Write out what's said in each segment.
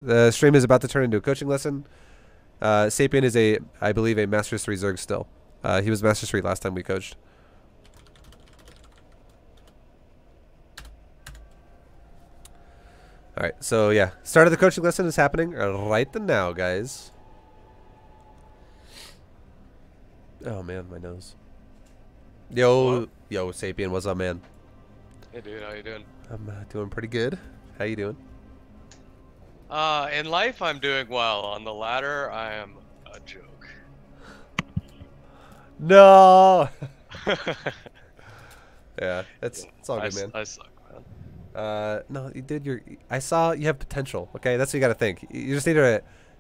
The stream is about to turn into a coaching lesson. Sapien is I believe, a Masters 3 Zerg still. He was Masters 3 last time we coached. Alright, so yeah. Start of the coaching lesson is happening right now, guys. Oh man, my nose. Yo, Sapien, what's up, man? Hey dude, how you doing? I'm doing pretty good. How you doing? In life I'm doing well. On the ladder, I am a joke. No! Yeah, it's all good, man. I suck, man. No, dude, I saw you have potential, okay? That's what you gotta think. You just need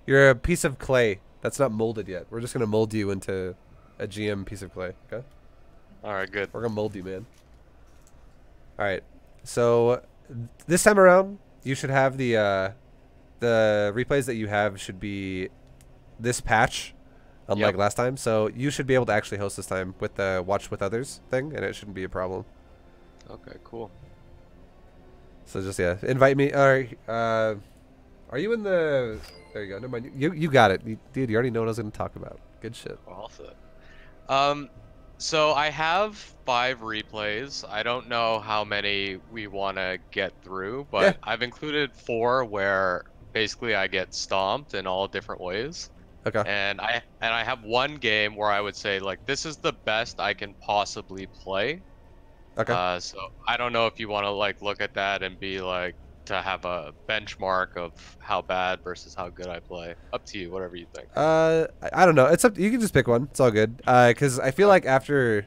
you're a piece of clay that's not molded yet. We're just gonna mold you into a GM piece of clay, okay? Alright, good. We're gonna mold you, man. Alright, so this time around, you should have the replays that you have should be this patch, unlike last time. So you should be able to actually host this time with the watch with others thing, and it shouldn't be a problem. Okay, cool. So just, yeah, invite me. Alright, are you in the... There you go. Never mind. You got it. Dude, you already know what I was going to talk about. Good shit. All set. So I have 5 replays. I don't know how many we want to get through, but yeah. I've included 4 where basically I get stomped in all different ways. Okay. And I have 1 game where I would say, like, this is the best I can possibly play. Okay. So I don't know if you want to, like, look at that and be like, to have a benchmark of how bad versus how good I play. Up to you, whatever you think. I don't know. It's up. You can just pick one. It's all good. Because I feel like I feel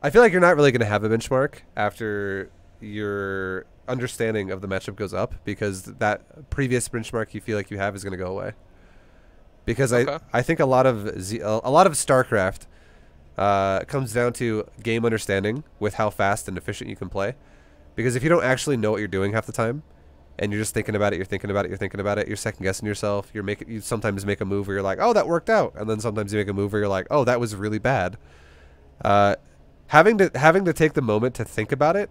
like you're not really gonna have a benchmark after your understanding of the matchup goes up, because that previous benchmark you feel like you have is gonna go away. Because I think a lot of StarCraft comes down to game understanding with how fast and efficient you can play. Because if you don't actually know what you're doing half the time, and you're just thinking about it, you're thinking about it, you're thinking about it, you're second guessing yourself. You sometimes make a move where you're like, oh, that worked out, and then sometimes you make a move where you're like, oh, that was really bad. Having to take the moment to think about it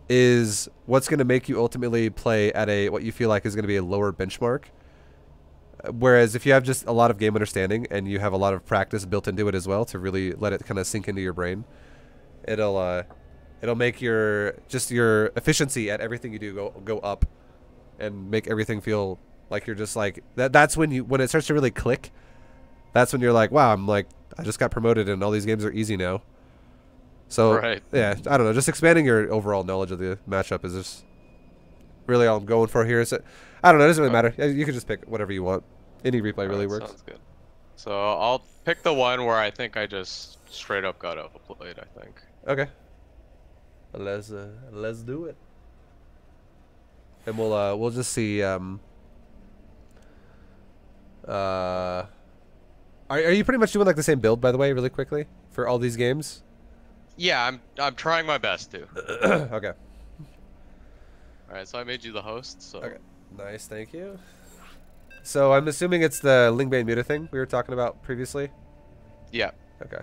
is what's going to make you ultimately play at what you feel like is going to be a lower benchmark. Whereas if you have just a lot of game understanding and you have a lot of practice built into it as well to really let it kind of sink into your brain, it'll make your efficiency at everything you do go up, and make everything feel like you're just like that's when it starts to really click. That's when you're like, wow, I just got promoted and all these games are easy now. So yeah, I don't know, just expanding your overall knowledge of the matchup is just really all I'm going for here. So I don't know, it doesn't really matter. You can just pick whatever you want. Any replay really works. Sounds good. So I'll pick the one where I think I just straight up got outplayed, I think. Okay. Let's do it. And we'll just see. Are you pretty much doing like the same build, by the way, really quickly for all these games? Yeah, I'm trying my best to. Okay. All right, so I made you the host. So. Okay. Nice, thank you. So I'm assuming it's the Lingbane Muta thing we were talking about previously. Yeah. Okay.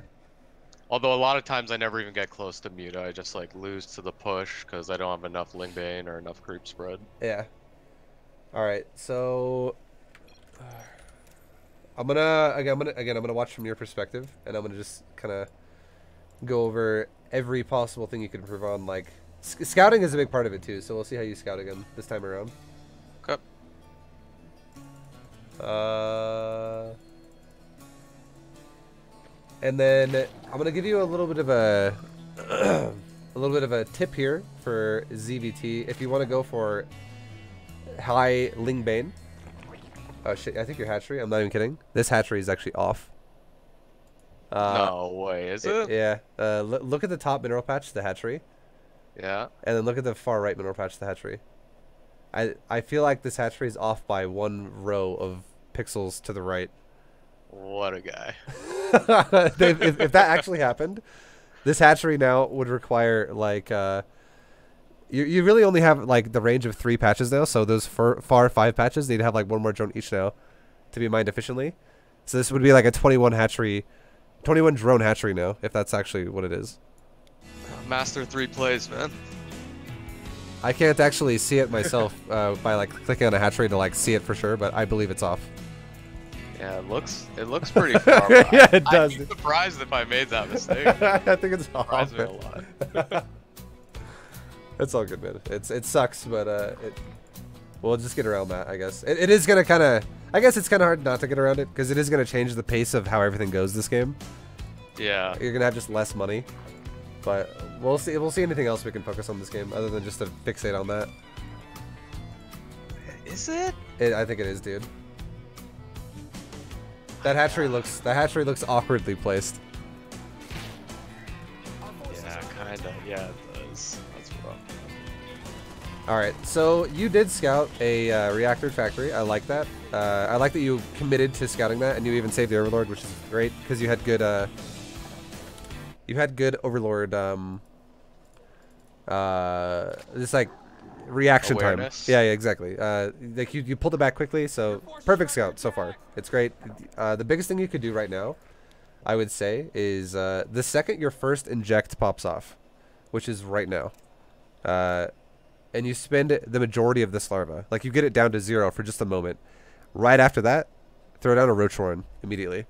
Although a lot of times I never even get close to Muta, I just like lose to the push because I don't have enough Lingbane or enough creep spread. Yeah. All right, so I'm gonna watch from your perspective, and I'm gonna just kind of go over every possible thing you can improve on. Like scouting is a big part of it too, so we'll see how you scout again this time around. Okay. And then I'm gonna give you a little bit of a tip here for ZvT. If you want to go for high Lingbane. Oh shit! I think your hatchery. I'm not even kidding. This hatchery is actually off. No way, is it? Yeah. Look at the top mineral patch, the hatchery. Yeah. And then look at the far right mineral patch, the hatchery. I feel like this hatchery is off by 1 row of pixels to the right. What a guy. if that actually happened, this hatchery now would require like you really only have like the range of 3 patches now, so those far 5 patches they'd have like 1 more drone each now to be mined efficiently. So this would be like a 21 drone hatchery now, if that's actually what it is. Master 3 plays, man. I can't actually see it myself by like clicking on a hatchery to like see it for sure, but I believe it's off. Yeah, it looks pretty far. Yeah, it does. I'd be surprised if I made that mistake. I think it's off. Surprised me a lot. It's all good, man. It sucks, but we'll just get around that, I guess. It is gonna kind of. I guess it's kind of hard not to get around it because it is gonna change the pace of how everything goes this game. Yeah. You're gonna have just less money, but we'll see. We'll see anything else we can focus on this game other than just to fixate on that. Is it? I think it is, dude. That hatchery looks awkwardly placed. Yeah, kinda. Yeah, it does. That's rough. All right, so you did scout a reactor factory. I like that. I like that you committed to scouting that, and you even saved the Overlord, which is great because you had good. You had good Overlord. Just like reaction Awareness. time. Yeah, exactly. Like you pulled it back quickly, so perfect scout so far. It's great. The biggest thing you could do right now, I would say, is the second your first inject pops off, which is right now, and you spend the majority of this larva, like you get it down to 0 for just a moment. Right after that, throw down a roach horn immediately,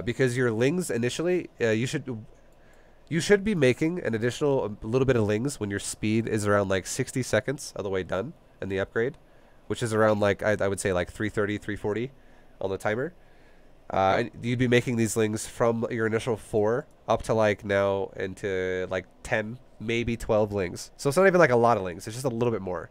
because your lings initially, you should be making an additional little bit of lings when your speed is around like 60 seconds of the way done in the upgrade, which is around like I would say like 330, 340 on the timer. And you'd be making these lings from your initial 4 up to like now into like 10, maybe 12 lings. So it's not even like a lot of lings. It's just a little bit more.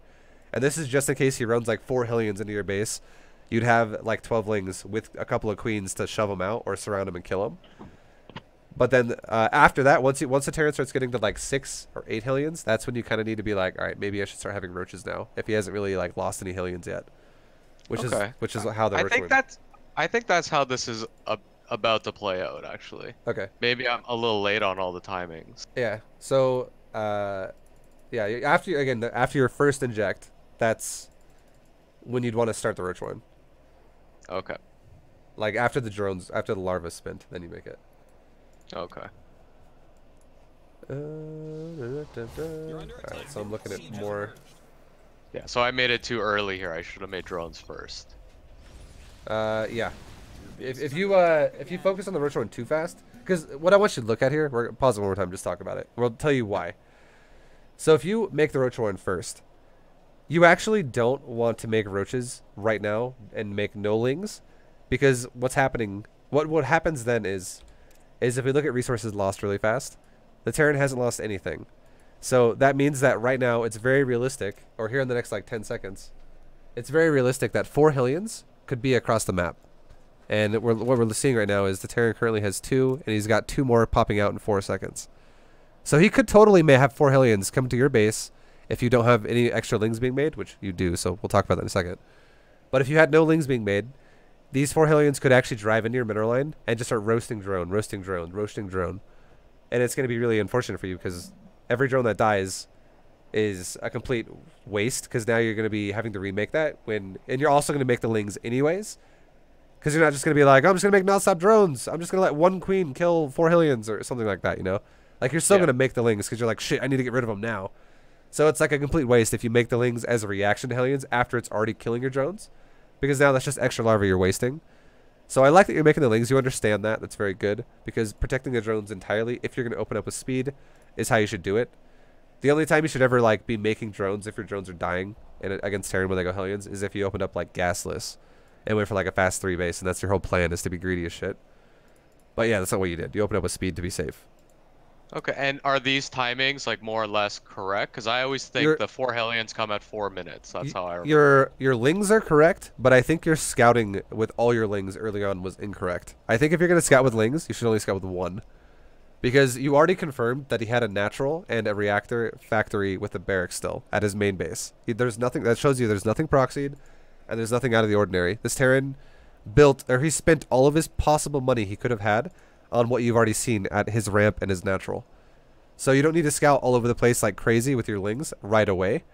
And this is just in case he runs like 4 Hellions into your base. You'd have like 12 lings with a couple of queens to shove them out or surround them and kill them. But then after that, once the Terran starts getting to like 6 or 8 Hellions, that's when you kind of need to be like, all right, maybe I should start having roaches now if he hasn't really like lost any Hellions yet. Which is how the roach I think that's how this is about to play out, actually. Okay. Maybe I'm a little late on all the timings. Yeah. So, yeah. After your first inject, that's when you'd want to start the roach one. Okay. Like after the larva's spent, then you make it. Okay. Alright, so I'm looking at more. Yeah. So I made it too early here. I should have made drones first. Yeah. If you focus on the roach one too fast, because what I want you to look at here, we're gonna pause it one more time, just talk about it. We'll tell you why. So if you make the roach one first, you actually don't want to make roaches right now and make no lings, because what's happening, what happens then is if we look at resources lost really fast, the Terran hasn't lost anything. So that means that right now it's very realistic, or here in the next like 10 seconds, it's very realistic that 4 Hellions could be across the map. And what we're seeing right now is the Terran currently has 2, and he's got 2 more popping out in 4 seconds. So he could totally may have 4 Hellions come to your base if you don't have any extra lings being made, which you do, so we'll talk about that in a second. But if you had no lings being made, these 4 Hellions could actually drive into your mineral line and just start roasting drone, roasting drone, roasting drone. And it's going to be really unfortunate for you because every drone that dies is a complete waste, because now you're going to be having to remake that, and you're also going to make the lings anyways. Because you're not just going to be like, oh, I'm just going to make non-stop drones. I'm just going to let 1 queen kill 4 Hellions or something like that, you know? Like, you're still going to make the lings because you're like, shit, I need to get rid of them now. So it's like a complete waste if you make the lings as a reaction to Hellions after it's already killing your drones. Because now that's just extra larvae you're wasting. So I like that you're making the lings. You understand that. That's very good. Because protecting the drones entirely, if you're going to open up with speed, is how you should do it. The only time you should ever like be making drones if your drones are dying against Terran when they go Hellions is if you open up like gasless and went for like a fast 3 base, and that's your whole plan, is to be greedy as shit. But yeah, that's not what you did. You open up with speed to be safe. Okay, and are these timings like more or less correct? Because I always think the 4 Hellions come at 4 minutes. That's how I remember. Your lings are correct, but I think your scouting with all your lings early on was incorrect. I think if you're going to scout with lings, you should only scout with 1. Because you already confirmed that he had a natural and a reactor factory with a barracks still at his main base. There's nothing that shows you there's nothing proxied, and there's nothing out of the ordinary. This Terran he spent all of his possible money he could have had on what you've already seen at his ramp and his natural. So you don't need to scout all over the place like crazy with your lings right away.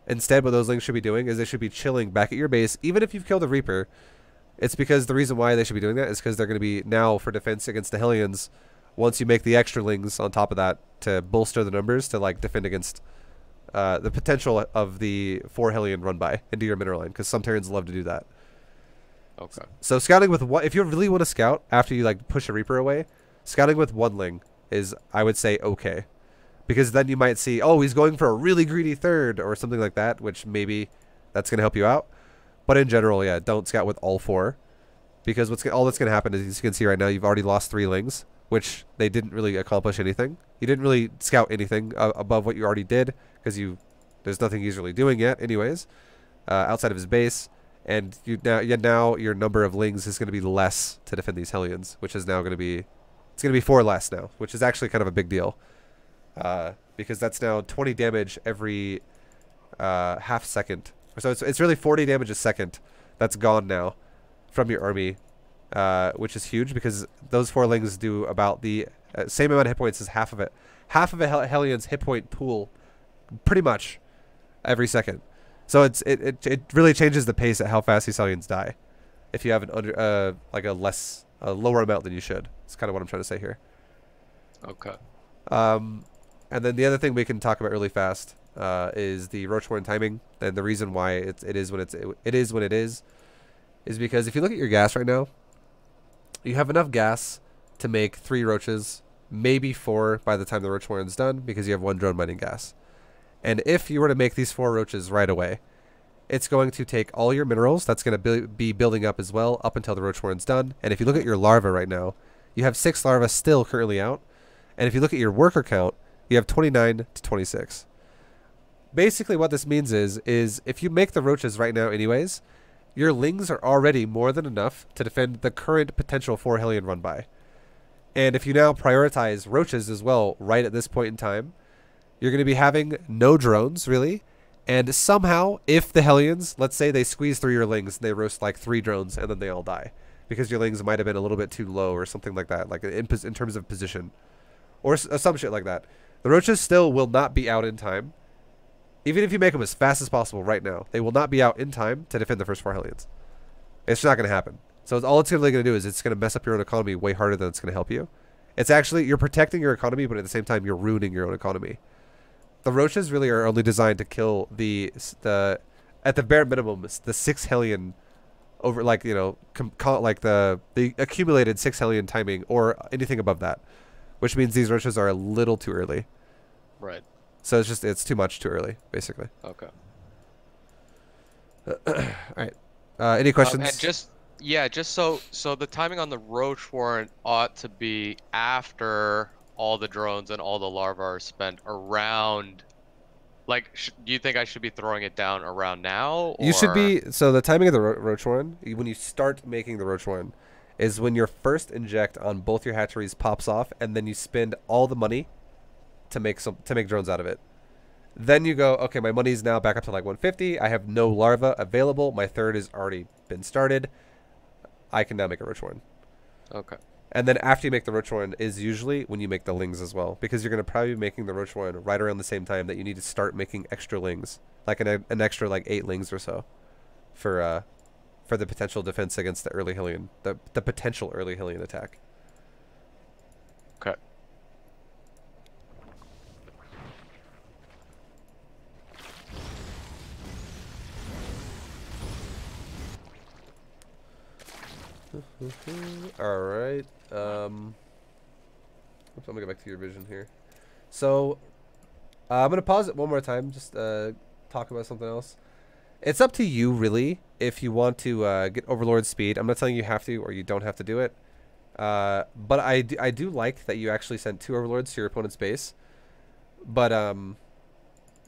Instead, what those lings should be doing is they should be chilling back at your base, even if you've killed a Reaper. It's because the reason why they should be doing that is because they're going to be now for defense against the Hellions. Once you make the extra lings on top of that to bolster the numbers to like defend against the potential of the 4 Hellion run by into your mineral line, because some Terrans love to do that. Okay. So scouting with one, if you really want to scout after you like push a Reaper away, scouting with 1 Ling is, I would say, okay, because then you might see, oh, he's going for a really greedy third or something like that, which maybe that's gonna help you out. But in general, yeah, don't scout with all 4, because all that's gonna happen is, as you can see right now, you've already lost 3 Lings, which they didn't really accomplish anything. You didn't really scout anything above what you already did, because there's nothing he's really doing yet, anyways, outside of his base. And now your number of Lings is going to be less to defend these Hellions, which is now going to be, it's going to be 4 less now, which is actually kind of a big deal, because that's now 20 damage every half second. So it's really 40 damage a second that's gone now from your army, which is huge, because those 4 Lings do about the same amount of hit points as half of it. Half of a Hellion's hit point pool, pretty much, every second. So it really changes the pace at how fast these Hellions die, if you have an like a lower amount than you should. It's kind of what I'm trying to say here. Okay. And then the other thing we can talk about really fast is the Roachborn timing, and the reason why it is when it is because if you look at your gas right now, you have enough gas to make 3 roaches, maybe 4 by the time the Roachborn's done, because you have 1 drone mining gas. And if you were to make these 4 roaches right away, it's going to take all your minerals. That's going to be building up as well up until the Roachborn's done. And if you look at your larvae right now, you have 6 larvae still currently out. And if you look at your worker count, you have 29 to 26. Basically what this means is if you make the roaches right now anyways, your Lings are already more than enough to defend the current potential 4 Hellion run by. And if you now prioritize roaches as well right at this point in time, you're going to be having no drones, really. And somehow, if the Hellions, let's say they squeeze through your Lings, and they roast like 3 drones, and then they all die, because your Lings might have been a little bit too low or something like that, like in terms of position. Or some shit like that. The roaches still will not be out in time. Even if you make them as fast as possible right now, they will not be out in time to defend the first 4 Hellions. It's not going to happen. So all it's really going to do is it's going to mess up your own economy way harder than it's going to help you. It's actually, you're protecting your economy, but at the same time, you're ruining your own economy. The roaches really are only designed to kill at the bare minimum, the 6 Hellion over, like, you know, like the accumulated 6 Hellion timing or anything above that, which means these roaches are a little too early. Right. So it's too much too early, basically. Okay. All right. Any questions? And just so the timing on the Roach Warrant ought to be after all the drones and all the larvae are spent around, like, do you think I should be throwing it down around now? Or? You should be, so the timing of the Roach Warren, when you start making the Roach Warren, is when your first inject on both your hatcheries pops off, and then you spend all the money to make drones out of it. Then you go, okay, my money's now back up to like 150, I have no larva available, my third has already been started, I can now make a Roach Warren. Okay. And then after you make the Roach Warren is usually when you make the Lings as well, because you're going to probably be making the Roach Warren right around the same time that you need to start making extra Lings, like an extra like 8 Lings or so, for the potential defense against the early Hellion, the potential early Hellion attack. Okay. All right. Oops, I'm gonna go back to your vision here. So I'm gonna pause it one more time, just talk about something else. It's up to you, really, if you want to get Overlord speed. I'm not telling you have to or you don't have to do it. But I do like that you actually sent 2 Overlords to your opponent's base. But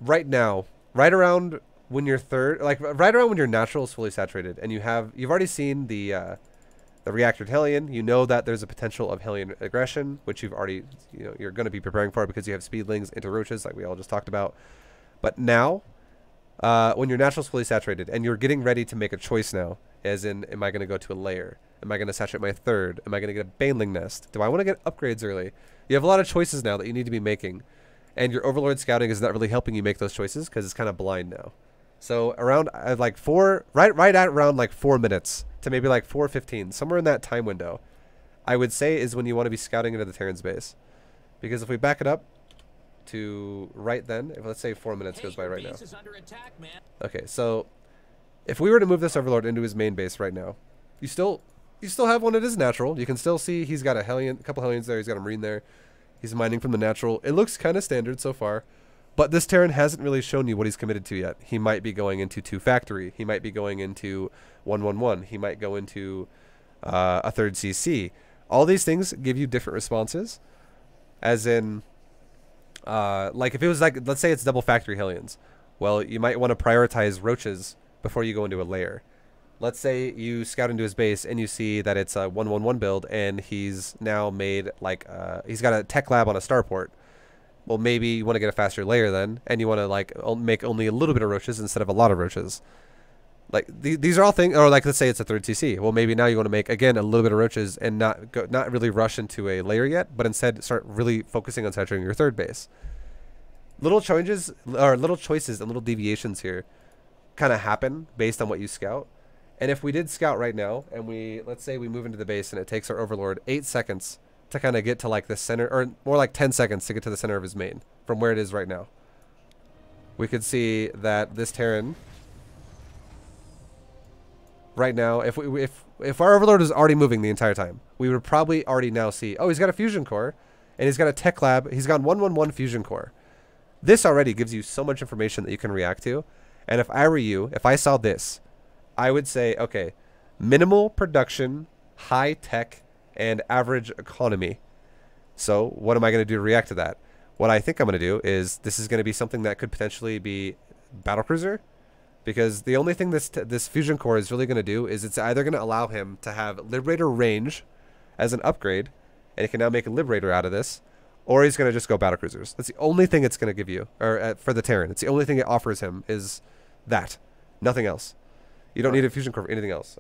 right now, right around when your third, like right around when your natural is fully saturated, and you've already seen the reactored Hellion, you know that there's a potential of Hellion aggression, which you've already, you're going to be preparing for because you have speedlings into roaches, like we all just talked about. But now, when your natural's fully saturated and you're getting ready to make a choice now, as in, am I going to go to a layer? Am I going to saturate my third? Am I going to get a Baneling nest? Do I want to get upgrades early? You have a lot of choices now that you need to be making, and your Overlord scouting is not really helping you make those choices because it's kind of blind now. So around like right at around like 4 minutes to maybe like 4:15, somewhere in that time window, I would say is when you want to be scouting into the Terran's base. Because if we back it up, to right then, if let's say 4 minutes goes by right now. Okay, so if we were to move this Overlord into his main base right now, you still have one that is natural. You can still see he's got a couple Hellions there. He's got a Marine there. He's mining from the natural. It looks kind of standard so far, but this Terran hasn't really shown you what he's committed to yet. He might be going into 2 factory. He might be going into 111. He might go into a 3rd CC. All these things give you different responses, as in, like if it was like, let's say it's double factory Hellions. Well, you might want to prioritize roaches before you go into a layer. Let's say you scout into his base and you see that it's a 111 build and he's now made like he's got a tech lab on a starport. Well, maybe you want to get a faster layer then, and you want to like make only a little bit of roaches instead of a lot of roaches. Like these are all things, or like let's say it's a 3rd TC. Well, maybe now you want to make again a little bit of roaches and not really rush into a layer yet, but instead start really focusing on saturating your 3rd base. Little changes or little choices and little deviations here kind of happen based on what you scout. And if we did scout right now, and let's say we move into the base and it takes our Overlord 8 seconds to kind of get to like the center, or more like 10 seconds to get to the center of his main from where it is right now, we could see that this Terran right now, if our Overlord is already moving the entire time, we would probably already now see, oh, he's got a fusion core and he's got a tech lab. He's got 111 fusion core. This already gives you so much information that you can react to. And if I were you, if I saw this, I would say, okay, minimal production, high tech, and average economy. So what am I going to do to react to that? What I think I'm going to do is this is going to be something that could potentially be battlecruiser, because the only thing this fusion core is really going to do is it's either going to allow him to have Liberator range as an upgrade, and he can now make a Liberator out of this, or he's going to just go battlecruisers. That's the only thing it's going to give you, or for the Terran. It's the only thing it offers him is that, nothing else. You don't need a fusion core for anything else.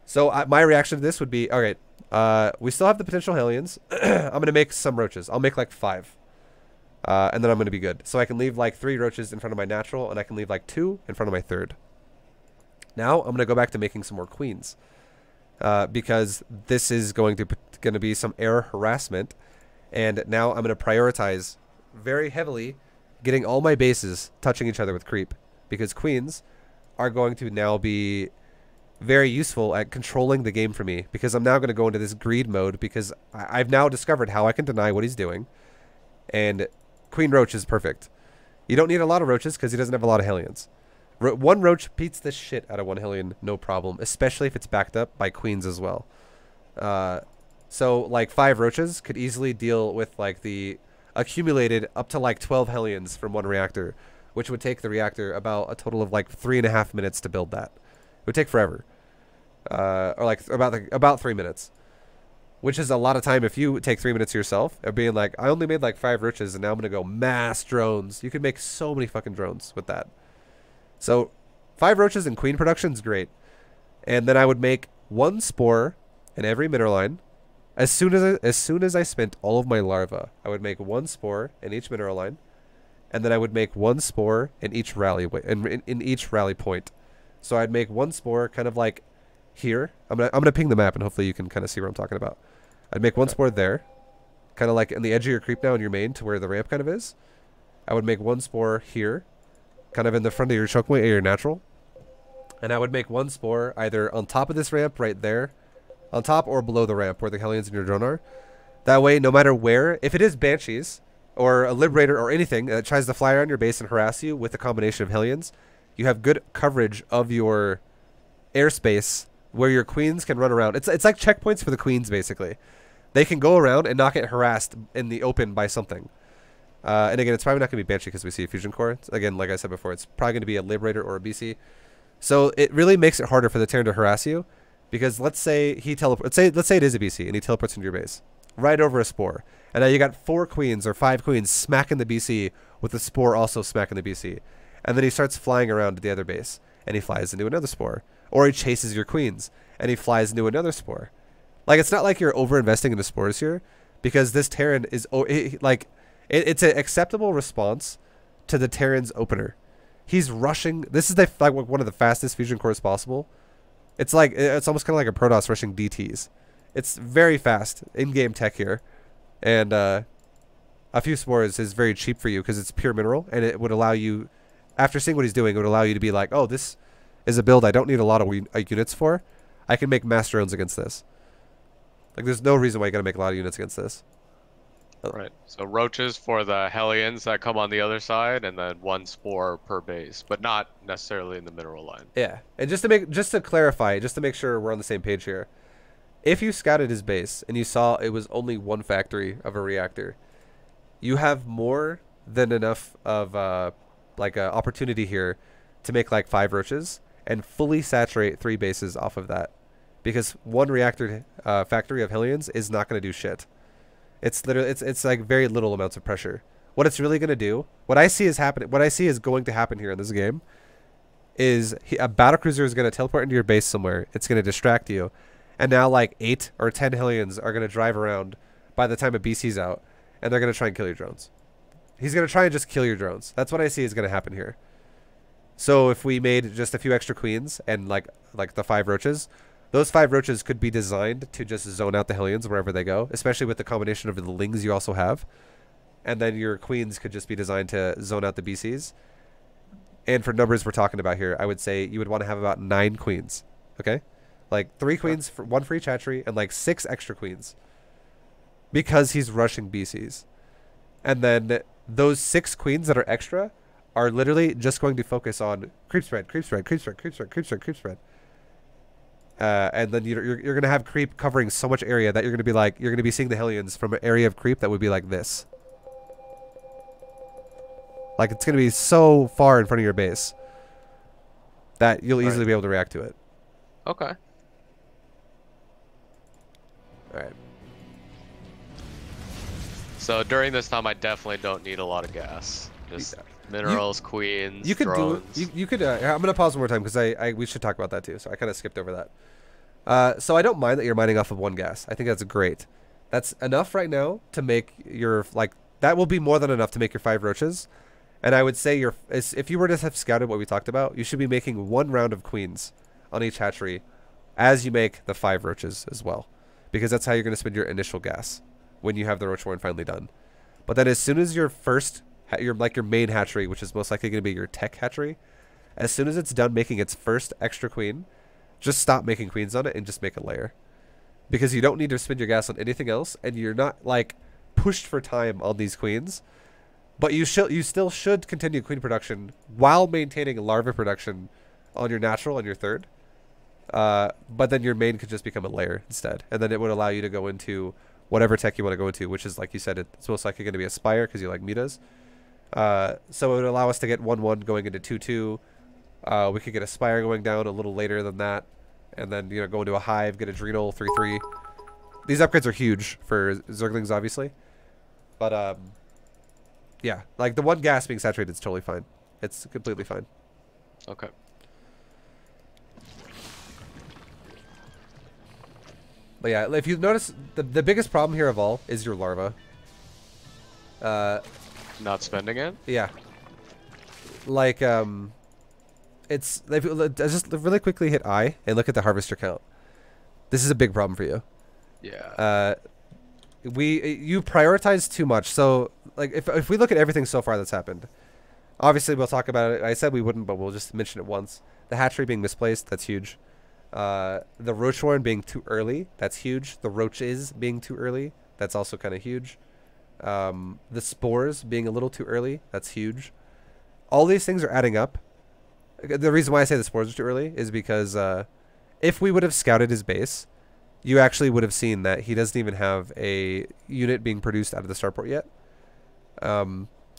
So my reaction to this would be, all right, we still have the potential Hellions. I'm going to make some roaches. I'll make like 5. And then I'm going to be good. So I can leave like 3 roaches in front of my natural, and I can leave like 2 in front of my 3rd. Now I'm going to go back to making some more queens. Because this is going to be some air harassment. And now I'm going to prioritize very heavily getting all my bases touching each other with creep. Because queens are going to now be very useful at controlling the game for me, because I'm now going to go into this greed mode, because I've now discovered how I can deny what he's doing, and Queen Roach is perfect. You don't need a lot of roaches because he doesn't have a lot of Hellions. One roach beats the shit out of 1 Hellion, no problem, especially if it's backed up by queens as well. So like 5 roaches could easily deal with like the accumulated up to like 12 Hellions from 1 reactor, which would take the reactor about a total of like 3.5 minutes to build that. It would take forever. Or like about 3 minutes. Which is a lot of time if you take 3 minutes yourself of being like, I only made like 5 roaches and now I'm going to go mass drones. You could make so many fucking drones with that. So 5 roaches in queen production is great. And then I would make 1 spore in every mineral line. As soon as I spent all of my larvae, I would make 1 spore in each mineral line. And then I would make 1 spore in each rally in each rally point. So I'd make 1 spore kind of like here. I'm gonna ping the map and hopefully you can kind of see what I'm talking about. I'd make 1 spore there, kind of like in the edge of your creep now in your main to where the ramp kind of is. I would make 1 spore here, kind of in the front of your choke point or your natural. And I would make 1 spore either on top of this ramp right there, on top or below the ramp where the Hellions in your drone are. That way, no matter where, if it is Banshees or a Liberator or anything that tries to fly around your base and harass you with a combination of Hellions, you have good coverage of your airspace where your queens can run around. It's like checkpoints for the queens, basically. They can go around and not get harassed in the open by something. And again, it's probably not going to be Banshee because we see a fusion core. Again, like I said before, it's probably going to be a Liberator or a BC. So it really makes it harder for the Terran to harass you, because let's say he teleports. Let's say it is a BC and he teleports into your base right over a spore, and now you got 4 queens or 5 queens smacking the BC with the spore also smacking the BC, and then he starts flying around to the other base and he flies into another spore, or he chases your queens and he flies into another spore. Like, it's not like you're over investing into spores here, because this Terran is it's an acceptable response to the Terran's opener. He's rushing. This is like one of the fastest fusion cores possible. It's almost kind of like a Protoss rushing DTs. It's very fast in-game tech here, and a few spores is very cheap for you because it's pure mineral, and it would allow you, after seeing what he's doing, it would allow you to be like, oh, this is a build I don't need a lot of units for. I can make mass drones against this. Like, there's no reason why you gotta make a lot of units against this. Right. So roaches for the Hellions that come on the other side, and then 1 spore per base, but not necessarily in the mineral line. Yeah, and just to clarify, just to make sure we're on the same page here, if you scouted his base and you saw it was only 1 factory of a reactor, you have more than enough of like a opportunity here to make like 5 roaches and fully saturate 3 bases off of that, because 1 reactor factory of Hellions is not going to do shit. It's literally it's like very little amounts of pressure. What it's really going to do, what I see is going to happen here in this game, is a battlecruiser is going to teleport into your base somewhere. It's going to distract you, and now like 8 or 10 Hellions are going to drive around by the time a BC's out, and they're going to try and kill your drones. He's going to try and just kill your drones. That's what I see is going to happen here. So if we made just a few extra queens and like the 5 roaches, those 5 roaches could be designed to just zone out the Hellions wherever they go, especially with the combination of the lings you also have. And then your queens could just be designed to zone out the BCs. And for numbers we're talking about here, I would say you would want to have about 9 queens. Okay? Like 3 queens, for 1 for each hatchery, and like 6 extra queens. Because he's rushing BCs. And then those 6 queens that are extra are literally just going to focus on creep spread, creep spread, creep spread, creep spread, creep spread, creep spread. And then you're going to have creep covering so much area that you're going to be seeing the Hellions from an area of creep that would be like this. Like, it's going to be so far in front of your base that you'll easily be able to react to it. Okay. Alright. So during this time, I definitely don't need a lot of gas. Just minerals, queens, you could drones. you could I'm gonna pause one more time because we should talk about that too. So I kind of skipped over that. So I don't mind that you're mining off of 1 gas. I think that's great. That's enough right now to make your that will be more than enough to make your 5 roaches. And I would say if you were to have scouted what we talked about, you should be making 1 round of queens on each hatchery as you make the 5 roaches as well, because that's how you're gonna spend your initial gas when you have the roach warren finally done. But then as soon as your main hatchery, which is most likely going to be your tech hatchery, as soon as it's done making its first extra queen, just stop making queens on it and just make a layer. Because you don't need to spend your gas on anything else, and you're not like pushed for time on these queens. But you still should continue queen production while maintaining larva production on your natural and your third. But then your main could just become a layer instead, and then it would allow you to go into whatever tech you want to go into, which is, like you said, it's most likely going to be a Spire because you like metas. So it would allow us to get 1-1 going into 2-2. We could get a Spire going down a little later than that, and then go into a Hive, get Adrenal 3-3. These upgrades are huge for Zerglings, obviously, but yeah, like the 1 gas being saturated is totally fine. It's completely fine. Okay. But yeah, if you notice, the biggest problem here of all is your larva. Not spending it? Yeah. Like, it's just really quickly hit I and look at the harvester count. This is a big problem for you. Yeah. You prioritize too much. So, like, if we look at everything so far that's happened, obviously we'll talk about it. I said we wouldn't, but we'll just mention it once. The hatchery being misplaced, that's huge. The roach warren being too early, that's huge. The roaches being too early, that's also kind of huge. The spores being a little too early, that's huge. All these things are adding up. The reason why I say the spores are too early is because if we would have scouted his base, you actually would have seen that he doesn't even have a unit being produced out of the starport yet.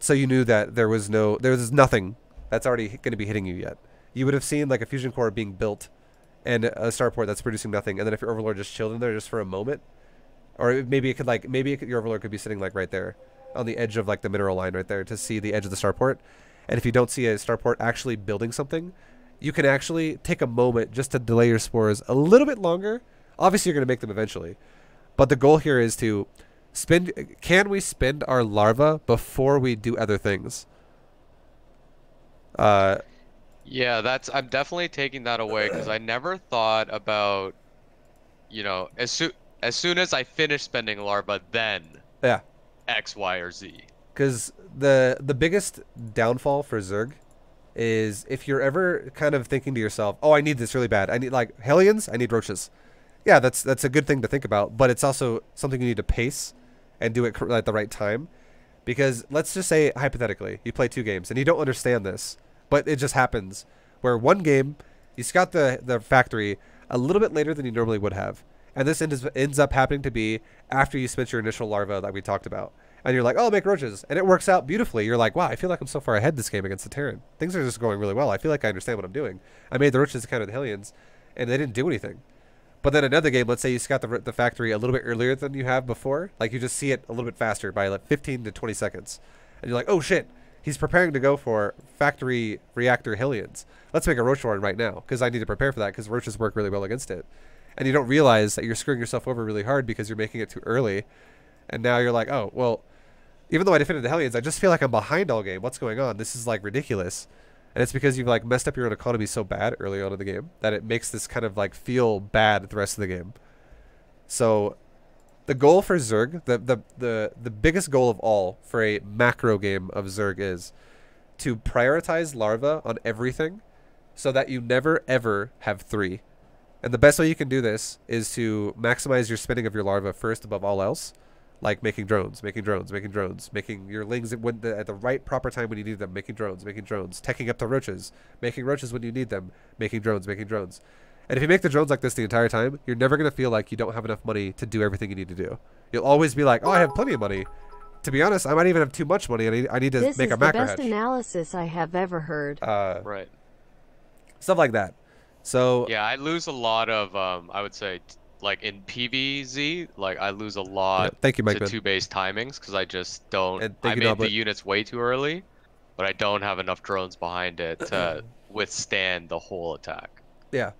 So you knew that there was nothing that's already going to be hitting you yet. You would have seen like a fusion core being built and a starport that's producing nothing, and then if your overlord just chilled in there just for a moment, or maybe your overlord could be sitting like right there on the edge of like the mineral line right there to see the edge of the starport. And if you don't see a starport actually building something, you can actually take a moment just to delay your spores a little bit longer. Obviously you're going to make them eventually, but the goal here is to can we spend our larva before we do other things? Yeah, I'm definitely taking that away because I never thought about, as soon as I finish spending larva, then yeah, X, Y, or Z. Because the biggest downfall for Zerg is if you're ever kind of thinking to yourself, oh, I need this really bad. I need like Hellions. I need Roaches. Yeah, that's a good thing to think about, but it's also something you need to pace and do it at the right time. Because let's just say, hypothetically, you play 2 games and you don't understand this, but it just happens where one game you scout the factory a little bit later than you normally would have. And this ends up happening to be after you spent your initial larva that we talked about. And you're like, oh, I'll make Roaches. And it works out beautifully. You're like, wow, I feel like I'm so far ahead this game against the Terran. Things are just going really well. I feel like I understand what I'm doing. I made the Roaches counter the Hellions, and they didn't do anything. But then another game, let's say you scout the factory a little bit earlier than you have before. Like, you just see it a little bit faster by like 15 to 20 seconds. And you're like, oh, shit. He's preparing to go for factory reactor Hellions. Let's make a Roach Warren right now, because I need to prepare for that, because Roaches work really well against it. And you don't realize that you're screwing yourself over really hard because you're making it too early. And now you're like, oh, well, even though I defended the Hellions, I just feel like I'm behind all game. What's going on? This is, like, ridiculous. And it's because you've, like, messed up your own economy so bad early on in the game that it makes this kind of, like, feel bad the rest of the game. So the goal for Zerg, the biggest goal of all for a macro game of Zerg is to prioritize larva on everything so that you never, ever have 3. And the best way you can do this is to maximize your spending of your larva first above all else. Like making drones, making your lings at the right proper time when you need them, making drones, teching up the Roaches, making Roaches when you need them, making drones. And if you make the drones like this the entire time, you're never going to feel like you don't have enough money to do everything you need to do. You'll always be like, oh, I have plenty of money. To be honest, I might even have too much money, and I need to make a macro hedge. This is the best analysis I have ever heard. Right. Stuff like that. So yeah, I lose a lot of I would say like in PvZ, like I lose a lot thank you, Mike, to 2-base timings because I just don't. I made the units way too early, but I don't have enough drones behind it to withstand the whole attack. Yeah.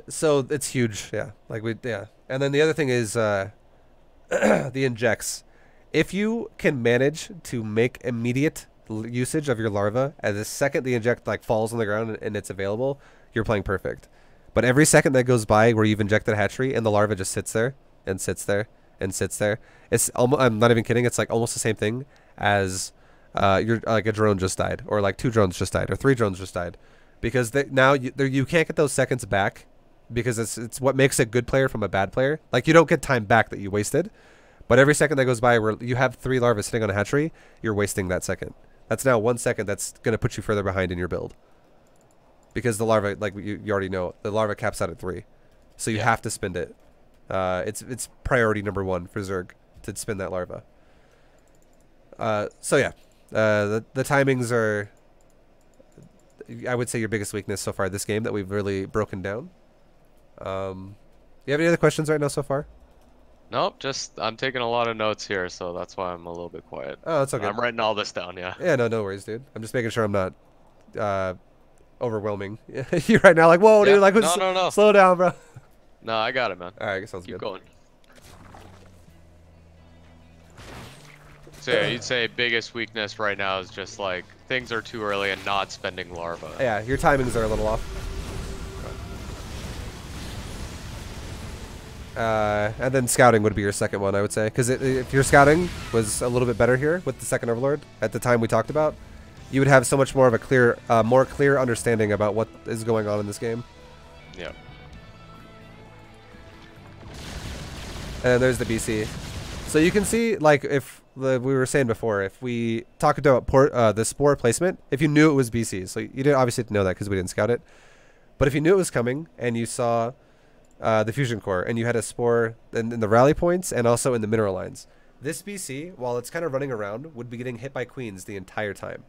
So it's huge. Yeah. And then the other thing is the injects. If you can manage to make immediate usage of your larva, as the second the inject like falls on the ground and it's available, you're playing perfect. But every second that goes by where you've injected a hatchery and the larva just sits there and sits there and sits there, it's almost, I'm not even kidding, it's like almost the same thing as you're like a drone just died, or like 2 drones just died, or 3 drones just died, because now you can't get those seconds back, because it's what makes a good player from a bad player. Like, you don't get time back that you wasted, but every second that goes by where you have 3 larvae sitting on a hatchery, you're wasting that second. That's now 1 second that's going to put you further behind in your build. Because the larva, like you already know, the larva caps out at 3. So you have to spend it. It's priority number 1 for Zerg to spend that larva. So yeah, the timings are, I would say, your biggest weakness so far this game that we've really broken down. You have any other questions right now so far? Nope, just I'm taking a lot of notes here, so that's why I'm a little bit quiet. Oh, that's okay. I'm writing all this down, yeah. Yeah, no worries, dude. I'm just making sure I'm not overwhelming you right now. Like, whoa, dude, like, no. Slow down, bro. No, I got it, man. All right, sounds good. Keep going. So yeah, you'd say biggest weakness right now is just like things are too early and not spending larva. Yeah, your timings are a little off. And then scouting would be your second one, I would say, because if your scouting was a little bit better here with the second Overlord at the time we talked about, you would have so much more of a more clear understanding about what is going on in this game. Yeah. And there's the BC. So you can see, like, if we were saying before, if we talked about the spore placement, if you knew it was BC, so you didn't obviously know that because we didn't scout it, but if you knew it was coming and you saw the fusion core and you had a spore in the rally points and also in the mineral lines, this BC, while it's kind of running around, would be getting hit by queens the entire time.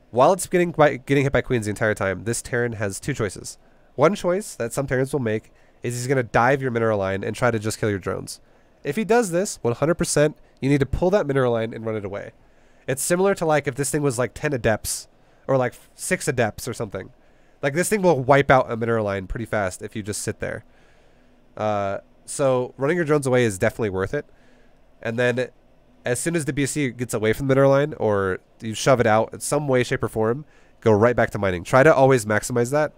While it's getting hit by queens the entire time, this Terran has 2 choices. One choice that some Terrans will make is he's going to dive your mineral line and try to just kill your drones. If he does this, 100%, you need to pull that mineral line and run it away. It's similar to like if this thing was like 10 adepts or like 6 adepts or something. Like, this thing will wipe out a mineral line pretty fast if you just sit there. So running your drones away is definitely worth it. And then as soon as the BC gets away from the mineral line, or you shove it out in some way, shape, or form, go right back to mining. Try to always maximize that.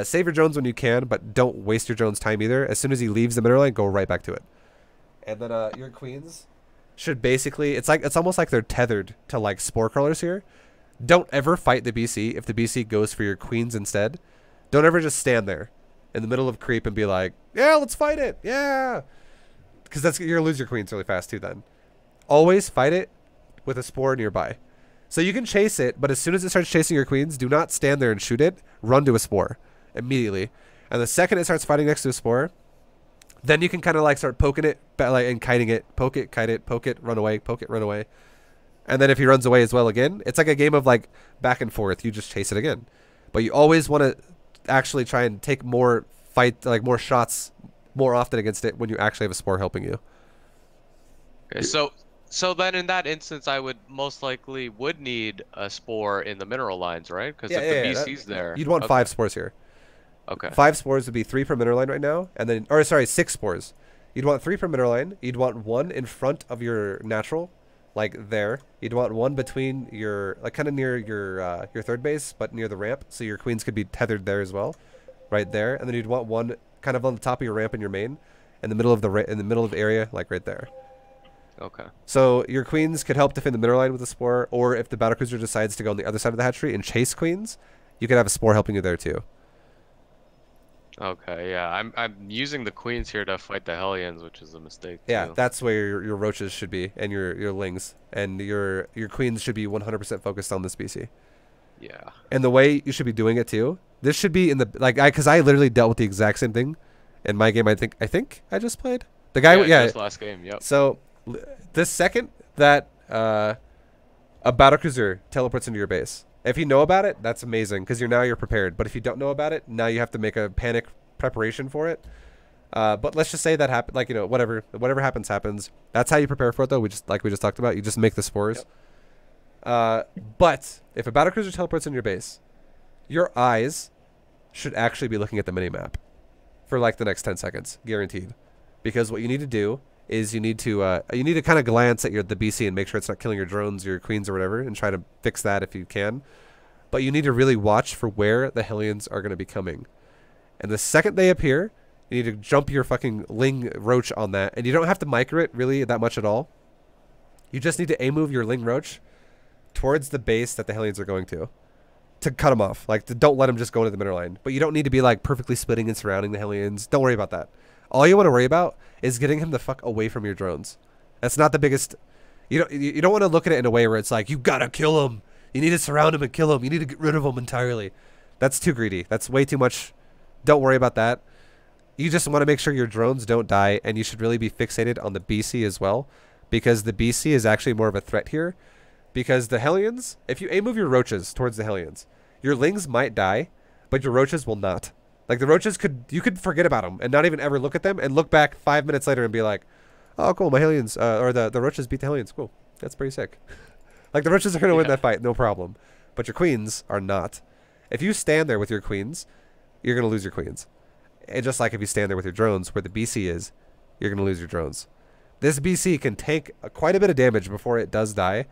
Save your drones when you can, but don't waste your drones' time either. As soon as he leaves the mineral line, go right back to it. And then your queens, should basically, it's almost like they're tethered to like spore crawlers here. Don't ever fight the BC if the BC goes for your queens instead. Don't ever just stand there in the middle of creep and be like, yeah, let's fight it, yeah, because you're gonna lose your queens really fast too. Then always fight it with a spore nearby. So you can chase it, but as soon as it starts chasing your queens, do not stand there and shoot it. Run to a spore immediately. And the second it starts fighting next to a spore, then you can kind of like start poking it and kiting it. Poke it, kite it, poke it, run away, poke it, run away. And then if he runs away as well again, it's like a game of like back and forth. You just chase it again. But you always want to actually try and take more more shots more often against it when you actually have a spore helping you. Okay, so then in that instance, I would most likely need a spore in the mineral lines, right? Because if the BC's there, you'd want 5 spores here. Okay. 5 spores would be 3 per mineral line right now, and then, or sorry, 6 spores. You'd want 3 per mineral line. You'd want 1 in front of your natural, like there. You'd want 1 between your, like kind of near your third base, but near the ramp, so your queens could be tethered there as well, right there. And then you'd want 1 kind of on the top of your ramp in your main, in the middle of the area, like right there. Okay. So your queens could help defend the mineral line with a spore, or if the battlecruiser decides to go on the other side of the hatchery and chase queens, you could have a spore helping you there too. Okay, yeah, I'm using the queens here to fight the Hellions, which is a mistake. Yeah, too. that's where your roaches should be, and your lings, and your queens should be 100% focused on this BC. Yeah. And the way you should be doing it too, this should be in the because I literally dealt with the exact same thing in my game. I think I just played the guy. Yeah, just last game. Yep. So the second that a battlecruiser teleports into your base, if you know about it, that's amazing because you're prepared. But if you don't know about it, now you have to make a panic preparation for it. But let's just say that happen, like whatever happens. That's how you prepare for it, though. We just talked about. You just make the spores. Yep. But if a battlecruiser teleports into your base, your eyes should actually be looking at the minimap for like the next 10 seconds, guaranteed. Because what you need to do is you need to kind of glance at the BC and make sure it's not killing your drones, your queens, or whatever, and try to fix that if you can. But you need to really watch for where the Hellions are going to be coming. And the second they appear, you need to jump your fucking Ling Roach on that. And you don't have to micro it really that much at all. You just need to A-move your Ling Roach towards the base that the Hellions are going to cut them off. Like, don't let them just go into the middle line. But you don't need to be like perfectly splitting and surrounding the Hellions. Don't worry about that. All you want to worry about is getting him the fuck away from your drones. That's not the biggest. You don't want to look at it in a way where it's like, you gotta kill him. You need to surround him and kill him. You need to get rid of him entirely. That's too greedy. That's way too much. Don't worry about that. You just want to make sure your drones don't die, and you should really be fixated on the BC as well, because the BC is actually more of a threat here. Because the Hellions, if you A-move your roaches towards the Hellions, your Lings might die, but your roaches will not. Like, the roaches you could forget about them and not even ever look at them and look back 5 minutes later and be like, oh, cool, my Hellions, or the roaches beat the Hellions. Cool. That's pretty sick. Like, the roaches are going to win that fight, no problem. But your queens are not. If you stand there with your queens, you're going to lose your queens. And just like if you stand there with your drones where the BC is, you're going to lose your drones. This BC can take quite a bit of damage before it does die.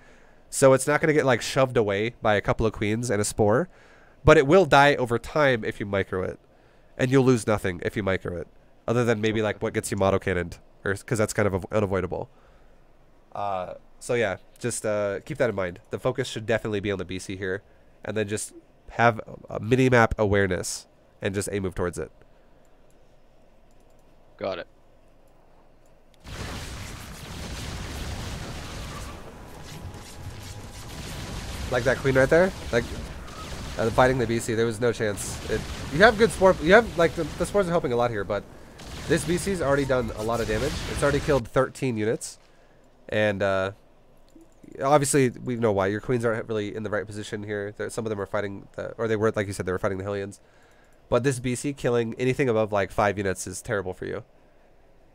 So it's not going to get like shoved away by a couple of queens and a spore. But it will die over time if you micro it. And you'll lose nothing if you micro it. Other than maybe like what gets you moto cannoned. Because that's kind of unavoidable. So yeah, just keep that in mind. The focus should definitely be on the BC here. And then just have a mini-map awareness. And just A-move towards it. Got it. Like that queen right there? Like, fighting the BC, there was no chance. You have good spore. You have, like, the spores are helping a lot here, but this BC's already done a lot of damage. It's already killed 13 units. And, obviously, we know why. Your queens aren't really in the right position here. Some of them are fighting, or they were, like you said, they were fighting the Hellions. But this BC killing anything above, like, 5 units is terrible for you.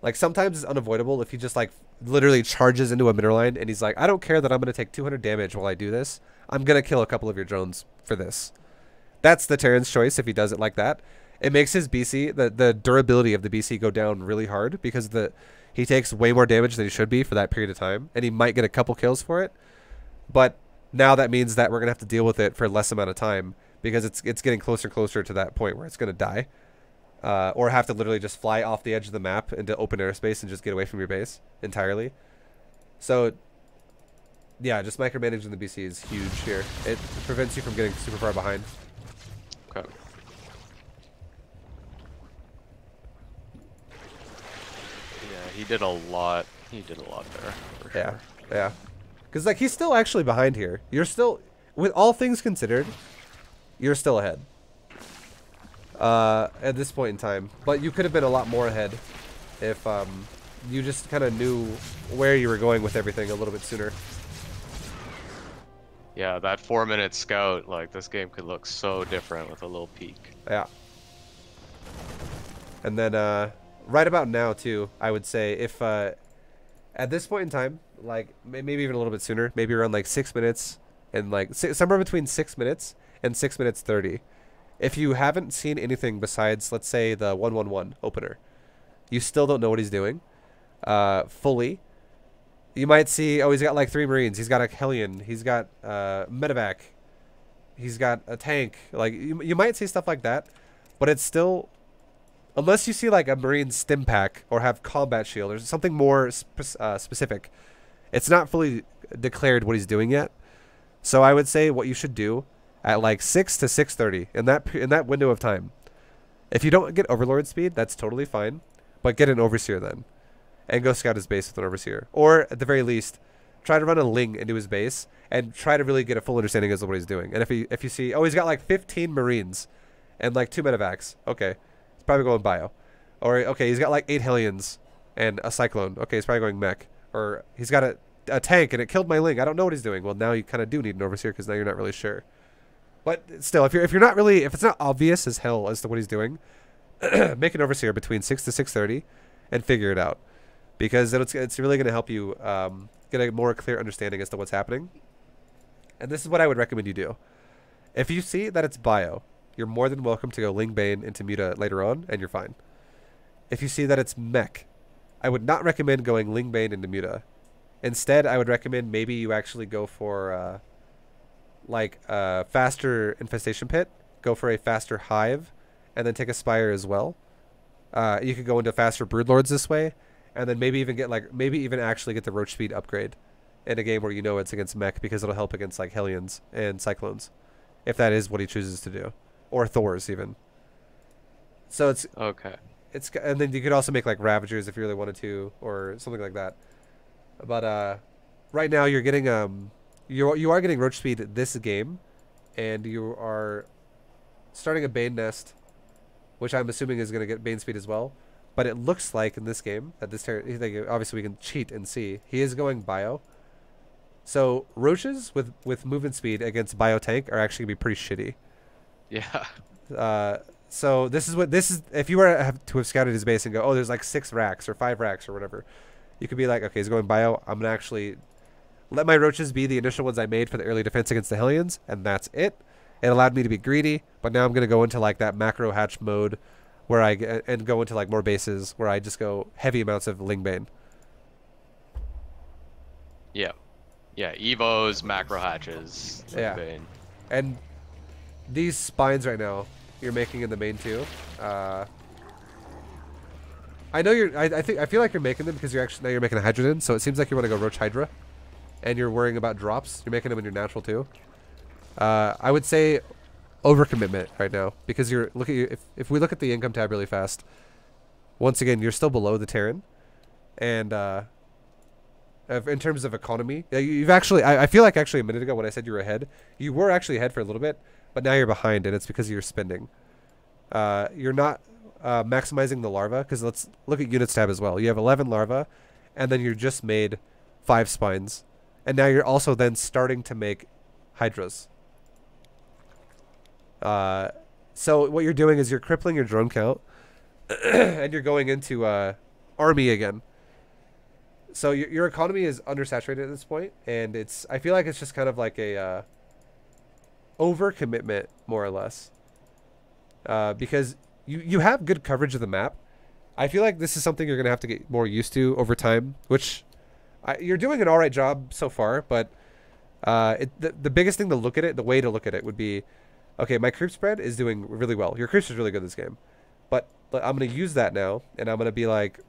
Like, sometimes it's unavoidable if he just, like, literally charges into a mineral line and he's like, I don't care that I'm going to take 200 damage while I do this. I'm going to kill a couple of your drones for this. That's the Terran's choice if he does it like that. It makes his BC, the durability of the BC go down really hard because he takes way more damage than he should be for that period of time. And he might get a couple kills for it. But now that means that we're going to have to deal with it for less amount of time because it's getting closer and closer to that point where it's going to die. Or have to literally just fly off the edge of the map into open airspace and just get away from your base entirely. So yeah, just micromanaging the BC is huge here. It prevents you from getting super far behind. Okay. Yeah, he did a lot. He did a lot there. For sure. Yeah. Because like he's still actually behind here. You're still, with all things considered, you're still ahead. At this point in time, but you could have been a lot more ahead if you just kind of knew where you were going with everything a little bit sooner. Yeah, that 4-minute scout, like this game could look so different with a little peek. Yeah. And then right about now too, I would say if at this point in time, like maybe even a little bit sooner, maybe around like 6 minutes and like somewhere between 6 minutes and 6 minutes 30. If you haven't seen anything besides, let's say, the 111 opener, you still don't know what he's doing fully. You might see, oh, he's got like 3 Marines. He's got a Hellion. He's got medevac. He's got a tank. Like you might see stuff like that, but it's still, unless you see like a Marine stim pack or have combat shield or something more specific, it's not fully declared what he's doing yet. So I would say what you should do at like 6 to 6:30 in that window of time. If you don't get Overlord speed, that's totally fine, but get an Overseer then, and go scout his base with an Overseer, or at the very least, try to run a Ling into his base and try to really get a full understanding of what he's doing. And if you see, oh, he's got like 15 Marines and like 2 medevacs, okay, he's probably going bio. Or okay, he's got like 8 Hellions and a Cyclone, okay, he's probably going mech. Or he's got a tank and it killed my Ling. I don't know what he's doing. Well, now you kind of do need an Overseer because now you're not really sure. But still, if you're not really, if it's not obvious as hell as to what he's doing, make an Overseer between 6 to 6:30 and figure it out, because it's really going to help you get a more clear understanding as to what's happening. And this is what I would recommend you do. If you see that it's bio, you're more than welcome to go Ling Bane into Muta later on, and you're fine. If you see that it's mech, I would not recommend going Ling Bane into Muta. Instead, I would recommend maybe you actually go for like a faster infestation pit, go for a faster hive, and then take a spire as well. You could go into faster broodlords this way, and then maybe even actually get the roach speed upgrade in a game where you know it's against mech, because it'll help against like Hellions and Cyclones, if that is what he chooses to do, or Thors even. So it's Okay. and then you could also make like Ravagers if you really wanted to, or something like that. But right now you're getting you are getting roach speed this game, and you are starting a Bane nest, which I'm assuming is going to get Bane speed as well. But it looks like in this game that obviously we can cheat and see he is going bio. So roaches with movement speed against bio tank are actually going to be pretty shitty. Yeah. So this is if you were to have scouted his base and go, oh, there's like 6 racks or 5 racks or whatever, you could be like, okay, he's going bio. I'm gonna actually let my roaches be the initial ones I made for the early defense against the Hellions, and that's it. It allowed me to be greedy, but now I'm gonna go into like that macro hatch mode, where and go into like more bases where I just go heavy amounts of Lingbane. Yeah. Yeah. Evos, macro hatches. Yeah. Bane. And these spines right now you're making in the main too. I know I feel like you're making them because now you're making a Hydrogen, so it seems like you want to go Roach Hydra, and you're worrying about drops. You're making them in your natural too. I would say overcommitment right now, because if we look at the income tab really fast, once again you're still below the Terran, and in terms of economy, you've actually I feel like actually a minute ago when I said you were ahead, you were actually ahead for a little bit, but now you're behind, and it's because of your spending. You're not maximizing the larva, because let's look at units tab as well. You have 11 larva, and then you just made 5 spines, and now you're also then starting to make hydras. So what you're doing is you're crippling your drone count, and you're going into army again. So your economy is undersaturated at this point, and I feel like it's just kind of like a overcommitment, more or less, because you have good coverage of the map. I feel like this is something you're gonna have to get more used to over time, which you're doing an all right job so far. But the biggest thing to look at it, the way to look at it would be, okay, my creep spread is doing really well. Your creeps is really good this game, but I'm gonna use that now, and I'm gonna be like,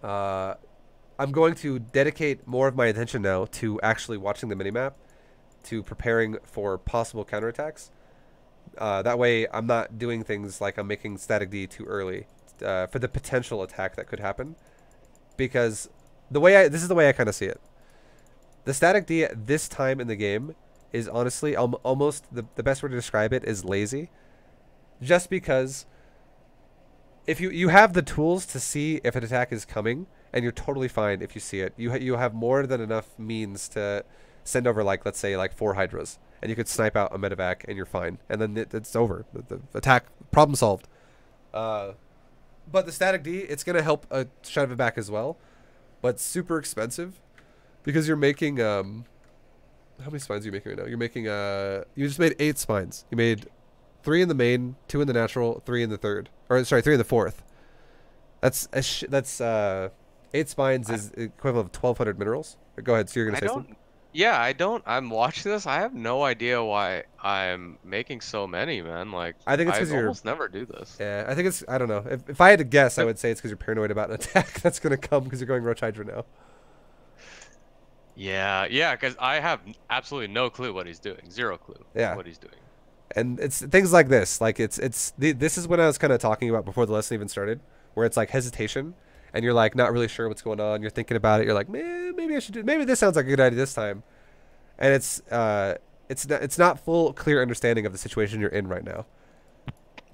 I I'm going to dedicate more of my attention now to actually watching the minimap, to preparing for possible counterattacks. That way, I'm not doing things like I'm making static D too early for the potential attack that could happen. Because this is the way I kind of see it. The static D at this time in the game is honestly almost the best way to describe it is lazy. Just because if you have the tools to see if an attack is coming, and you're totally fine if you see it. You have more than enough means to send over, like, let's say, like 4 Hydras, and you could snipe out a medevac, and you're fine. And then it's over. The attack, problem solved. But the static D, it's going to help shove it back as well. But it's super expensive because you're making... how many spines are you making right now? You're making... you just made 8 spines. You made 3 in the main, 2 in the natural, 3 in the third. Or, sorry, 3 in the fourth. That's 8 spines is equivalent of 1,200 minerals. Go ahead. So you're going to say something? Yeah, I don't. I'm watching this. I have no idea why I'm making so many, man. Like, I think it's because I you're almost never do this. Yeah, I think it's. I don't know. If I had to guess, I would say it's because you're paranoid about an attack that's going to come because you're going Roach Hydra now. Yeah, because I have absolutely no clue what he's doing. Zero clue. Yeah. What he's doing. And it's things like this. Like this is what I was kind of talking about before the lesson even started, where it's like hesitation. And you're like not really sure what's going on. You're thinking about it. You're like, man, maybe I should do. Maybe this sounds like a good idea this time. And it's not full clear understanding of the situation you're in right now.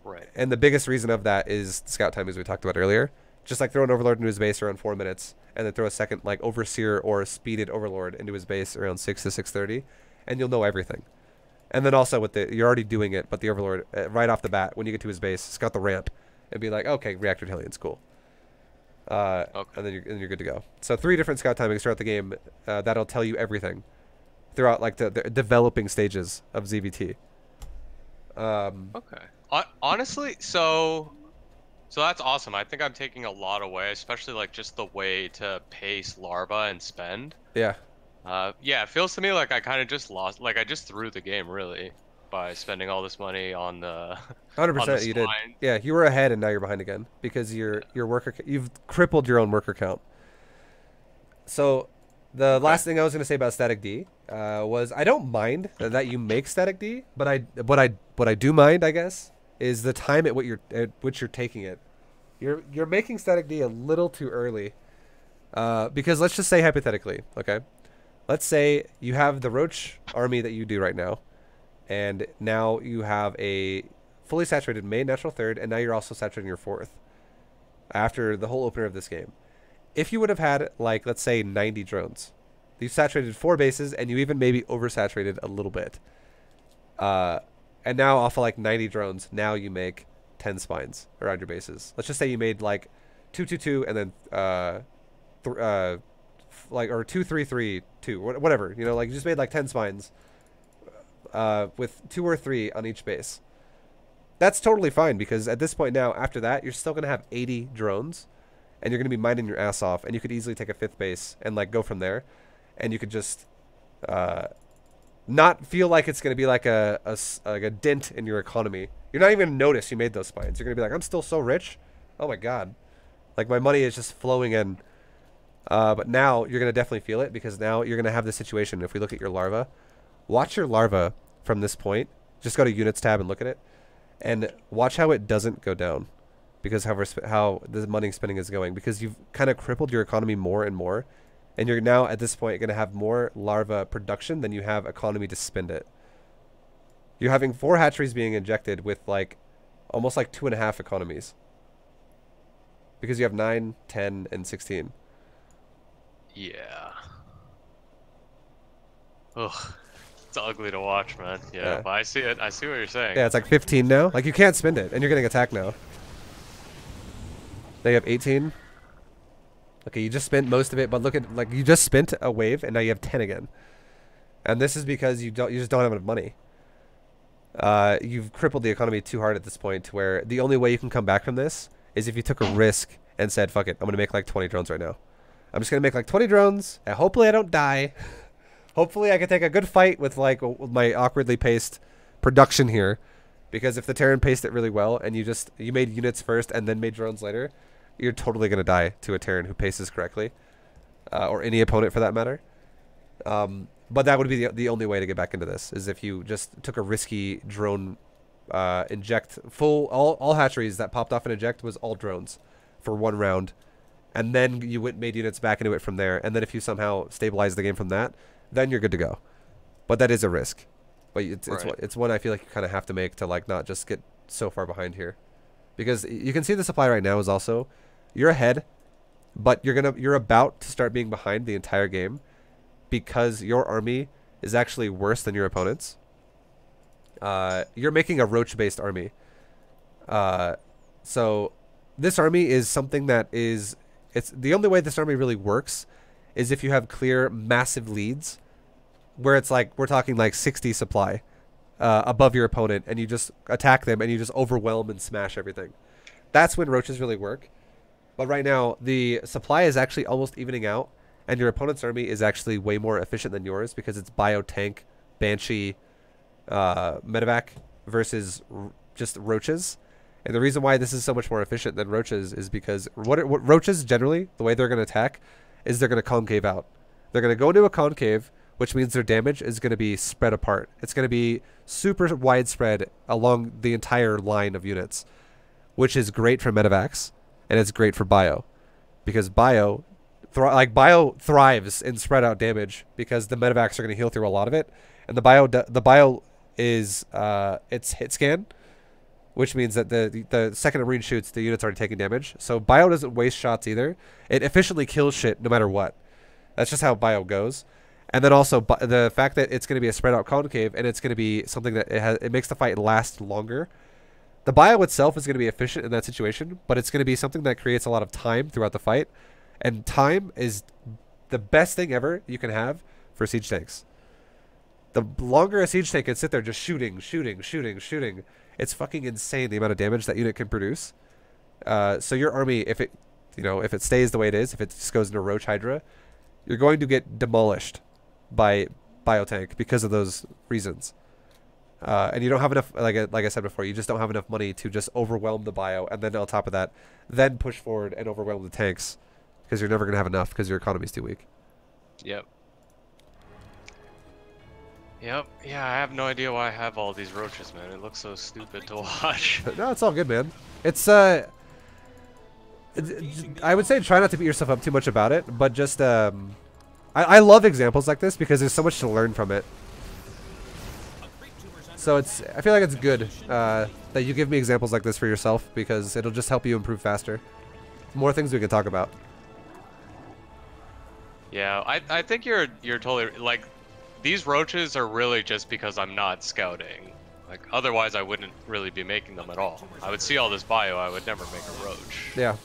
Right. And the biggest reason of that is scout time, as we talked about earlier. Just like throw an overlord into his base around 4 minutes, and then throw a second like overseer or a speeded overlord into his base around 6 to 6:30, and you'll know everything. And then also with you're already doing it, but the overlord right off the bat when you get to his base, scout the ramp, and be like, okay, reactor Hellion's cool. Okay. And then you're good to go. So 3 different scout timings throughout the game that'll tell you everything throughout like the developing stages of ZvT. Okay. Honestly, so that's awesome. I think I'm taking a lot away, especially like just the way to pace larva and spend. Yeah. Yeah, it feels to me like I kind of just lost. Like I just threw the game really by spending all this money on the 100% you did. Yeah, you were ahead and now you're behind again because your worker you've crippled your own worker count. So the last thing I was going to say about static D was I don't mind that you make static D, but what I do mind, I guess, is the time at which you're taking it. You're making static D a little too early. Because let's just say hypothetically, okay? Let's say you have the Roach army that you do right now. And now you have a fully saturated main natural third, and now you're also saturating your fourth after the whole opener of this game. If you would have had, like, let's say 90 drones, you saturated 4 bases, and you even maybe oversaturated a little bit. And now off of like 90 drones, now you make 10 spines around your bases. Let's just say you made like 2-2-2 and then like or 2-3-3-2, whatever. You know, like you just made like 10 spines. With 2 or 3 on each base. That's totally fine because at this point now, after that, you're still going to have 80 drones and you're going to be mining your ass off, and you could easily take a 5th base and like go from there, and you could just not feel like it's going to be like a dent in your economy. You're not even going to notice you made those spines. You're going to be like, I'm still so rich. Oh my God. Like my money is just flowing in. But now you're going to definitely feel it because now you're going to have this situation. If we look at your larva, watch your larva from this point. Just go to Units tab and look at it. And watch how it doesn't go down. Because how the money spending is going. Because you've kind of crippled your economy more and more. And you're now, at this point, going to have more larva production than you have economy to spend it. You're having 4 hatcheries being injected with, like, almost like 2.5 economies. Because you have 9, 10, and 16. Yeah. Ugh. It's ugly to watch, man. Yeah, but I see it. I see what you're saying. Yeah, it's like 15 now. Like, you can't spend it, and you're getting attacked now. They have 18. Okay, you just spent most of it, but look at, like, you just spent a wave, and now you have 10 again. And this is because you just don't have enough money. You've crippled the economy too hard at this point to where the only way you can come back from this is if you took a risk and said, fuck it, I'm going to make like 20 drones right now. I'm just going to make like 20 drones, and hopefully I don't die. Hopefully I can take a good fight with like my awkwardly paced production here. Because if the Terran paced it really well and you made units first and then made drones later, you're totally going to die to a Terran who paces correctly. or any opponent for that matter. But that would be the only way to get back into this, is if you just took a risky drone inject. All hatcheries that popped off and eject was all drones for 1 round. And then you made units back into it from there. And then if you somehow stabilize the game from that, then you're good to go. But that is a risk. But it's one I feel like you kind of have to make to like not just get so far behind here. Because you can see the supply right now is also, you're ahead, but you're about to start being behind the entire game because your army is actually worse than your opponent's. You're making a roach-based army. So this army is something that is... It's the only way this army really works is if you have clear, massive leads, where it's like we're talking like 60 supply above your opponent, and you just attack them and you just overwhelm and smash everything. That's when roaches really work. But right now, the supply is actually almost evening out, and your opponent's army is actually way more efficient than yours because it's biotank, banshee, medevac versus just roaches. And the reason why this is so much more efficient than roaches is because what roaches generally, the way they're going to attack is they're going to concave out. They're going to go into a concave, which means their damage is going to be spread apart. It's going to be super widespread along the entire line of units, which is great for medevacs, and it's great for bio, because bio thrives in spread out damage because the medevacs are going to heal through a lot of it, and the bio is it's hit scan, which means that the second a marine shoots, the unit's already taking damage. So bio doesn't waste shots either. It efficiently kills shit no matter what. That's just how bio goes. And then also the fact that it's going to be a spread out concave, and it's going to be something that it makes the fight last longer. The bio itself is going to be efficient in that situation, but it's going to be something that creates a lot of time throughout the fight. And time is the best thing ever you can have for siege tanks. The longer a siege tank can sit there just shooting, it's fucking insane the amount of damage that unit can produce. So your army, if it stays the way it is, if it just goes into Roach Hydra, you're going to get demolished by biotank because of those reasons. And you don't have enough, like I said before, you just don't have enough money to just overwhelm the bio, and then on top of that, then push forward and overwhelm the tanks, because you're never going to have enough because your economy's too weak. Yep. Yeah, I have no idea why I have all these roaches, man. It looks so stupid to watch. No, it's all good, man. It's I would say try not to beat yourself up too much about it, but just I love examples like this because there's so much to learn from it. So I feel like it's good that you give me examples like this for yourself, because it'll just help you improve faster. More things we can talk about. Yeah, I think you're totally like, these roaches are really just because I'm not scouting. Like, otherwise I wouldn't really be making them at all. I would see all this bio, I would never make a roach. Yeah.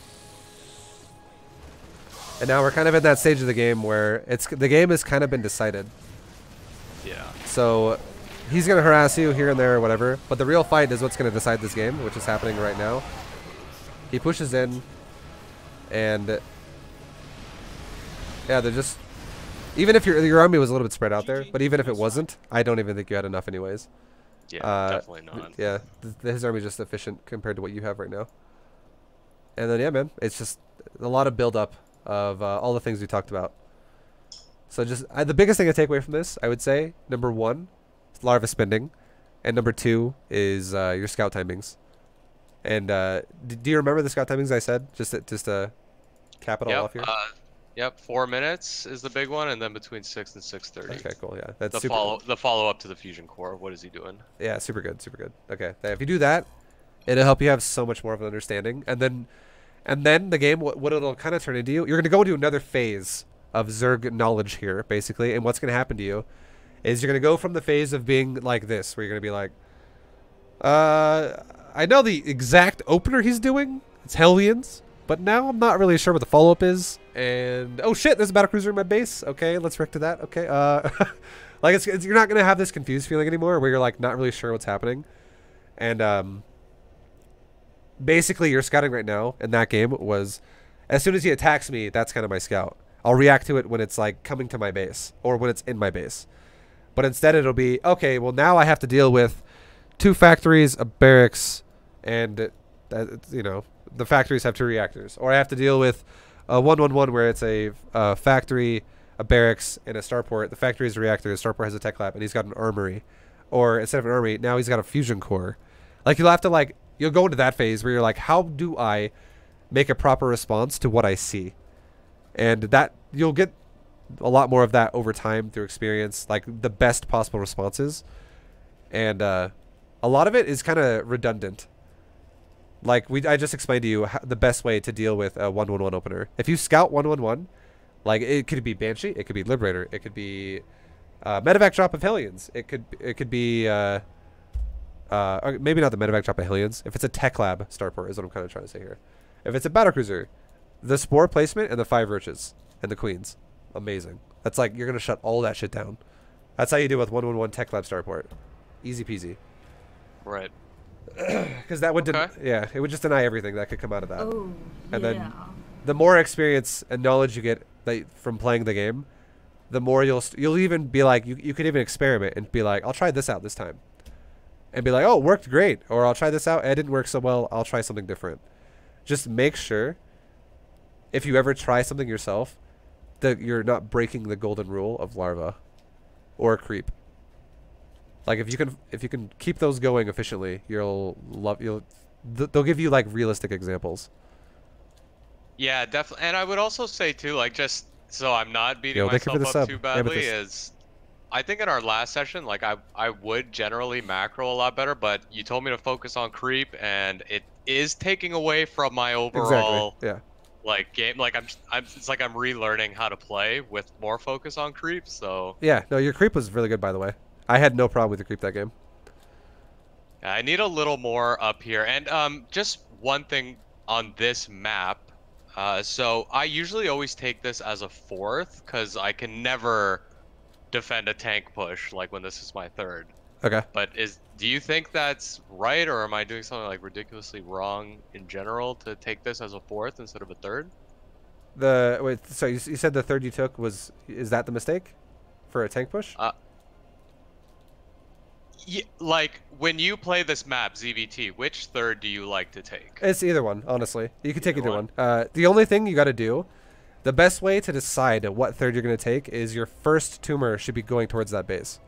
And now we're kind of in that stage of the game where the game has kind of been decided. Yeah. So he's going to harass you here and there or whatever, but the real fight is what's going to decide this game, which is happening right now. He pushes in, and yeah, they're just... Even if your army was a little bit spread out there, but even if it wasn't, I don't even think you had enough anyways. Yeah, definitely not. Yeah, his army is just efficient compared to what you have right now. And then, yeah, man, it's just a lot of build-up of all the things we talked about. So just the biggest thing I take away from this, I would say, number 1, is larva spending, and number 2 is your scout timings. And do you remember the scout timings I said? Just to cap it all off here. Yep, 4 minutes is the big one, and then between 6 and 6:30. Okay, cool. Yeah, that's the follow up to the fusion core. What is he doing? Yeah, super good, super good. Okay, if you do that, it'll help you have so much more of an understanding, and then the game, what it'll kind of turn into you're going to go into another phase of Zerg knowledge here, basically, and what's going to happen to you is you're going to go from the phase of being like this, where you're going to be like, I know the exact opener he's doing. It's Hellions. But now I'm not really sure what the follow-up is. And oh shit, there's a battlecruiser in my base. Okay, let's react to that. Okay, like you're not gonna have this confused feeling anymore, where you're like not really sure what's happening. And basically, your scouting right now in that game was, as soon as he attacks me, that's kind of my scout. I'll react to it when it's like coming to my base or when it's in my base. But instead, it'll be okay. Well, now I have to deal with 2 factories, a barracks, and you know. The factories have 2 reactors. Or I have to deal with a 1-1-1 where it's a factory, a barracks, and a starport. The factory is a reactor, the starport has a tech lab, and he's got an armory. Or instead of an armory, now he's got a fusion core. Like, you'll have to, like, you'll go into that phase where you're like, how do I make a proper response to what I see? And that, you'll get a lot more of that over time through experience, like the best possible responses. And a lot of it is kind of redundant. Like, I just explained to you the best way to deal with a 1-1-1 opener. If you scout 1-1-1, like, it could be Banshee, it could be Liberator, it could be medevac drop of Hellions, it could be or maybe not the medevac drop of Hellions. If it's a tech lab starport is what I'm kind of trying to say here. If it's a battlecruiser, the spore placement and the 5 roaches and the queens, amazing. That's like, you're gonna shut all that shit down. That's how you do with 1-1-1 tech lab starport. Easy peasy. Right. Because that would, yeah, it would just deny everything that could come out of that. Oh, and yeah. then the more experience and knowledge you get from playing the game, the more you'll even be like, you could even experiment and be like, I'll try this out this time, and be like, oh, it worked great, or I'll try this out, it didn't work so well, I'll try something different. Just make sure, if you ever try something yourself, that you're not breaking the golden rule of larva or creep. Like, if you can keep those going efficiently, they'll give you like realistic examples. Yeah, definitely. And I would also say too, like, just so I'm not beating myself up too badly, is I think in our last session, like, I would generally macro a lot better, but you told me to focus on creep, and it is taking away from my overall like game. Like, it's like I'm relearning how to play with more focus on creep. So yeah, no, your creep was really good, by the way. I had no problem with the creep that game. I need a little more up here. And just one thing on this map. So I usually always take this as a 4th because I can never defend a tank push like when this is my 3rd. Okay. But do you think that's right, or am I doing something like ridiculously wrong in general to take this as a 4th instead of a 3rd? Wait, so you said the 3rd you took is that the mistake for a tank push? Yeah, like, when you play this map, ZvT, which 3rd do you like to take? It's either one, honestly. You can take either one. The only thing you got to do, the best way to decide what 3rd you're going to take is your first tumor should be going towards that base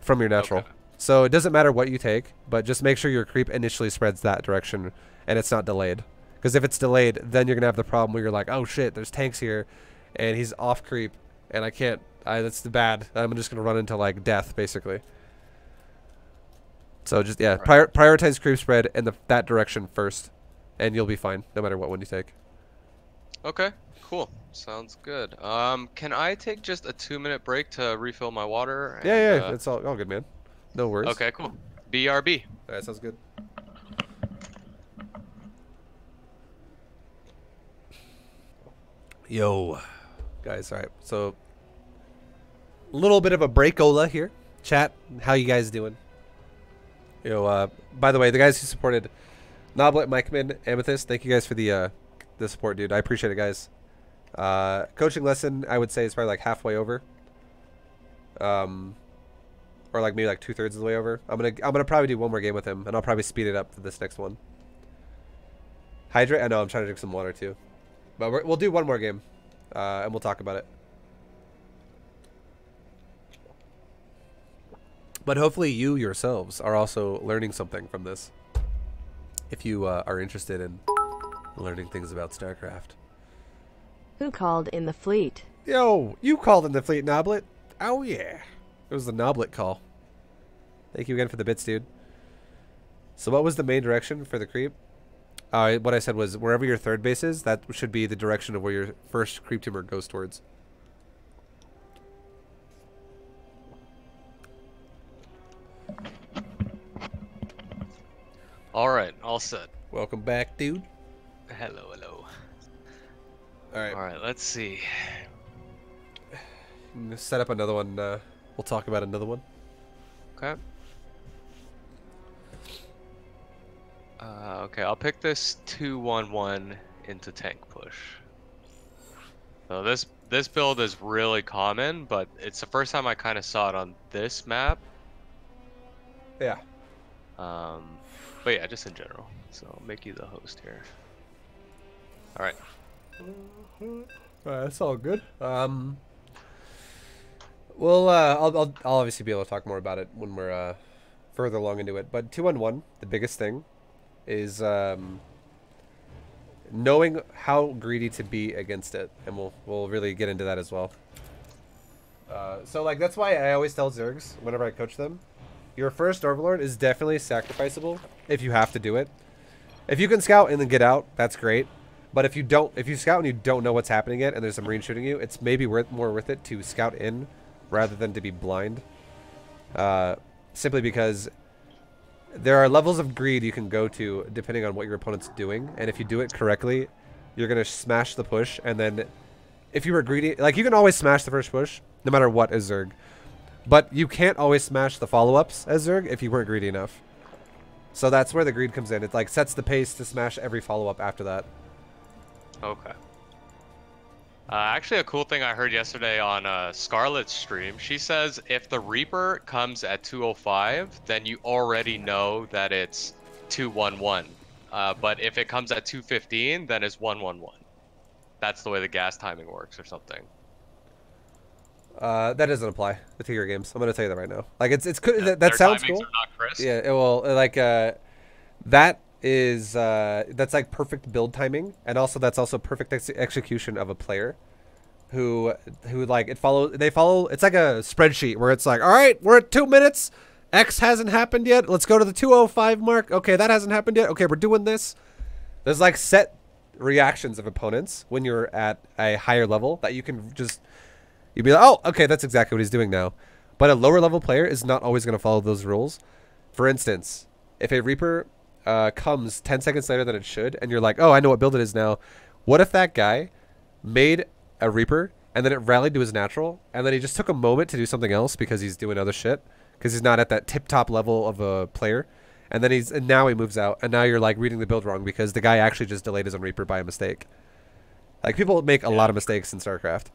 from your natural. Okay. So it doesn't matter what you take, but just make sure your creep initially spreads that direction and it's not delayed. Because if it's delayed, then you're going to have the problem where you're like, oh shit, there's tanks here and he's off creep and I can't. That's bad. I'm just gonna run into like death, basically. So just prioritize creep spread in that direction first, and you'll be fine no matter what one you take. Okay, cool. Sounds good. Can I take just a 2-minute break to refill my water? And, yeah, it's all good, man. No worries. Okay, cool. BRB. That sounds good. Yo, guys. All right, so. Little bit of a breakola here. Chat, how you guys doing? By the way, the guys who supported Noblet, Mikeman, Amethyst, thank you guys for the support, dude. I appreciate it, guys. Coaching lesson, I would say, is probably like halfway over. Or like maybe like 2/3 of the way over. I'm gonna probably do one more game with him, and I'll probably speed it up for this next one. Hydrate? I know, I'm trying to drink some water too. But we'll do one more game, and we'll talk about it. But hopefully you yourselves are also learning something from this. If you are interested in learning things about StarCraft. Who called in the fleet? Yo, you called in the fleet, Noblet. Oh yeah. It was the Noblet call. Thank you again for the bits, dude. So what was the main direction for the creep? What I said was wherever your 3rd base is, that should be the direction of where your first creep tumor goes towards. Alright, all set. Welcome back, dude. Hello, hello. Alright, let's see. Set up another one. We'll talk about another one. Okay. Okay, I'll pick this 2-1-1 into tank push. So this build is really common, but it's the first time I kind of saw it on this map. Yeah. But yeah, just in general. So I'll make you the host here. All right. That's all good. Well, I'll obviously be able to talk more about it when we're further along into it. But 2-on-1, the biggest thing is knowing how greedy to be against it, and we'll really get into that as well. So like that's why I always tell Zergs whenever I coach them, your first Overlord is definitely sacrificable if you have to do it. If you can scout and then get out, that's great. But if you scout and you don't know what's happening yet, and there's a Marine shooting you, it's maybe more worth it to scout in rather than to be blind. Simply because there are levels of greed you can go to depending on what your opponent's doing, and if you do it correctly, you're gonna smash the push. And then, if you were greedy, like you can always smash the first push, no matter what as Zerg, but you can't always smash the follow-ups as Zerg if you weren't greedy enough. So that's where the greed comes in. It like sets the pace to smash every follow-up after that. Okay. Actually, a cool thing I heard yesterday on Scarlet's stream, she says if the Reaper comes at 205, then you already know that it's 211. But if it comes at 215, then it's 111. That's the way the gas timing works or something. That doesn't apply to your games. I'm gonna tell you that right now. Like it's cool. Yeah, that sounds timings cool. Are not crisp. Yeah. It will like that is that's like perfect build timing, and also that's also perfect execution of a player who like they follow. It's like a spreadsheet where it's like, all right, we're at 2 minutes. X hasn't happened yet. Let's go to the 205 mark. Okay, that hasn't happened yet. Okay, we're doing this. There's like set reactions of opponents when you're at a higher level that you can just. You'd be like, oh, okay, that's exactly what he's doing now. But a lower level player is not always going to follow those rules. For instance, if a Reaper comes 10 seconds later than it should, and you're like, oh, I know what build it is now. What if that guy made a Reaper, and then it rallied to his natural, and then he just took a moment to do something else because he's doing other shit, because he's not at that tip-top level of a player, and then now he moves out, and now you're like reading the build wrong because the guy actually just delayed his own Reaper by a mistake. Like, people make a lot of mistakes in StarCraft.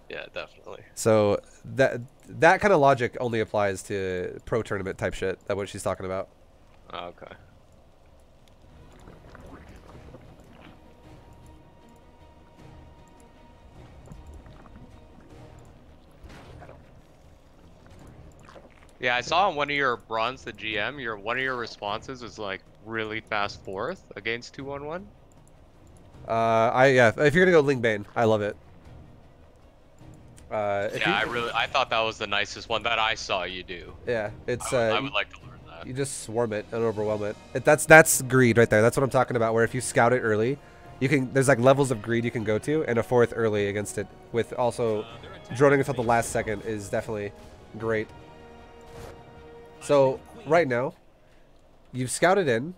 Yeah, definitely. So that kind of logic only applies to pro tournament type shit. That's what she's talking about. Okay. Yeah, I saw on one of your Bronze the GM, one of your responses was like really fast fourth against 211. Yeah, if you're gonna go Ling Bane, I love it. I thought that was the nicest one that I saw you do. Yeah, it's I would like to learn that. You just swarm it and overwhelm it. That's greed right there. That's what I'm talking about. Where if you scout it early, there's like levels of greed you can go to, and a fourth early against it with also droning until the last second is definitely great. So right now, you've scouted in,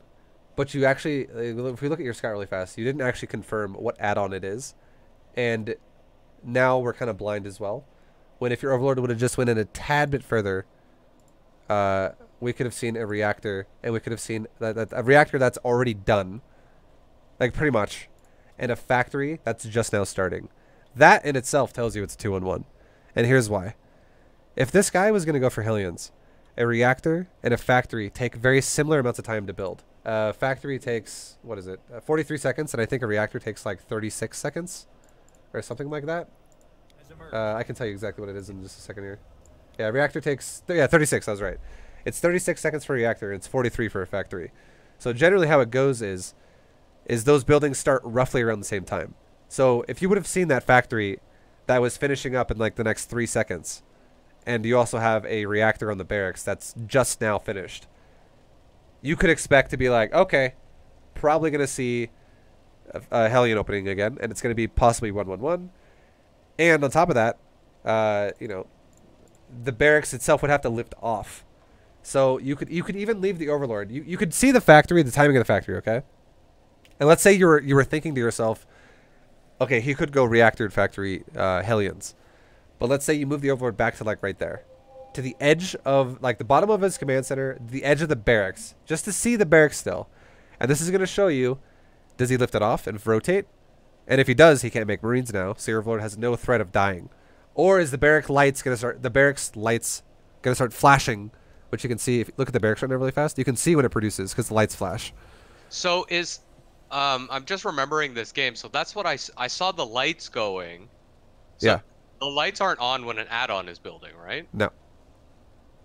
but you actually, if we look at your scout really fast, you didn't actually confirm what add-on it is, and now we're kind of blind as well. When if your Overlord would have just went in a tad bit further, we could have seen a reactor, and we could have seen a reactor that's already done, like pretty much, and a factory that's just now starting. That in itself tells you it's 2-on-1, and here's why. If this guy was going to go for Hellions, a reactor and a factory take very similar amounts of time to build. Factory takes, 43 seconds, and I think a reactor takes like 36 seconds or something like that. I can tell you exactly what it is in just a second here. Yeah, reactor takes, 36, I was right. It's 36 seconds for a reactor, and it's 43 for a factory. So generally how it goes is those buildings start roughly around the same time. So if you would have seen that factory that was finishing up in like the next 3 seconds, and you also have a reactor on the barracks that's just now finished, you could expect to be like, okay, probably going to see a Hellion opening again, and it's going to be possibly 1-1-1. And on top of that, the barracks itself would have to lift off. So you could even leave the Overlord. You could see the factory, the timing of the factory, okay? And let's say you were thinking to yourself, okay, he could go reactor and factory Hellions. But let's say you move the Overlord back to like right there, to the edge of like the bottom of his command center, the edge of the barracks, just to see the barracks still. And this is going to show you, does he lift it off and rotate? And if he does, he can't make Marines now, so your Overlord has no threat of dying. Or is the barracks lights going to start flashing, which you can see if you look at the barracks right now really fast. You can see when it produces because the lights flash. So is I'm just remembering this game. So that's what I saw the lights going. So Yeah. the lights aren't on when an add-on is building, right? No.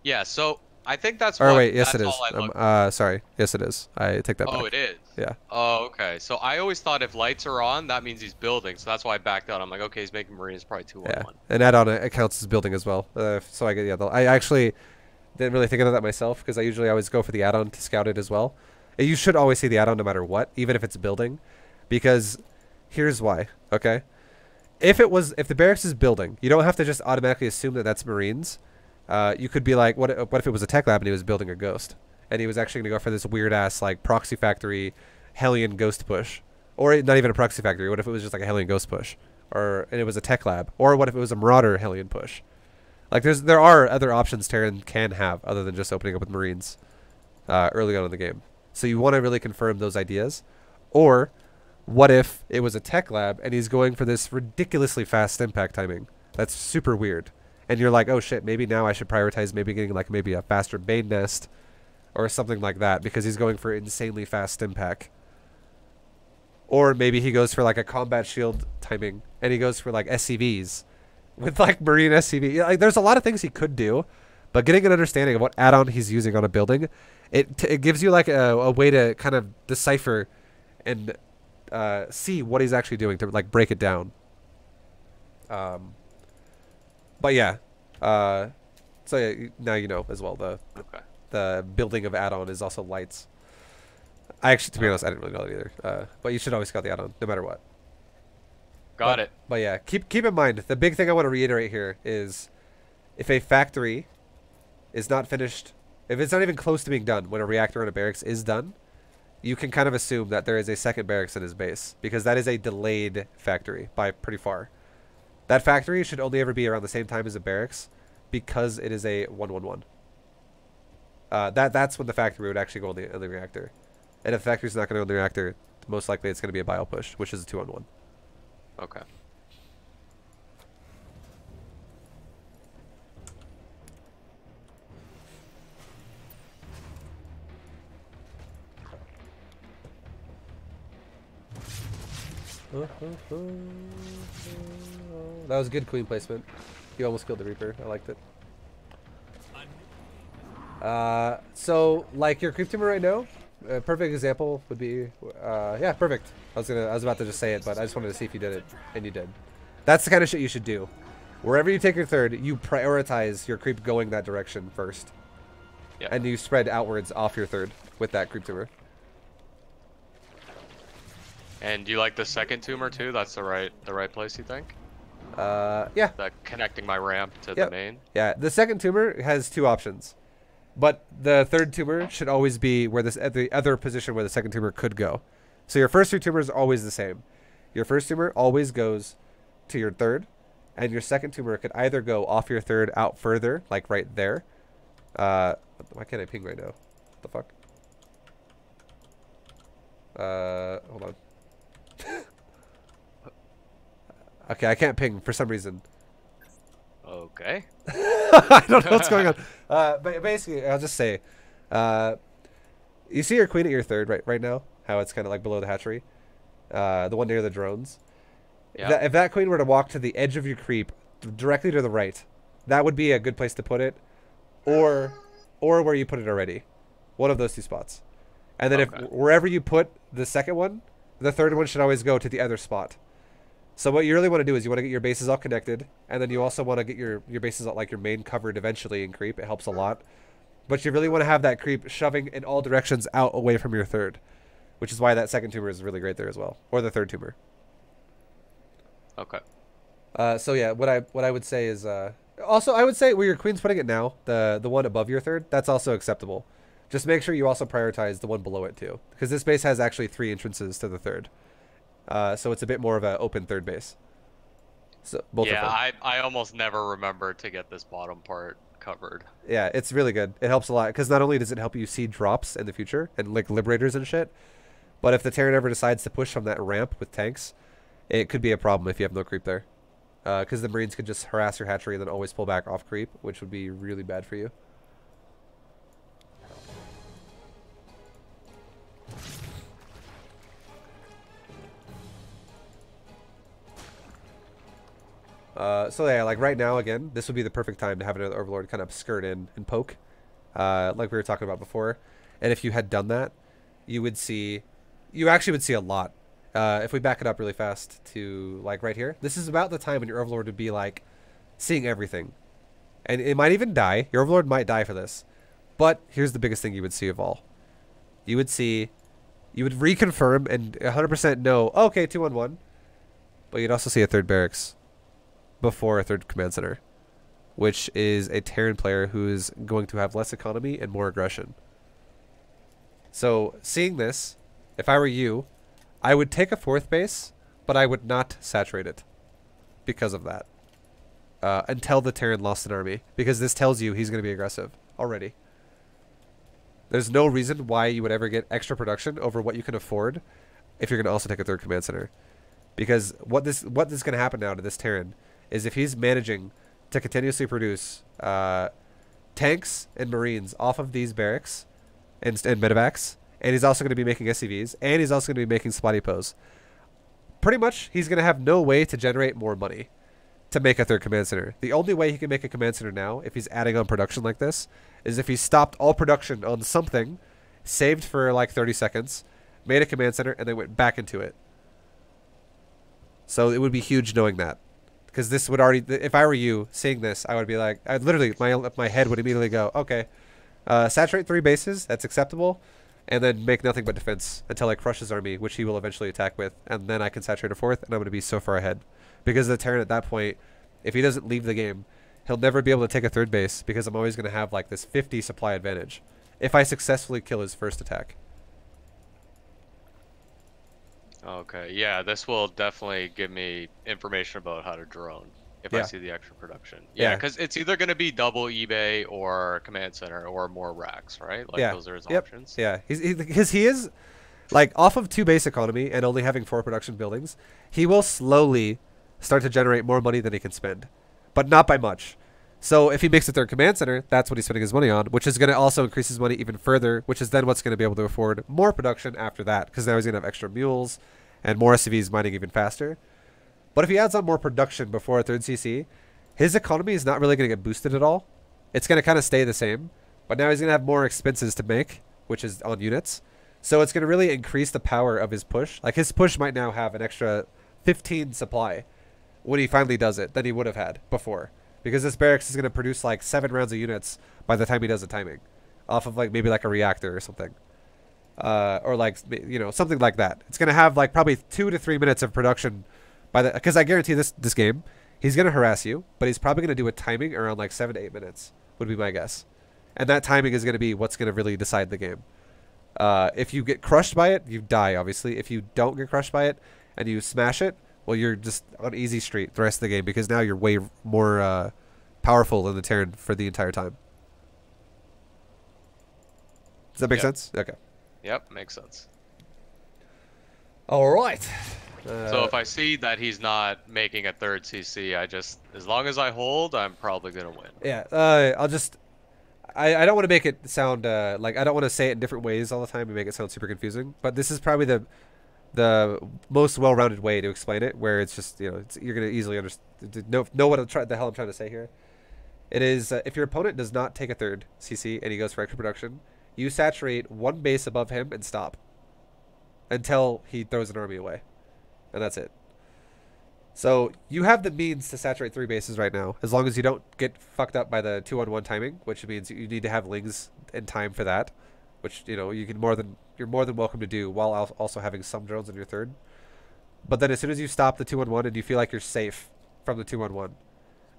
Yeah, so I think that's Or what wait, yes it that's is. all I look. Sorry. Yes it is. I take that Oh, back. it is. Yeah. Oh, okay. So I always thought if lights are on, that means he's building. So that's why I backed out. I'm like, okay, he's making Marines probably 2 on Yeah. 1. And add-on it counts as building as well. So I get I actually didn't really think of that myself because I usually always go for the add-on to scout it as well. And you should always see the add-on no matter what, even if it's building, because here's why. Okay. If the barracks is building, you don't have to just automatically assume that that's Marines. You could be like, what if it was a tech lab and he was building a ghost, and he was actually going to go for this weird ass like proxy factory, Hellion ghost push, or not even a proxy factory. What if it was just like a Hellion ghost push, and it was a tech lab, or what if it was a Marauder Hellion push? Like there are other options Terran can have other than just opening up with Marines early on in the game. So you want to really confirm those ideas, or what if it was a tech lab and he's going for this ridiculously fast impact timing? That's super weird. And you're like, oh shit, maybe now I should prioritize maybe getting like maybe a faster Bane Nest or something like that because he's going for insanely fast impact. Or maybe he goes for like a combat shield timing and he goes for like SCVs with like Marine SCV. Like there's a lot of things he could do, but getting an understanding of what add-on he's using on a building, it gives you like a way to kind of decipher and see what he's actually doing to like break it down. But yeah, so yeah, now you know as well the building of add-on is also lights. I actually, to be honest, I didn't really know that either. But you should always scout the add-on no matter what. Got it. But yeah, keep in mind the big thing I want to reiterate here is if a factory is not finished, if it's not even close to being done when a reactor and a barracks is done, you can kind of assume that there is a second barracks in his base because that is a delayed factory by pretty far. That factory should only ever be around the same time as a barracks because it is a 1-1-1. That's when the factory would actually go in the reactor. And if the factory's not going to go in the reactor, most likely it's going to be a bio push, which is a 2-on-1. Okay. That was good queen placement. You almost killed the Reaper. I liked it. So like your creep tumor right now, a perfect example would be, yeah, perfect. I was about to just say it, but I just wanted to see if you did it, and you did. That's the kind of shit you should do. Wherever you take your third, you prioritize your creep going that direction first. Yeah. And you spread outwards off your third with that creep tumor. And do you like the second tumor too? That's the right place, you think? Yeah. That connecting my ramp to the main. Yeah. The second tumor has two options, but the third tumor should always be where the other position where the second tumor could go. So your first two tumors are always the same. Your first tumor always goes to your third, and your second tumor could either go off your third out further, like right there. Why can't I ping right now? What the fuck? Hold on. Okay, I can't ping for some reason. Okay. I don't know what's going on. But basically, I'll just say, you see your queen at your third right now? How it's kind of like below the hatchery? The one near the drones? Yeah. If that queen were to walk to the edge of your creep, directly to the right, that would be a good place to put it. Or where you put it already. One of those two spots. And then if wherever you put the second one, the third one should always go to the other spot. So what you really want to do is you want to get your bases all connected, and then you also want to get your bases all, like your main covered eventually in creep. It helps a lot. But you really want to have that creep shoving in all directions out away from your third, which is why that second tumor is really great there as well, or the third tumor. Okay. So yeah, what I would say is also I would say where your queen's putting it now, the one above your third, that's also acceptable. Just make sure you also prioritize the one below it too, because this base has actually 3 entrances to the third. So it's a bit more of an open third base. So both of them. I almost never remember to get this bottom part covered. Yeah, it's really good. It helps a lot because not only does it help you see drops in the future and like liberators and shit, but if the Terran ever decides to push from that ramp with tanks, it could be a problem if you have no creep there. Because the Marines could just harass your hatchery and then always pull back off creep, which would be really bad for you. So yeah, like right now, again, this would be the perfect time to have another Overlord kind of skirt in and poke, like we were talking about before. And if you had done that, you actually would see a lot. If we back it up really fast to like right here, this is about the time when your Overlord would be like seeing everything. And it might even die. Your Overlord might die for this. But here's the biggest thing you would see of all. You would reconfirm and 100% know, okay, 2-1-1. But you'd also see a third barracks before a third command center, which is a Terran player who is going to have less economy and more aggression. So seeing this, if I were you, I would take a fourth base, but I would not saturate it because of that. Until the Terran lost an army, because this tells you he's going to be aggressive already. There's no reason why you would ever get extra production over what you can afford if you're going to also take a third command center. Because what is going to happen now to this Terran is if he's managing to continuously produce tanks and marines off of these barracks and medevacs, and he's also going to be making SCVs, and he's also going to be making supply depots, pretty much he's going to have no way to generate more money to make a third command center. The only way he can make a command center now, if he's adding on production like this, is if he stopped all production on something, saved for like 30 seconds, made a command center, and then went back into it. So it would be huge knowing that. Because this would already, if I were you seeing this, I would be like, I'd literally, my head would immediately go, okay, saturate 3 bases, that's acceptable, and then make nothing but defense until I crush his army, which he will eventually attack with, and then I can saturate a 4th, and I'm going to be so far ahead. Because the Terran at that point, if he doesn't leave the game, he'll never be able to take a 3rd base, because I'm always going to have like this 50 supply advantage if I successfully kill his first attack. Okay, yeah, this will definitely give me information about how to drone if I see the extra production. Yeah, because it's either going to be double eBay or command center or more racks, right? Like those are his options. Yeah, because he is like off of 2 base economy and only having 4 production buildings, he will slowly start to generate more money than he can spend, but not by much. So if he makes a 3rd command center, that's what he's spending his money on, which is going to also increase his money even further, which is then what's going to be able to afford more production after that, because now he's going to have extra mules and more SCVs mining even faster. But if he adds on more production before a 3rd CC, his economy is not really going to get boosted at all. It's going to kind of stay the same, but now he's going to have more expenses to make, which is on units. So it's going to really increase the power of his push. Like his push might now have an extra 15 supply when he finally does it than he would have had before. Because this barracks is going to produce like 7 rounds of units by the time he does the timing. Off of like maybe like a reactor or something. Or like, you know, something like that. It's going to have like probably 2 to 3 minutes of production by the, because I guarantee this game, he's going to harass you, but he's probably going to do a timing around like 7 to 8 minutes would be my guess. And that timing is going to be what's going to really decide the game. If you get crushed by it, you die, obviously. If you don't get crushed by it and you smash it, well, you're just on easy street the rest of the game, because now you're way more powerful than the Terran for the entire time. Does that make sense? Okay. Yep, makes sense. All right. So if I see that he's not making a 3rd CC, as long as I hold, I'm probably going to win. Yeah, I don't want to make it sound like, I don't want to say it in different ways all the time and make it sound super confusing, but this is probably the most well-rounded way to explain it, where it's just, you know, you're going to easily know what the hell I'm trying to say here. It is, if your opponent does not take a 3rd CC and he goes for extra production, you saturate 1 base above him and stop until he throws an army away. And that's it. So you have the means to saturate 3 bases right now, as long as you don't get fucked up by the 2-on-1 timing, which means you need to have lings in time for that, which, you know, you're more than welcome to do while also having some drones on your 3rd. But then as soon as you stop the 2-on-1 and you feel like you're safe from the 2-on-1,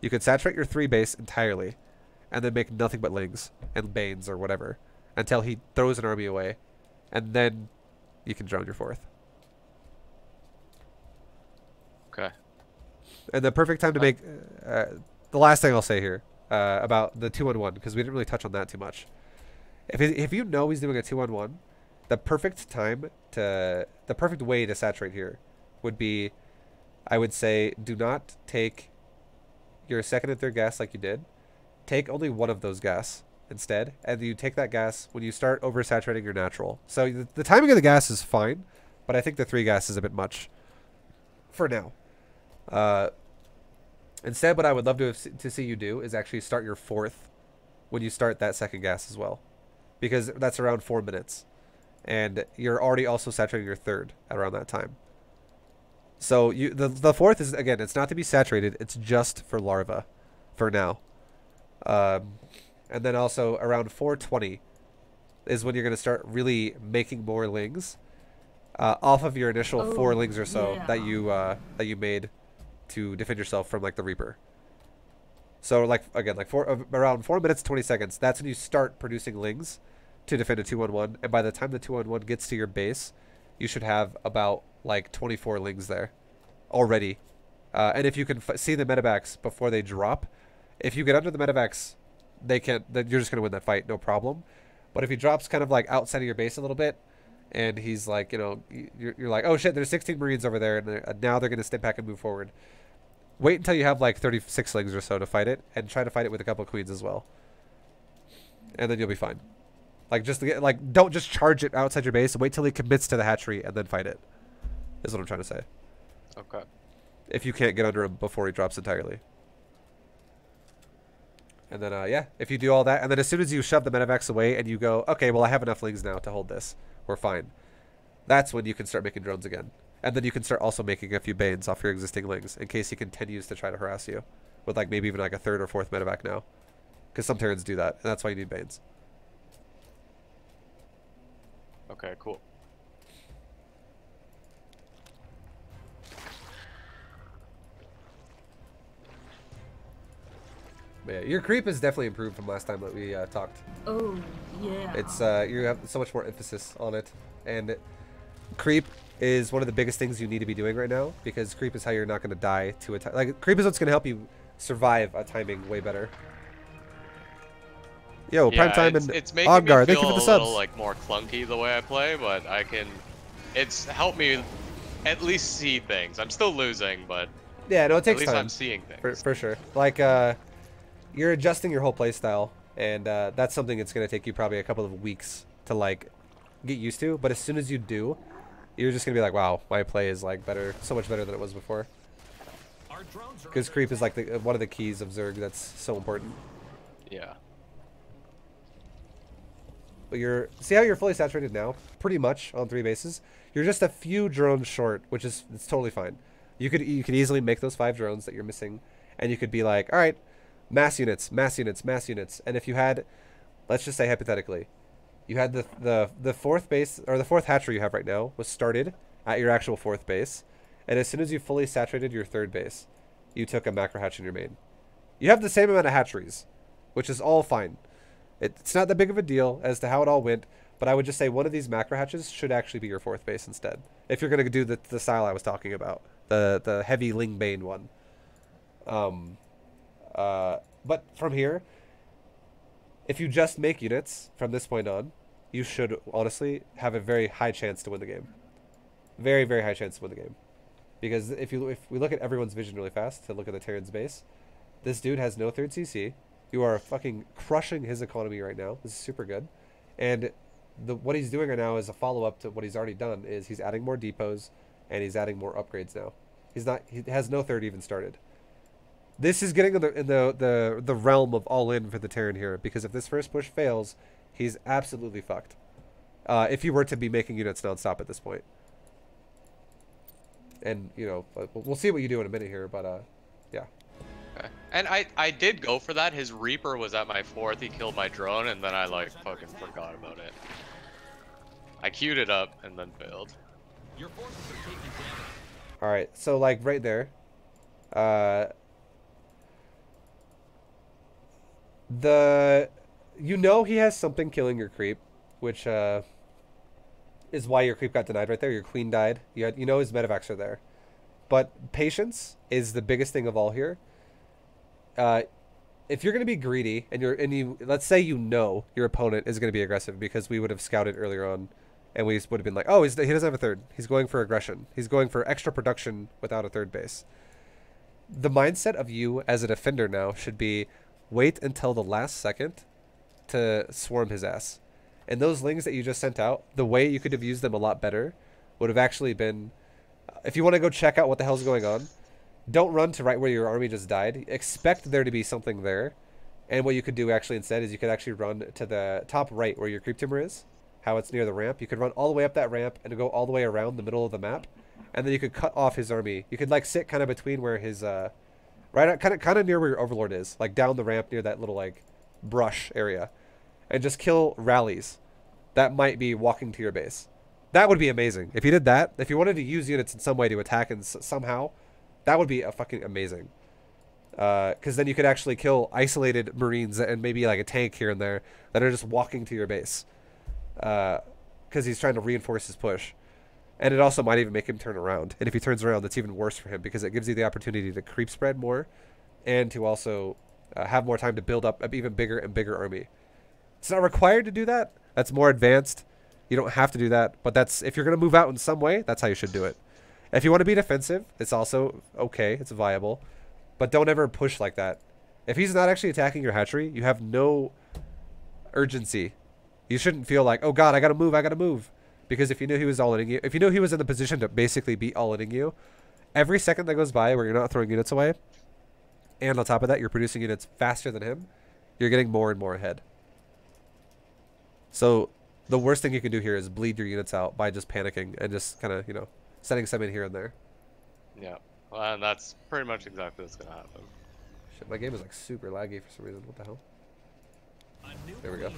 you can saturate your 3 base entirely and then make nothing but lings and banes or whatever until he throws an army away, and then you can drone your 4th. Okay. And the perfect time to make the last thing I'll say here about the 2-on-1, because we didn't really touch on that too much. If you know he's doing a 2-on-1, the perfect way to saturate here would be, I would say, do not take your 2nd and 3rd gas like you did. Take only 1 of those gas instead, and you take that gas when you start oversaturating your natural. So the timing of the gas is fine, but I think the 3 gas is a bit much for now. Instead, what I would love to see you do is actually start your fourth when you start that second gas as well, because that's around 4 minutes, and you're already also saturating your third at around that time. So the fourth is, again, it's not to be saturated, it's just for larva for now. And then also around 4:20 is when you're going to start really making more lings off of your initial 4 lings or so that you made to defend yourself from like the Reaper. So like again, like around 4 minutes 20 seconds, that's when you start producing lings to defend a 2-on-1, and by the time the 2-on-1 gets to your base, you should have about like 24 lings there already. And if you can see the medevacs before they drop, if you get under the medevacs, then you're just gonna win that fight, no problem. But if he drops kind of like outside of your base a little bit, and he's like, you know, you're like, oh shit, there's 16 Marines over there, and now they're gonna step back and move forward. Wait until you have like 36 lings or so to fight it, and try to fight it with a couple of queens as well, and then you'll be fine. Like don't just charge it outside your base. Wait till he commits to the hatchery and then fight it. Is what I'm trying to say. Okay. If you can't get under him before he drops entirely. And then yeah, if you do all that, and then as soon as you shove the medevacs away and you go, okay, well I have enough lings now to hold this, we're fine. That's when you can start making drones again. And then you can start also making a few banes off your existing lings in case he continues to try to harass you with like maybe even like a 3rd or 4th medevac now, because some Terrans do that, and that's why you need banes. Okay, cool. But yeah, your creep has definitely improved from last time that we talked. Oh, yeah. It's you have so much more emphasis on it, and creep is one of the biggest things you need to be doing right now, because creep is how you're not going to die to a like creep is what's going to help you survive a timing way better. Yo, yeah, prime time and it's making Oggar, me thank feel you for the a subs. little like more clunky the way I play, but I can. It's helped me at least see things. I'm still losing, but yeah, no, it takes at least time. I'm seeing things. For sure. Like you're adjusting your whole play style, and that's something that's going to take you probably a couple of weeks to like get used to. But as soon as you do, you're just going to be like, wow, my play is like better, so much better than it was before. Because creep is like one of the keys of Zerg that's so important. Yeah. But see how you're fully saturated now, pretty much on 3 bases. You're just a few drones short, which is it's totally fine. You could easily make those 5 drones that you're missing, and you could be like, all right, mass units, mass units, mass units. And if you had, let's just say hypothetically, you had the 4th base, or the 4th hatchery you have right now was started at your actual 4th base, and as soon as you fully saturated your 3rd base, you took a macro hatch in your main. You have the same amount of hatcheries, which is all fine. It's not that big of a deal as to how it all went, but I would just say one of these macro hatches should actually be your 4th base instead, if you're going to do the style I was talking about, the heavy Ling Bane one. But from here, if you just make units from this point on, you should honestly have a very high chance to win the game. Very, very high chance to win the game. Because if we look at everyone's vision really fast to look at the Terran's base, this dude has no 3rd CC. You are fucking crushing his economy right now. This is super good. And what he's doing right now is a follow-up to what he's already done, is he's adding more depots and he's adding more upgrades now. He has no 3rd even started. This is getting in the realm of all in for the Terran here, because if this first push fails, he's absolutely fucked. If you were to be making units nonstop at this point. And, you know, we'll see what you do in a minute here, but yeah. Okay. And I did go for that. His Reaper was at my 4th. He killed my drone, and then I like fucking forgot about it. I queued it up and then failed. Your forces are taking damage. All right, so like right there, you know he has something killing your creep, which is why your creep got denied right there. Your queen died. You know his medevacs are there, but patience is the biggest thing of all here. If you're gonna be greedy and let's say you know your opponent is gonna be aggressive, because we would have scouted earlier on, and we would have been like, oh, he doesn't have a 3rd. He's going for aggression. He's going for extra production without a 3rd base. The mindset of you as a defender now should be, wait until the last second to swarm his ass. And those lings that you just sent out, the way you could have used them a lot better would have actually been, if you want to go check out what the hell's going on, don't run to right where your army just died. Expect there to be something there. And what you could do actually instead is you could actually run to the top right where your creep timber is. How it's near the ramp. You could run all the way up that ramp and go all the way around the middle of the map. And then you could cut off his army. You could like sit kind of between where his right kind of near where your overlord is, like down the ramp near that little like brush area, and just kill rallies that might be walking to your base. That would be amazing. If you did that, if you wanted to use units in some way to attack and somehow, that would be a fucking amazing. Because then you could actually kill isolated Marines and maybe like a tank here and there that are just walking to your base. Because he's trying to reinforce his push. And it also might even make him turn around. And if he turns around, that's even worse for him because it gives you the opportunity to creep spread more and to also have more time to build up an even bigger and bigger army. It's not required to do that. That's more advanced. You don't have to do that. But that's if you're going to move out in some way, that's how you should do it. If you want to be defensive, it's also okay. It's viable. But don't ever push like that. If he's not actually attacking your hatchery, you have no urgency. You shouldn't feel like, oh god, I gotta move, I gotta move. Because if you knew he was all-inning you, if you knew he was in the position to basically be all-inning you, every second that goes by where you're not throwing units away, and on top of that, you're producing units faster than him, you're getting more and more ahead. So the worst thing you can do here is bleed your units out by just panicking and just kind of, you know, setting some in here and there. Yeah, well, and that's pretty much exactly what's gonna happen. Shit, my game is like super laggy for some reason. What the hell? There we go.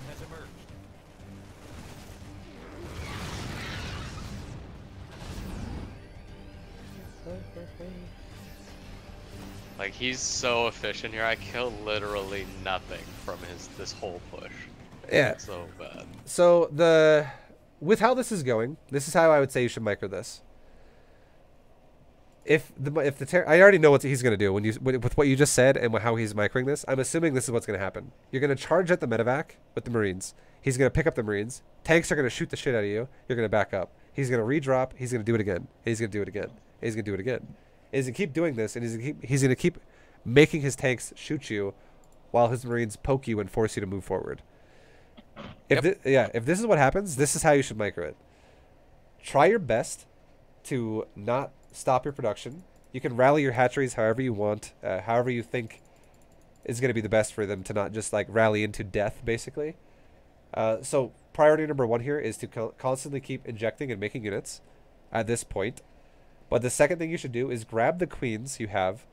Like, he's so efficient here. I kill literally nothing from this whole push. Yeah. It's so bad. So with how this is going, this is how I would say you should micro this. I already know what he's gonna do with what you just said and how he's microing this. I'm assuming this is what's gonna happen. You're gonna charge at the medevac with the Marines. He's gonna pick up the Marines. Tanks are gonna shoot the shit out of you. You're gonna back up. He's gonna redrop. He's gonna do it again. He's gonna do it again. He's gonna do it again. He's gonna keep doing this, and he's gonna keep making his tanks shoot you, while his Marines poke you and force you to move forward. If this is what happens, this is how you should micro it. Try your best to not stop your production. You can rally your hatcheries however you want, however you think is going to be the best for them to not just like rally into death, basically. So priority number one here is to constantly keep injecting and making units at this point. But the second thing you should do is grab the queens you have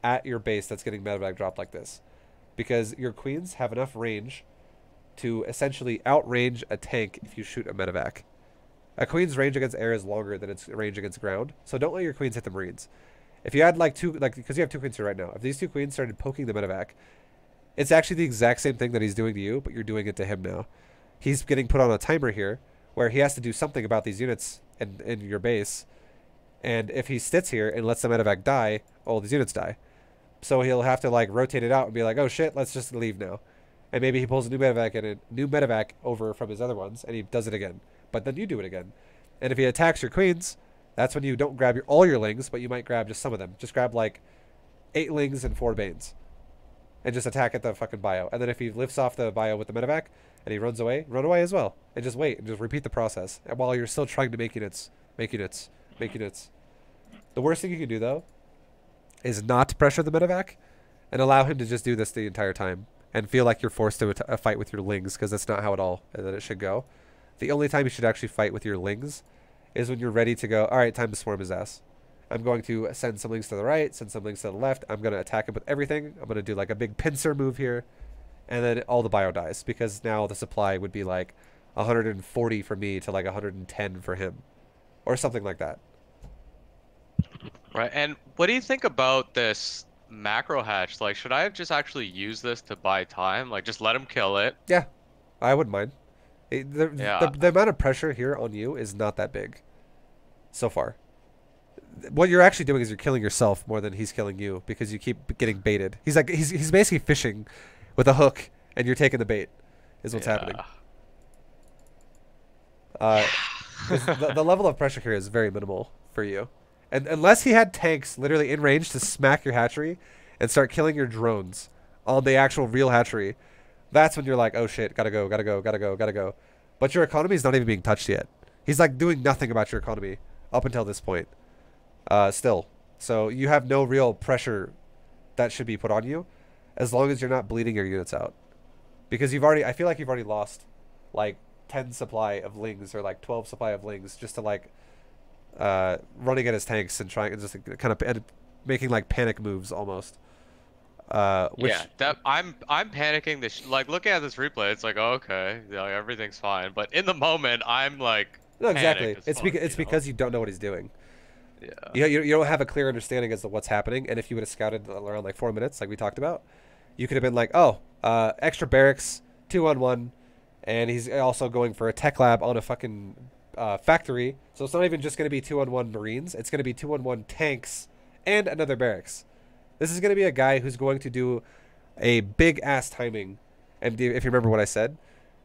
at your base that's getting medevac dropped like this. Because your queens have enough range to essentially outrange a tank if you shoot a medevac. A queen's range against air is longer than its range against ground, so don't let your queens hit the Marines. If you had because you have two queens here right now. If these two queens started poking the medevac, it's actually the exact same thing that he's doing to you, but you're doing it to him now. He's getting put on a timer here, where he has to do something about these units in your base, and if he sits here and lets the medevac die, all these units die. So he'll have to like rotate it out and be like, oh shit, let's just leave now. And maybe he pulls a new medevac over from his other ones, and he does it again. But then you do it again. And if he attacks your queens, that's when you don't grab all your lings, but you might grab just some of them. Just grab like 8 lings and 4 banes. And just attack at the fucking bio. And then if he lifts off the bio with the medevac, and he runs away, run away as well. And just wait, and just repeat the process. And while you're still trying to make units, make units, make units. The worst thing you can do, though, is not pressure the medevac, and allow him to just do this the entire time. And feel like you're forced to fight with your lings, because that's not how it should go. The only time you should actually fight with your lings is when you're ready to go, alright, time to swarm his ass. I'm going to send some lings to the right, send some lings to the left. I'm going to attack him with everything. I'm going to do like a big pincer move here. And then all the bio dies, because now the supply would be like 140 for me to like 110 for him. Or something like that. Right, and what do you think about this macro hatch? Like, should I have just actually used this to buy time? Like, just let him kill it? Yeah, I wouldn't mind. The amount of pressure here on you is not that big so far. What you're actually doing is you're killing yourself more than he's killing you, because you keep getting baited. He's basically fishing with a hook, and you're taking the bait is what's happening. The level of pressure here is very minimal for you. And unless he had tanks literally in range to smack your hatchery and start killing your drones on the actual real hatchery, that's when you're like, oh shit, gotta go, gotta go, gotta go, gotta go. But your economy is not even being touched yet. He's like doing nothing about your economy up until this point. Still. So you have no real pressure that should be put on you, as long as you're not bleeding your units out. Because I feel like you've already lost, like, 10 supply of lings or like 12 supply of lings just to like running at his tanks and trying just kind of making like panic moves almost. Which Yeah, that I'm panicking. This like looking at this replay, it's like okay, like, everything's fine. But in the moment, I'm like no, exactly. panicked as It's fuck, because you know? because you don't know what he's doing. Yeah. You don't have a clear understanding as to what's happening. And if you would have scouted around like 4 minutes, like we talked about, you could have been like, oh, extra barracks, 2-on-1, and he's also going for a tech lab on a fucking factory. So it's not even just going to be 2-on-1 Marines. It's going to be 2-on-1 tanks and another barracks. This is going to be a guy who's going to do a big ass timing. And if you remember what I said,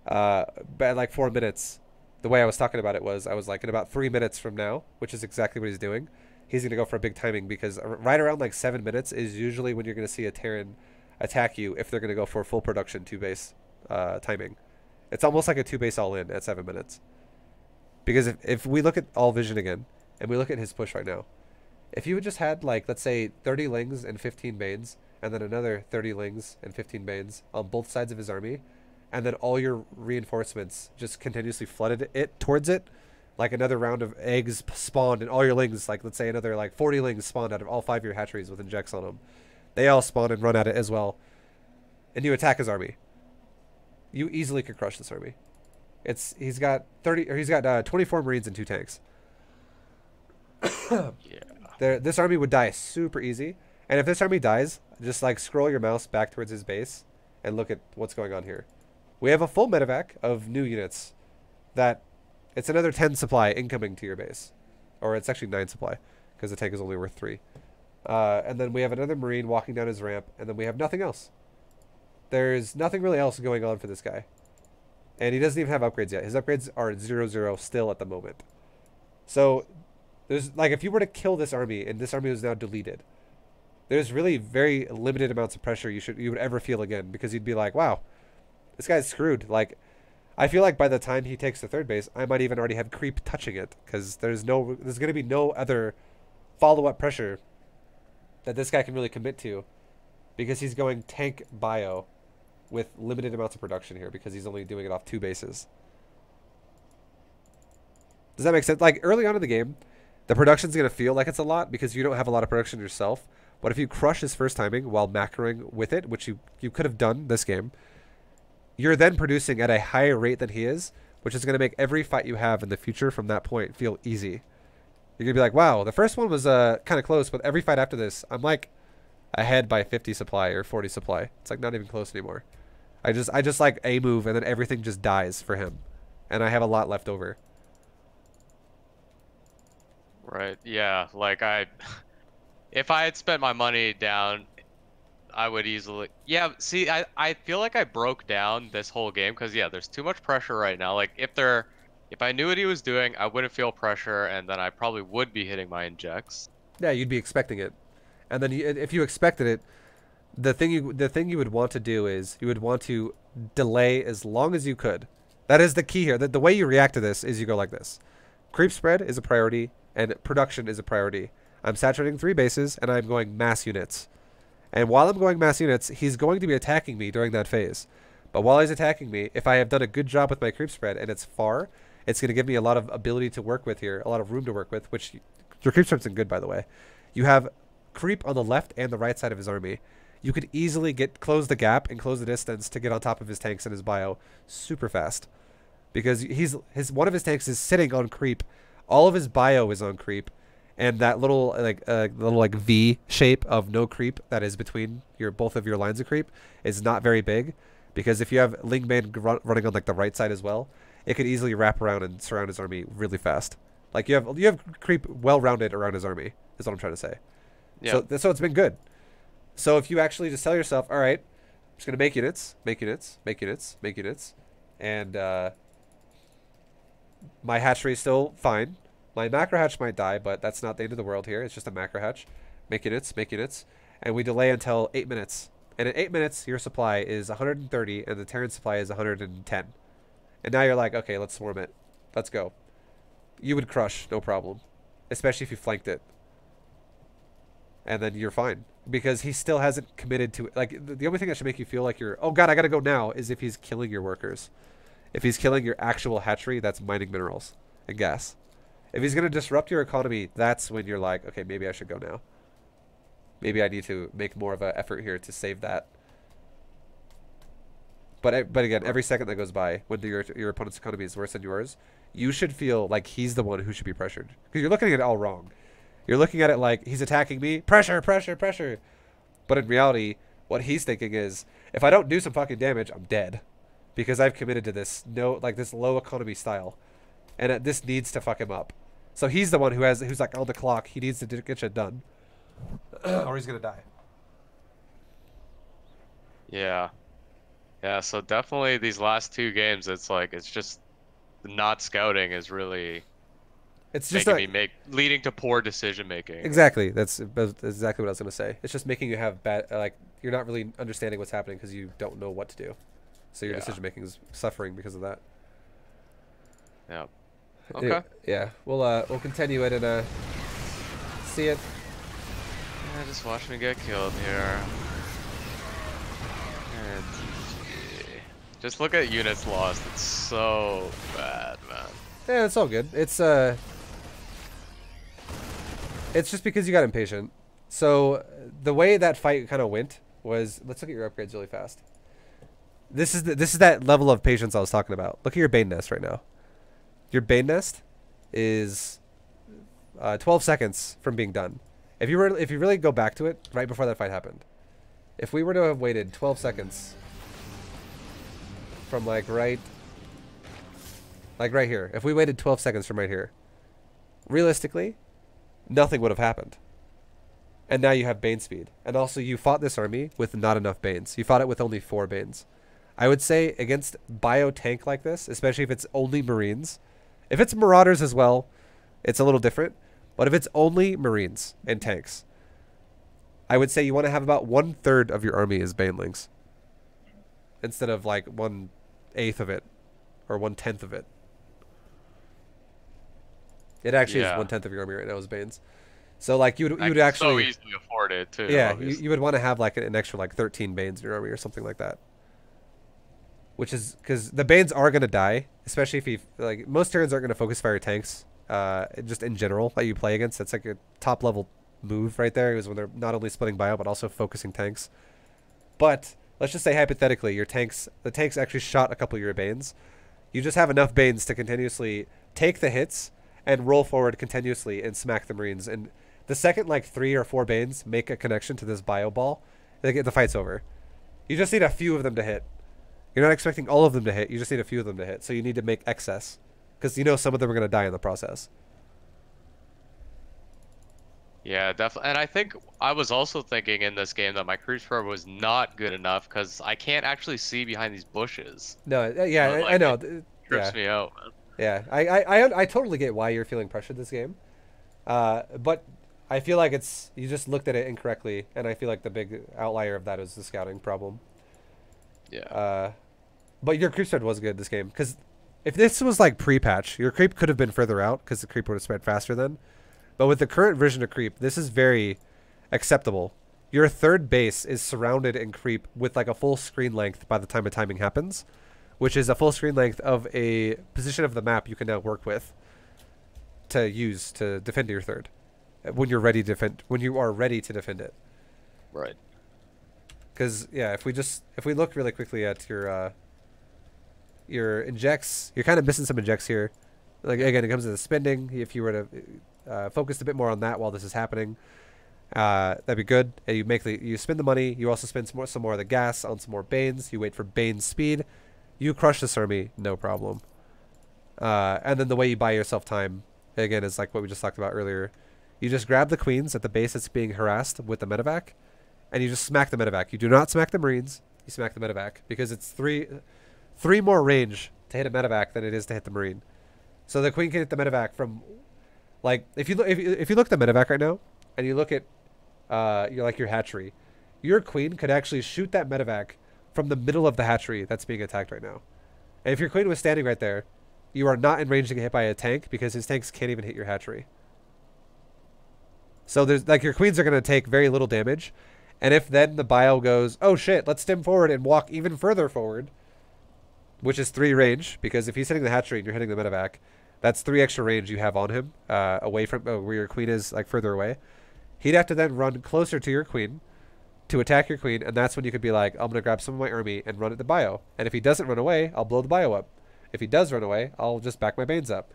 at like 4 minutes, the way I was talking about it was, I was like, in about 3 minutes from now, which is exactly what he's doing, he's going to go for a big timing, because right around like 7 minutes is usually when you're going to see a Terran attack you if they're going to go for full production 2-base timing. It's almost like a 2-base all in at 7 minutes. Because if we look at all vision again, and we look at his push right now, if you had just had, like, let's say 30 lings and 15 mains, and then another 30 lings and 15 mains on both sides of his army, and then all your reinforcements just continuously flooded it towards it, like another round of eggs spawned, and all your lings, like, let's say another, like, 40 lings spawned out of all 5 of your hatcheries with injects on them. They all spawn and run at it as well. And you attack his army. You easily could crush this army. He's got 24 Marines and 2 tanks. Yeah. This army would die super easy. And if this army dies, just like scroll your mouse back towards his base and look at what's going on here. We have a full medevac of new units that it's another 10 supply incoming to your base. Or it's actually 9 supply because the tank is only worth 3. And then we have another Marine walking down his ramp, and then we have nothing else. There's nothing really else going on for this guy. And he doesn't even have upgrades yet. His upgrades are at 0-0 still at the moment. So there's like, if you were to kill this army and this army was now deleted, there's really very limited amounts of pressure you would ever feel again, because you'd be like, wow, this guy's screwed. Like, I feel like by the time he takes the 3rd base, I might even already have creep touching it, because there's going to be no other follow-up pressure that this guy can really commit to, because he's going tank bio with limited amounts of production here, because he's only doing it off 2 bases. Does that make sense? Like, early on in the game, the production's going to feel like it's a lot because you don't have a lot of production yourself. But if you crush his first timing while macroing with it, which you could have done this game, you're then producing at a higher rate than he is, which is going to make every fight you have in the future from that point feel easy. You're going to be like, wow, the first one was kind of close, but every fight after this, I'm like ahead by 50 supply or 40 supply. It's like not even close anymore. I just like a move, and then everything just dies for him. And I have a lot left over. Right. Yeah. Like if I had spent my money down, I would easily. Yeah. See, I feel like I broke down this whole game because yeah, there's too much pressure right now. Like if I knew what he was doing, I wouldn't feel pressure, and then I probably would be hitting my injects. Yeah, you'd be expecting it, and then if you expected it, the thing you would want to do is you would want to delay as long as you could. That is the key here. The way you react to this is you go like this: creep spread is a priority, and production is a priority. I'm saturating 3 bases, and I'm going mass units. And while I'm going mass units, he's going to be attacking me during that phase. But while he's attacking me, if I have done a good job with my creep spread and it's far, it's going to give me a lot of ability to work with here, a lot of room to work with, which your creep spread's good, by the way. You have creep on the left and the right side of his army. You could easily close the gap and close the distance to get on top of his tanks and his bio super fast. Because one of his tanks is sitting on creep. All of his bio is on creep. And that little like V shape of no creep that is between both of your lines of creep is not very big, because if you have Lingman running on like the right side as well, it could easily wrap around and surround his army really fast. Like you have creep well rounded around his army is what I'm trying to say. Yeah. So it's been good. So if you actually just tell yourself, all right, I'm just gonna make units, and my hatchery is still fine. My macro hatch might die, but that's not the end of the world here. It's just a macro hatch. Make units. And we delay until 8 minutes. And in 8 minutes, your supply is 130, and the Terran supply is 110. And now you're like, okay, let's swarm it. Let's go. You would crush, no problem. Especially if you flanked it. and then you're fine because he still hasn't committed to it. Like the only thing that should make you feel like you're, oh god, I gotta go now, is if he's killing your workers. If he's killing your actual hatchery that's mining minerals and gas. If he's gonna disrupt your economy, that's when you're like, okay, maybe I should go now. Maybe I need to make more of an effort here to save that. But again, every second that goes by when your opponent's economy is worse than yours, you should feel like he's the one who should be pressured. Because you're looking at it all wrong. You're looking at it like, he's attacking me, pressure, pressure, pressure. But in reality, what he's thinking is, if I don't do some fucking damage, I'm dead. Because I've committed to this this low economy style. And this needs to fuck him up. So he's the one who's like on the clock. He needs to get shit done. Or he's gonna die. Yeah. Yeah, so definitely these last 2 games, it's like, it's just not scouting is really It's just leading to poor decision making. Exactly. That's exactly what I was gonna say. It's just making you have bad, like, you're not really understanding what's happening because you don't know what to do. So your decision making is suffering because of that. Yeah. Okay. Yeah. We'll continue it and see it. Yeah, just watch me get killed here. And GG. Just look at units lost. It's so bad, man. Yeah, it's all good. It's just because you got impatient. So the way that fight kind of went was, let's look at your upgrades really fast. This is that level of patience I was talking about. Look at your Bane Nest right now. Your Bane Nest is 12 seconds from being done. If you really go back to it right before that fight happened, if we were to have waited 12 seconds from like right here, if we waited 12 seconds from right here, realistically, nothing would have happened. And now you have Bane speed. And also you fought this army with not enough Banes. You fought it with only 4 Banes. I would say against bio tank like this, especially if it's only Marines, if it's Marauders as well, it's a little different. But if it's only Marines and tanks, I would say you want to have about 1/3 of your army is Banelings. Instead of like 1/8 of it. Or 1/10 of it. It actually is 1/10 of your army right now is Banes. So like you would actually so easily afford it too. Yeah, you would want to have like an extra like 13 Banes in your army or something like that. Which is because the Banes are gonna die, especially if you like most Terrans aren't gonna focus fire tanks. Just in general that you play against, that's like a top level move right there. Is when they're not only splitting bio but also focusing tanks. But let's just say hypothetically, the tanks actually shot a couple of your Banes. You just have enough Banes to continuously take the hits and roll forward continuously and smack the Marines. And the second like 3 or 4 Banes make a connection to this bio ball, the fight's over. You just need a few of them to hit. You're not expecting all of them to hit. You just need a few of them to hit. So you need to make excess. Because you know some of them are going to die in the process. Yeah, definitely. And I think I was also thinking in this game that my cruise probe was not good enough because I can't actually see behind these bushes. No, yeah, So, like, I know. It trips me out, man. Yeah, I totally get why you're feeling pressured this game. But I feel like you just looked at it incorrectly, and I feel like the big outlier of that is the scouting problem. Yeah. But your creep spread was good this game, because if this was like pre-patch, your creep could have been further out, because the creep would have spread faster then. But with the current version of creep, this is very acceptable. Your third base is surrounded in creep with like a full screen length by the time of timing happens, which is a full screen length of a position of the map you can now work with to use to defend your third when you're ready to defend, when you are ready to defend it. Right. Because yeah, if we look really quickly at your injects, you're kind of missing some injects here. Like again, it comes to the spending. If you were to focus a bit more on that while this is happening, that'd be good. And you spend the money. You also spend some more of the gas on some more Banes. You wait for Bane speed. You crush this army, no problem. And then the way you buy yourself time, again, is like what we just talked about earlier. You just grab the queens at the base that's being harassed with the medevac, and you just smack the medevac. You do not smack the Marines. You smack the medevac because it's three more range to hit a medevac than it is to hit the Marine. So the queen can hit the medevac from, like, if you look at the medevac right now, and you look at your hatchery, your queen could actually shoot that medevac from the middle of the hatchery that's being attacked right now. And if your queen was standing right there, you are not in range to get hit by a tank because his tanks can't even hit your hatchery. So there's like your queens are going to take very little damage. And if then the bio goes, oh shit, let's stim forward and walk even further forward, which is 3 range, because if he's hitting the hatchery and you're hitting the medevac, that's 3 extra range you have on him, away from where your queen is, like further away. He'd have to then run closer to your queen to attack your queen, and that's when you could be like, I'm going to grab some of my army and run at the bio. And if he doesn't run away, I'll blow the bio up. If he does run away, I'll just back my Banes up.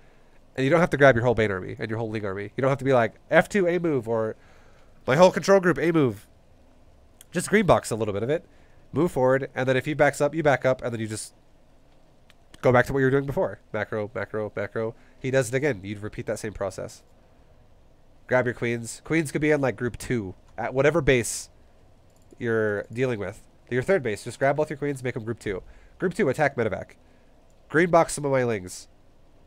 And you don't have to grab your whole Bane army and your whole League army. You don't have to be like, F2 A move, or my whole control group A move. Just green box a little bit of it, move forward, and then if he backs up, you back up, and then you just go back to what you were doing before. Macro, macro, macro. He does it again. You'd repeat that same process. Grab your queens. Queens could be on like group 2 at whatever base you're dealing with. Your third base, just grab both your queens, make them group 2. Group 2, attack medevac. Green box some of my lings.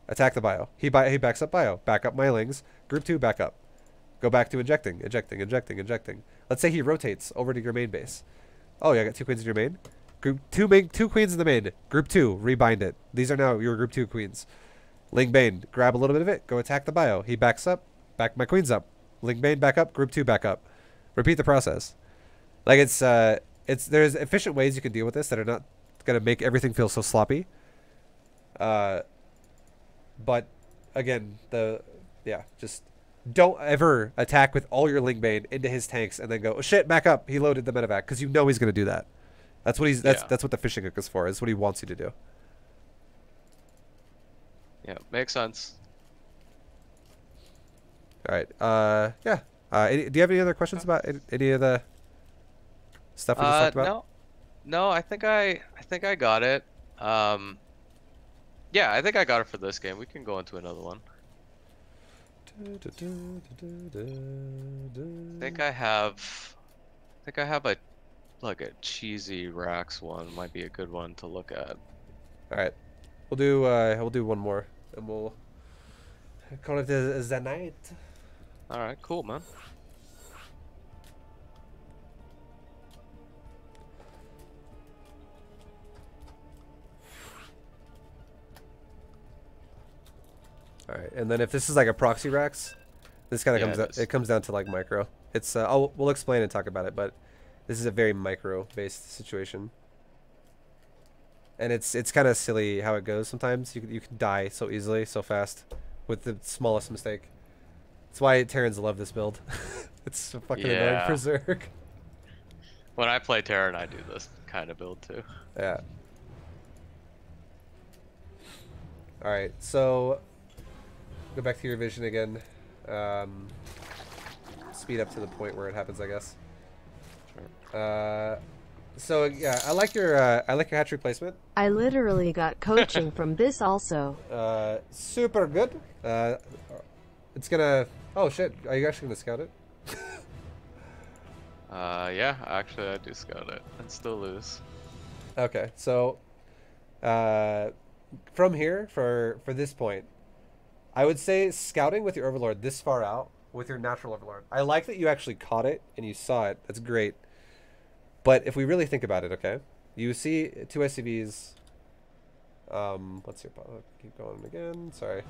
Attack the bio. He backs up bio. Back up my lings. Group 2, back up. Go back to injecting, injecting, injecting, injecting. Let's say he rotates over to your main base. Oh, yeah, I got 2 queens in your main. Group 2, make 2 queens in the main. Group 2, rebind it. These are now your group 2 queens. Ling Bane, grab a little bit of it. Go attack the bio. He backs up. Back my queens up. Ling Bane, back up. Group 2, back up. Repeat the process. Like there's efficient ways you can deal with this that are not gonna make everything feel so sloppy. But again, just don't ever attack with all your Lingbane into his tanks and then go, oh shit, back up. He loaded the medevac, because you know he's gonna do that. That's what that's what the fishing hook is for. That's what he wants you to do. Yeah, makes sense. All right. Yeah. Do you have any other questions about any of the stuff we just talked about? No, I think I got it. Yeah, I think I got it for this game. We can go into another one. I think I have a cheesy Rax one. Might be a good one to look at. All right, we'll do one more, and we'll call it the night. All right, cool, man. All right, and then if this is like a proxy Rax, this kind of comes down to like micro. It's we'll explain and talk about it, but this is a very micro based situation, and it's kind of silly how it goes sometimes. You can die so easily, so fast, with the smallest mistake. That's why Terrans love this build. It's so fucking annoying for Zerg. When I play Terran, I do this kind of build too. Yeah. All right, so go back to your vision again. Speed up to the point where it happens, I guess. So yeah, I like your hatchery placement. I literally got coaching from this also. Super good. It's gonna. Oh shit! Are you actually gonna scout it? Yeah, actually I do scout it and still lose. Okay, so from here for this point, I would say scouting with your Overlord this far out with your natural Overlord. I like that you actually caught it and you saw it. That's great. But if we really think about it, okay, you see 2 SCVs. Let's see. Keep going again. Sorry.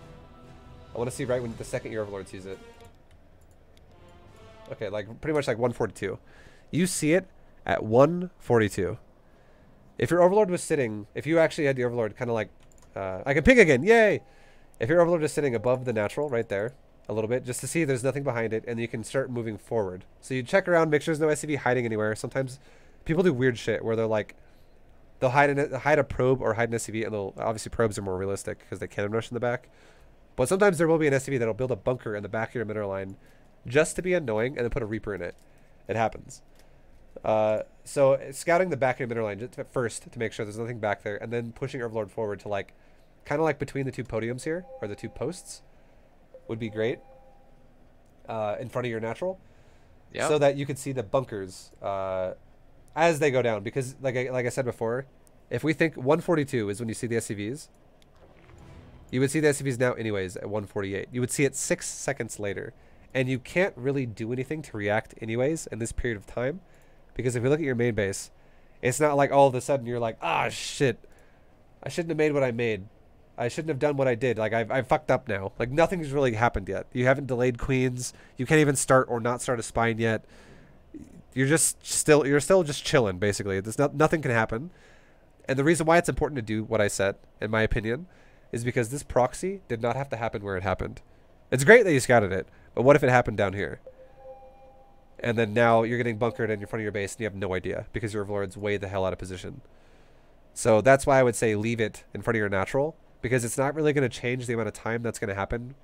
I want to see right when the second your Overlord sees it. Okay, like pretty much like 142. You see it at 142. If your Overlord was sitting, if you actually had the Overlord kind of like, I can ping again, yay! If your Overlord is sitting above the natural right there, a little bit, just to see there's nothing behind it, and you can start moving forward. So you check around, make sure there's no SCV hiding anywhere. Sometimes people do weird shit where they're like, they'll hide a probe or hide an SCV, and they'll, obviously probes are more realistic because they cannon rush in the back. But sometimes there will be an SCV that'll build a bunker in the back of your mineral line just to be annoying and then put a Reaper in it. It happens. So scouting the back of your mineral line just first to make sure there's nothing back there, and then pushing Overlord forward to like, kind of like between the 2 podiums here, or the 2 posts, would be great. In front of your natural. Yep. So that you could see the bunkers as they go down. Because like I said before, if we think 142 is when you see the SCVs, you would see the SCVs now anyways at 148. You would see it 6 seconds later. And you can't really do anything to react anyways in this period of time. Because if you look at your main base, it's not like all of a sudden you're like, ah, shit, I shouldn't have made what I made. I shouldn't have done what I did. Like, I've fucked up now. Like, nothing's really happened yet. You haven't delayed queens. You can't even start or not start a spine yet. You're still just chilling, basically. Nothing can happen. And the reason why it's important to do what I said, in my opinion, is because this proxy did not have to happen where it happened. It's great that you scouted it, but what if it happened down here? And then now you're getting bunkered in front of your base and you have no idea because your Overlord's way the hell out of position. So that's why I would say leave it in front of your natural, because it's not really going to change the amount of time that's going to happen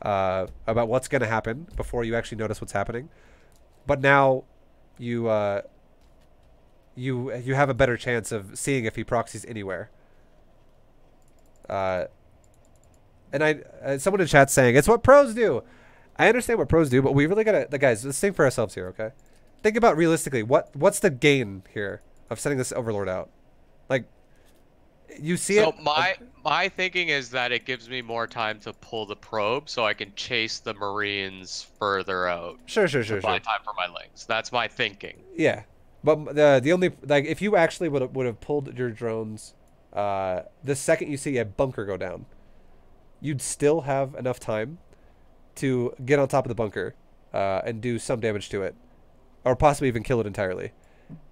about what's going to happen before you actually notice what's happening. But now you have a better chance of seeing if he proxies anywhere. And someone in chat saying it's what pros do. I understand what pros do, but we really gotta, guys, let's think for ourselves here, okay? Think about realistically, what's the gain here of sending this Overlord out? Like, you see it. So my thinking is that it gives me more time to pull the probe, so I can chase the Marines further out. Sure. Buy time for my links. That's my thinking. Yeah, but the only, like, if you actually would have pulled your drones, the second you see a bunker go down, you'd still have enough time to get on top of the bunker and do some damage to it, or possibly even kill it entirely.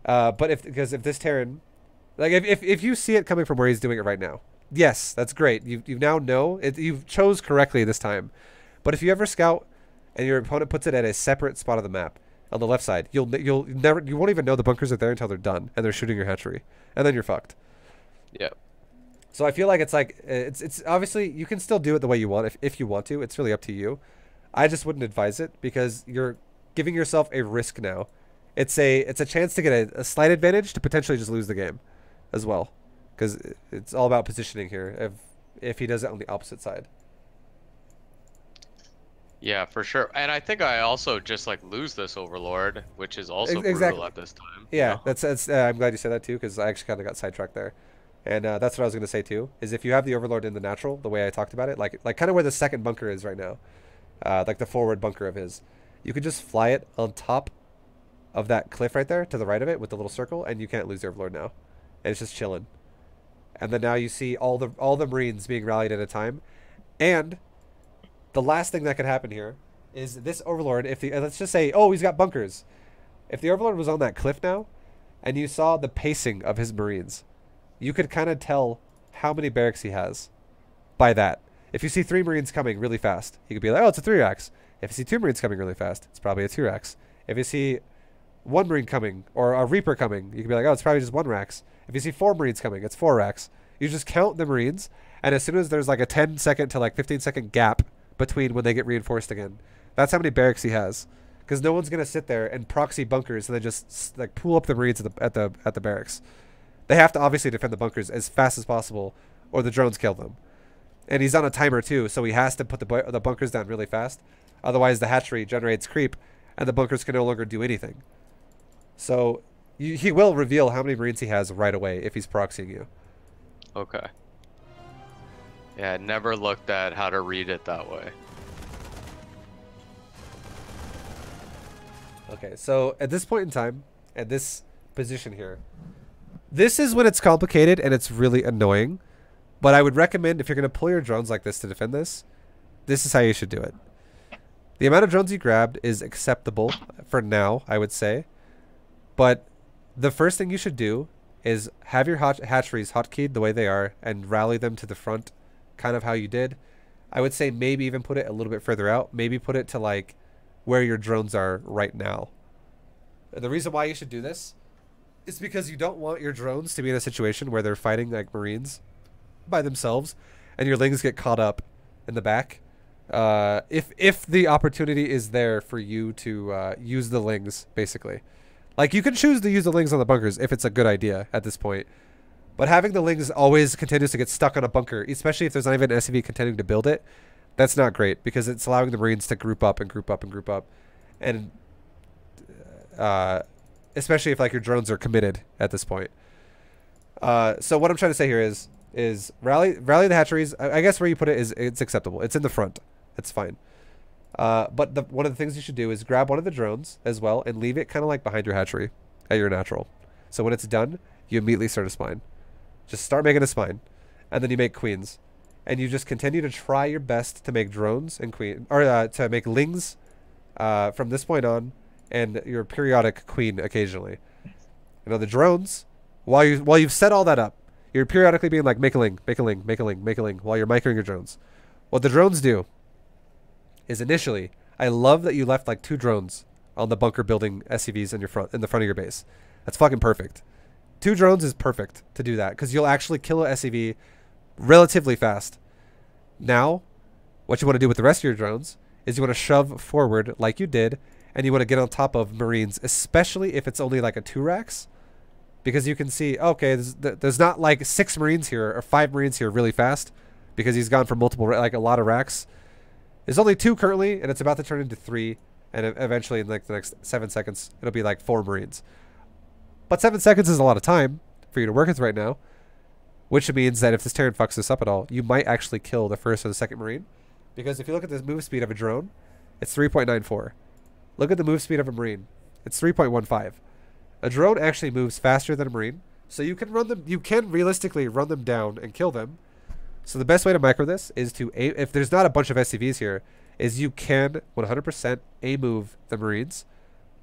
But because if this Terran, like, if you see it coming from where he's doing it right now, yes, that's great. You now know it. You chose correctly this time. But if you ever scout and your opponent puts it at a separate spot of the map on the left side, you won't even know the bunkers are there until they're done and they're shooting your hatchery, and then you're fucked. Yeah. So I feel like it's obviously you can still do it the way you want if you want to. It's really up to you. I just wouldn't advise it because you're giving yourself a risk now. It's a chance to get a slight advantage to potentially just lose the game as well, because it's all about positioning here if he does it on the opposite side. Yeah, for sure. And I think I also just like lose this Overlord, which is also Exactly. brutal at this time. Yeah, you know? that's I'm glad you said that too, because I actually kind of got sidetracked there. And that's what I was going to say too, is if you have the Overlord in the natural, the way I talked about it, like kind of where the second bunker is right now, like the forward bunker of his, you could just fly it on top of that cliff right there to the right of it with the little circle, and you can't lose the Overlord now. And it's just chilling. And then now you see all the Marines being rallied at a time. And the last thing that could happen here is this Overlord, if let's just say, oh, he's got bunkers. If the Overlord was on that cliff now, and you saw the pacing of his Marines, you could kind of tell how many barracks he has by that. If you see 3 Marines coming really fast, you could be like, oh, it's a 3-rax. If you see 2 Marines coming really fast, it's probably a 2-rax. If you see 1 Marine coming or a Reaper coming, you can be like, oh, it's probably just 1-rax. If you see 4 Marines coming, it's 4-rax. You just count the Marines, and as soon as there's like a 10-second to like 15-second gap between when they get reinforced again, that's how many barracks he has. Because no one's gonna sit there and proxy bunkers and then just like pull up the Marines at the barracks. They have to obviously defend the bunkers as fast as possible, or the drones kill them. And he's on a timer too, so he has to put the bunkers down really fast. Otherwise, the hatchery generates creep, and the bunkers can no longer do anything. So he will reveal how many Marines he has right away if he's proxying you. Okay. Yeah, I never looked at how to read it that way. Okay, so at this point in time, at this position here, this is when it's complicated and it's really annoying. But I would recommend, if you're going to pull your drones like this to defend this, this is how you should do it. The amount of drones you grabbed is acceptable for now, I would say. But the first thing you should do is have your hatcheries hotkeyed the way they are and rally them to the front, kind of how you did. I would say maybe even put it a little bit further out. Maybe put it to like where your drones are right now. And the reason why you should do this is because you don't want your drones to be in a situation where they're fighting like Marines by themselves and your lings get caught up in the back. If the opportunity is there for you to use the lings, basically. Like, you can choose to use the lings on the bunkers if it's a good idea at this point. But having the lings always continues to get stuck on a bunker, especially if there's not even an SCV continuing to build it, that's not great, because it's allowing the Marines to group up and group up and group up. And especially if like your drones are committed at this point. So what I'm trying to say here is rally the hatcheries. I guess where you put it is it's acceptable. It's in the front. It's fine. But one of the things you should do is grab one of the drones as well and leave it kind of like behind your hatchery at your natural. So when it's done, you immediately start a spine. Just start making a spine, and then you make queens. and you just continue to try your best to make drones and queen, or to make lings from this point on, and your periodic queen occasionally. You know, the drones, while you've set all that up, you're periodically being like, make a ling, make a ling, make a ling, make a ling, while you're microing your drones. What the drones do is initially, I love that you left like 2 drones on the bunker building SCVs in the front of your base. That's fucking perfect. 2 drones is perfect to do that, because you'll actually kill a SCV relatively fast. Now, what you want to do with the rest of your drones is you want to shove forward like you did, and you want to get on top of Marines, especially if it's only like a 2 racks, because you can see, okay, there's not like 6 Marines here or 5 Marines here really fast, because he's gone for multiple, like a lot of racks. There's only 2 currently, and it's about to turn into 3, and eventually in like the next 7 seconds, it'll be like 4 Marines. But 7 seconds is a lot of time for you to work with right now, which means that if this Terran fucks this up at all, you might actually kill the first or the second Marine. Because if you look at the move speed of a drone, it's 3.94. Look at the move speed of a Marine. It's 3.15. A drone actually moves faster than a Marine, so you can run them. You can realistically run them down and kill them. So the best way to micro this is to aim, if there's not a bunch of SCVs here, is you can 100% A-move the Marines,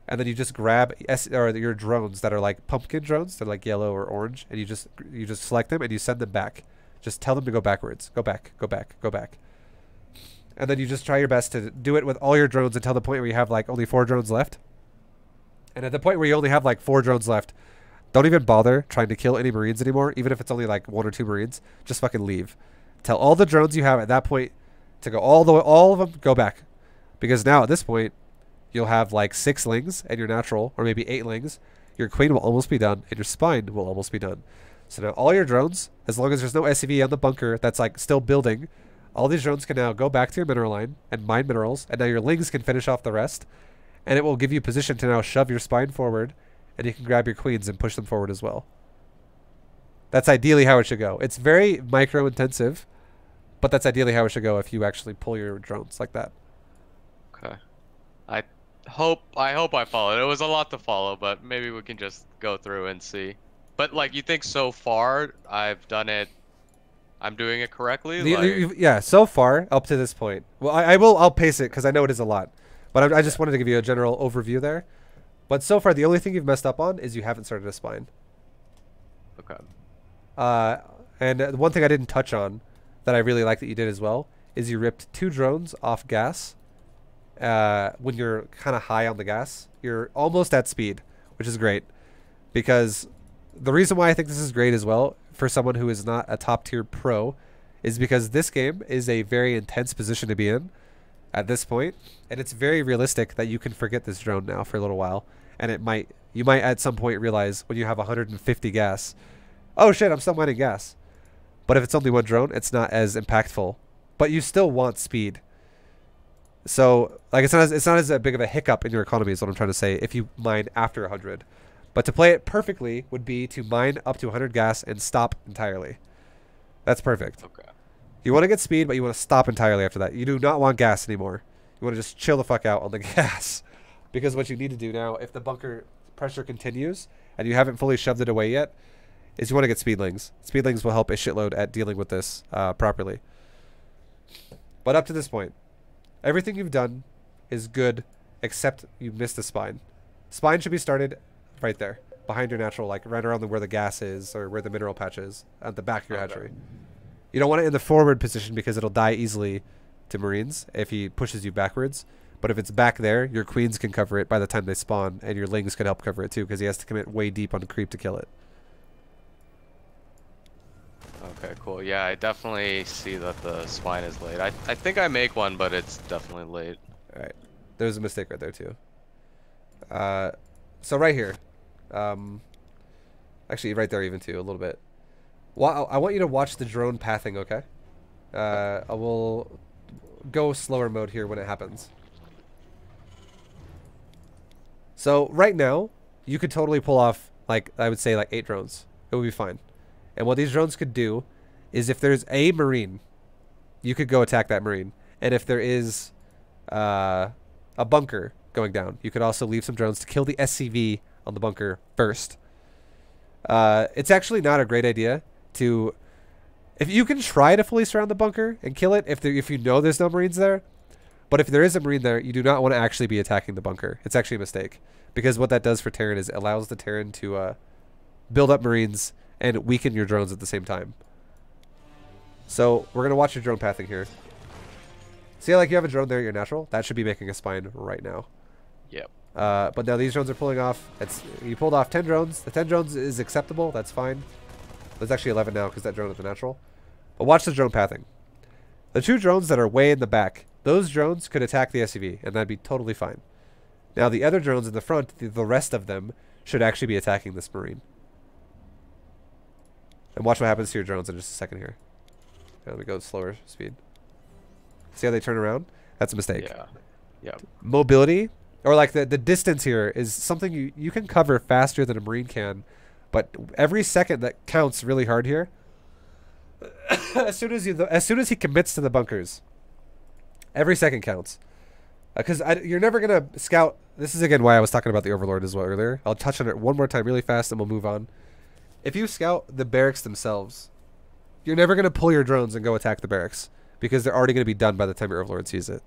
and then you just grab your drones that are like pumpkin drones, they're like yellow or orange, and you just select them and you send them back. Just tell them to go backwards. Go back, go back, go back. And then you just try your best to do it with all your drones until the point where you have like only 4 drones left. And at the point where you only have like 4 drones left, don't even bother trying to kill any Marines anymore, even if it's only like 1 or 2 Marines. Just fucking leave. Tell all the drones you have at that point to go all of them, go back. Because now at this point, you'll have like 6 lings and your natural, or maybe 8 lings. Your queen will almost be done, and your spine will almost be done. So now all your drones, as long as there's no SCV on the bunker that's like still building, all these drones can now go back to your mineral line and mine minerals, and now your lings can finish off the rest, and it will give you position to now shove your spine forward, and you can grab your queens and push them forward as well. That's ideally how it should go. It's very micro intensive, but that's ideally how it should go if you actually pull your drones like that. Okay. I hope I followed. It was a lot to follow, but maybe we can just go through and see. But like, you think so far I've done it, I'm doing it correctly? Yeah, so far up to this point. Well, I'll pace it because I know it is a lot, but I just wanted to give you a general overview there. But so far, the only thing you've messed up on is you haven't started a spine. Okay. And one thing I didn't touch on that I really like that you did as well is you ripped 2 drones off gas. When you're kind of high on the gas, you're almost at speed, which is great. Because the reason why I think this is great as well for someone who is not a top tier pro is because this game is a very intense position to be in at this point, and it's very realistic that you can forget this drone now for a little while, and you might at some point realize when you have 150 gas, oh shit, I'm still mining gas. But if it's only 1 drone, it's not as impactful, but you still want speed. So like it's not as big of a hiccup in your economy is what I'm trying to say if you mine after 100. But to play it perfectly would be to mine up to 100 gas and stop entirely. That's perfect. Okay. You want to get speed, but you want to stop entirely after that. You do not want gas anymore. You want to just chill the fuck out on the gas. Because what you need to do now, if the bunker pressure continues and you haven't fully shoved it away yet, is you want to get speedlings. Speedlings will help a shitload at dealing with this properly. But up to this point, everything you've done is good, except you missed the spine. Spine should be started right there, behind your natural, like right around where the gas is or where the mineral patch is, at the back of your hatchery. You don't want it in the forward position because it'll die easily to Marines if he pushes you backwards. But if it's back there, your queens can cover it by the time they spawn, and your lings can help cover it too because he has to commit way deep on the creep to kill it. Okay, cool. Yeah, I definitely see that the spine is late. I think I make one, but it's definitely late. Alright. There's a mistake right there too. So right here. Actually, right there even too, a little bit. Well, I want you to watch the drone pathing, okay? I will go slower mode here when it happens. So right now, you could totally pull off, like, I would say like 8 drones. It would be fine. And what these drones could do is if there's a Marine, you could go attack that Marine. And if there is a bunker going down, you could also leave some drones to kill the SCV on the bunker first. It's actually not a great idea to If you can try to fully surround the bunker and kill it, if you know there's no Marines there, but if there is a Marine there, you do not want to actually be attacking the bunker. It's actually a mistake. Because what that does for Terran is it allows the Terran to build up Marines and weaken your drones at the same time. So we're going to watch your drone pathing here. See how like you have a drone there at your natural? That should be making a spine right now. Yep. But now these drones are pulling off. You pulled off 10 drones. The 10 drones is acceptable. That's fine. There's actually 11 now because that drone at the natural. But watch the drone pathing. The 2 drones that are way in the back, those drones could attack the SCV, and that'd be totally fine. Now, the other drones in the front, the rest of them, should actually be attacking this Marine. And watch what happens to your drones in just a second here. Let me go slower speed. See how they turn around? That's a mistake. Yeah. Yep. Mobility, or like the distance here, is something you can cover faster than a Marine can, but every second that counts really hard here. as soon as he commits to the bunkers, every second counts. Because you're never going to scout. This is, again, why I was talking about the Overlord as well earlier. I'll touch on it one more time really fast, and we'll move on. If you scout the barracks themselves, you're never going to pull your drones and go attack the barracks. Because they're already going to be done by the time your Overlord sees it.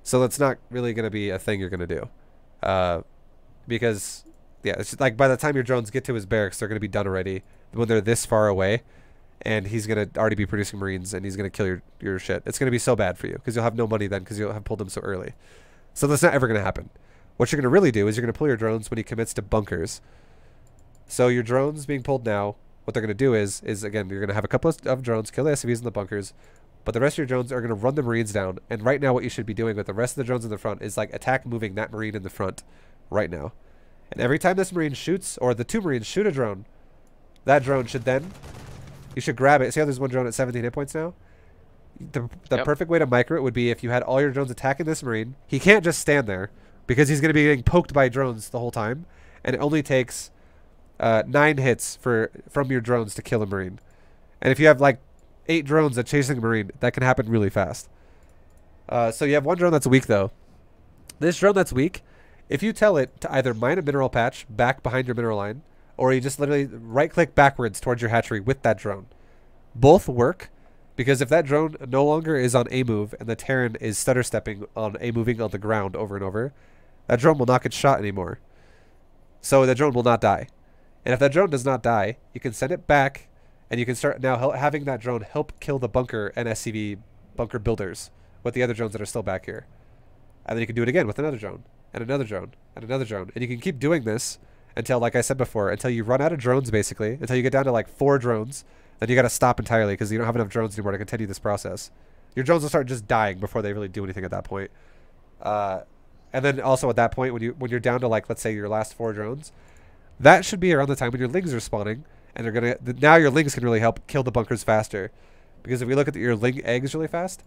So that's not really going to be a thing you're going to do. Because, yeah, it's just like by the time your drones get to his barracks, they're going to be done already. When they're this far away. And he's going to already be producing Marines, and he's going to kill your shit. It's going to be so bad for you, because you'll have no money then, because you'll have pulled them so early. So that's not ever going to happen. What you're going to really do is you're going to pull your drones when he commits to bunkers. So your drones being pulled now, what they're going to do is again, you're going to have a couple of drones, kill the SCVs in the bunkers, but the rest of your drones are going to run the Marines down. And right now what you should be doing with the rest of the drones in the front is like attack moving that Marine in the front right now. And every time this Marine shoots, or the 2 Marines shoot a drone, that drone should then... You should grab it. See how there's one drone at 17 hit points now? The perfect way to micro it would be if you had all your drones attacking this Marine. He can't just stand there because he's going to be getting poked by drones the whole time. And it only takes 9 hits from your drones to kill a Marine. And if you have like 8 drones that chasing a Marine, that can happen really fast. So you have one drone that's weak though. This drone that's weak, if you tell it to either mine a mineral patch back behind your mineral line, or you just literally right-click backwards towards your hatchery with that drone. Both work, because if that drone no longer is on A move and the Terran is stutter stepping on A moving on the ground over and over, that drone will not get shot anymore. So the drone will not die. And if that drone does not die, you can send it back, and you can start now having that drone help kill the bunker and SCV bunker builders with the other drones that are still back here. And then you can do it again with another drone, and another drone, and another drone. And you can keep doing this until, like I said before, until you run out of drones, basically. Until you get down to like 4 drones. Then you got to stop entirely because you don't have enough drones anymore to continue this process. Your drones will start just dying before they really do anything at that point. And then also at that point, when you're down to like, let's say your last 4 drones, that should be around the time when your lings are spawning. And they're gonna now your lings can really help kill the bunkers faster. Because if we look at your ling eggs really fast,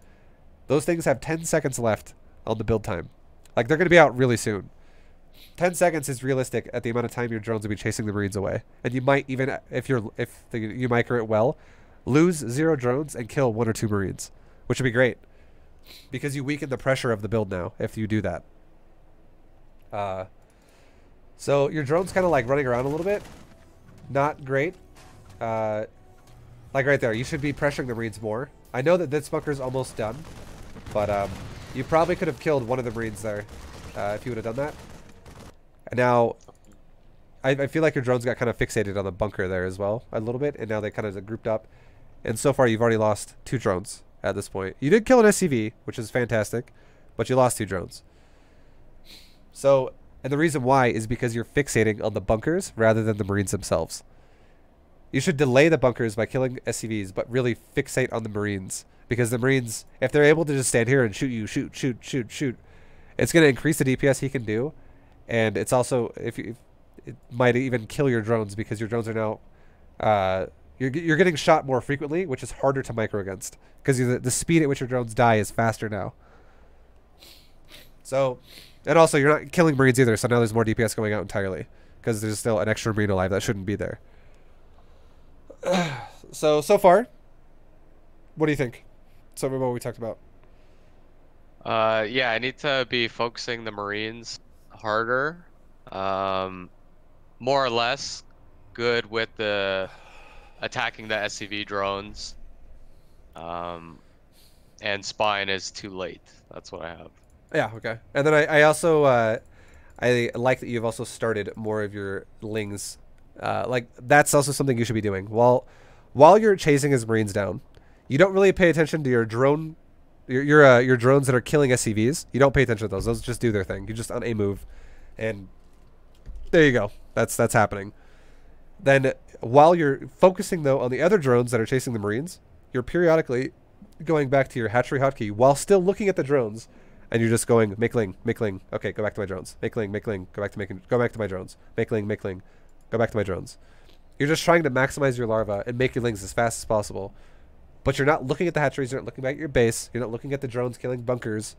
those things have 10 seconds left on the build time. Like they're going to be out really soon. 10 seconds is realistic at the amount of time your drones will be chasing the Marines away. And you might even, if you micro it well, lose 0 drones and kill 1 or 2 Marines. Which would be great. Because you weaken the pressure of the build now, if you do that. So your drone's kind of like running around a little bit. Not great. Like right there, you should be pressuring the Marines more. I know that this bunker's almost done. But you probably could have killed 1 of the Marines there if you would have done that. And now, I feel like your drones got kind of fixated on the bunker there as well, a little bit, and now they kind of grouped up. And so far, you've already lost 2 drones at this point. You did kill an SCV, which is fantastic, but you lost 2 drones. So, and the reason why is because you're fixating on the bunkers rather than the Marines themselves. You should delay the bunkers by killing SCVs, but really fixate on the Marines. Because the Marines, if they're able to just stand here and shoot you, shoot, it's going to increase the DPS he can do. And it's also, it might even kill your drones because your drones are now, you're getting shot more frequently, which is harder to micro against. Because the speed at which your drones die is faster now. So, and also you're not killing Marines either, so now there's more DPS going out entirely. Because there's still an extra Marine alive that shouldn't be there. So far, what do you think? So what we talked about. Yeah, I need to be focusing the Marines harder. More or less good with the attacking the SCV drones. And spine is too late. That's what I have. Yeah, okay. And then I also I like that you've also started more of your lings. Like that's also something you should be doing while you're chasing his marines down. You don't really pay attention to your drone, your drones that are killing SCVs. You don't pay attention to those. Those just do their thing. You just on a move, and there you go. That's happening. Then while you're focusing though on the other drones that are chasing the marines, you're periodically going back to your hatchery hotkey while still looking at the drones, and you're just going make ling, make ling. Okay, go back to my drones. Make ling, make ling. Go back to my drones. Make ling, make ling. Go back to my drones. You're just trying to maximize your larva and make your lings as fast as possible. But you're not looking at the hatcheries, you're not looking back at your base, you're not looking at the drones killing bunkers.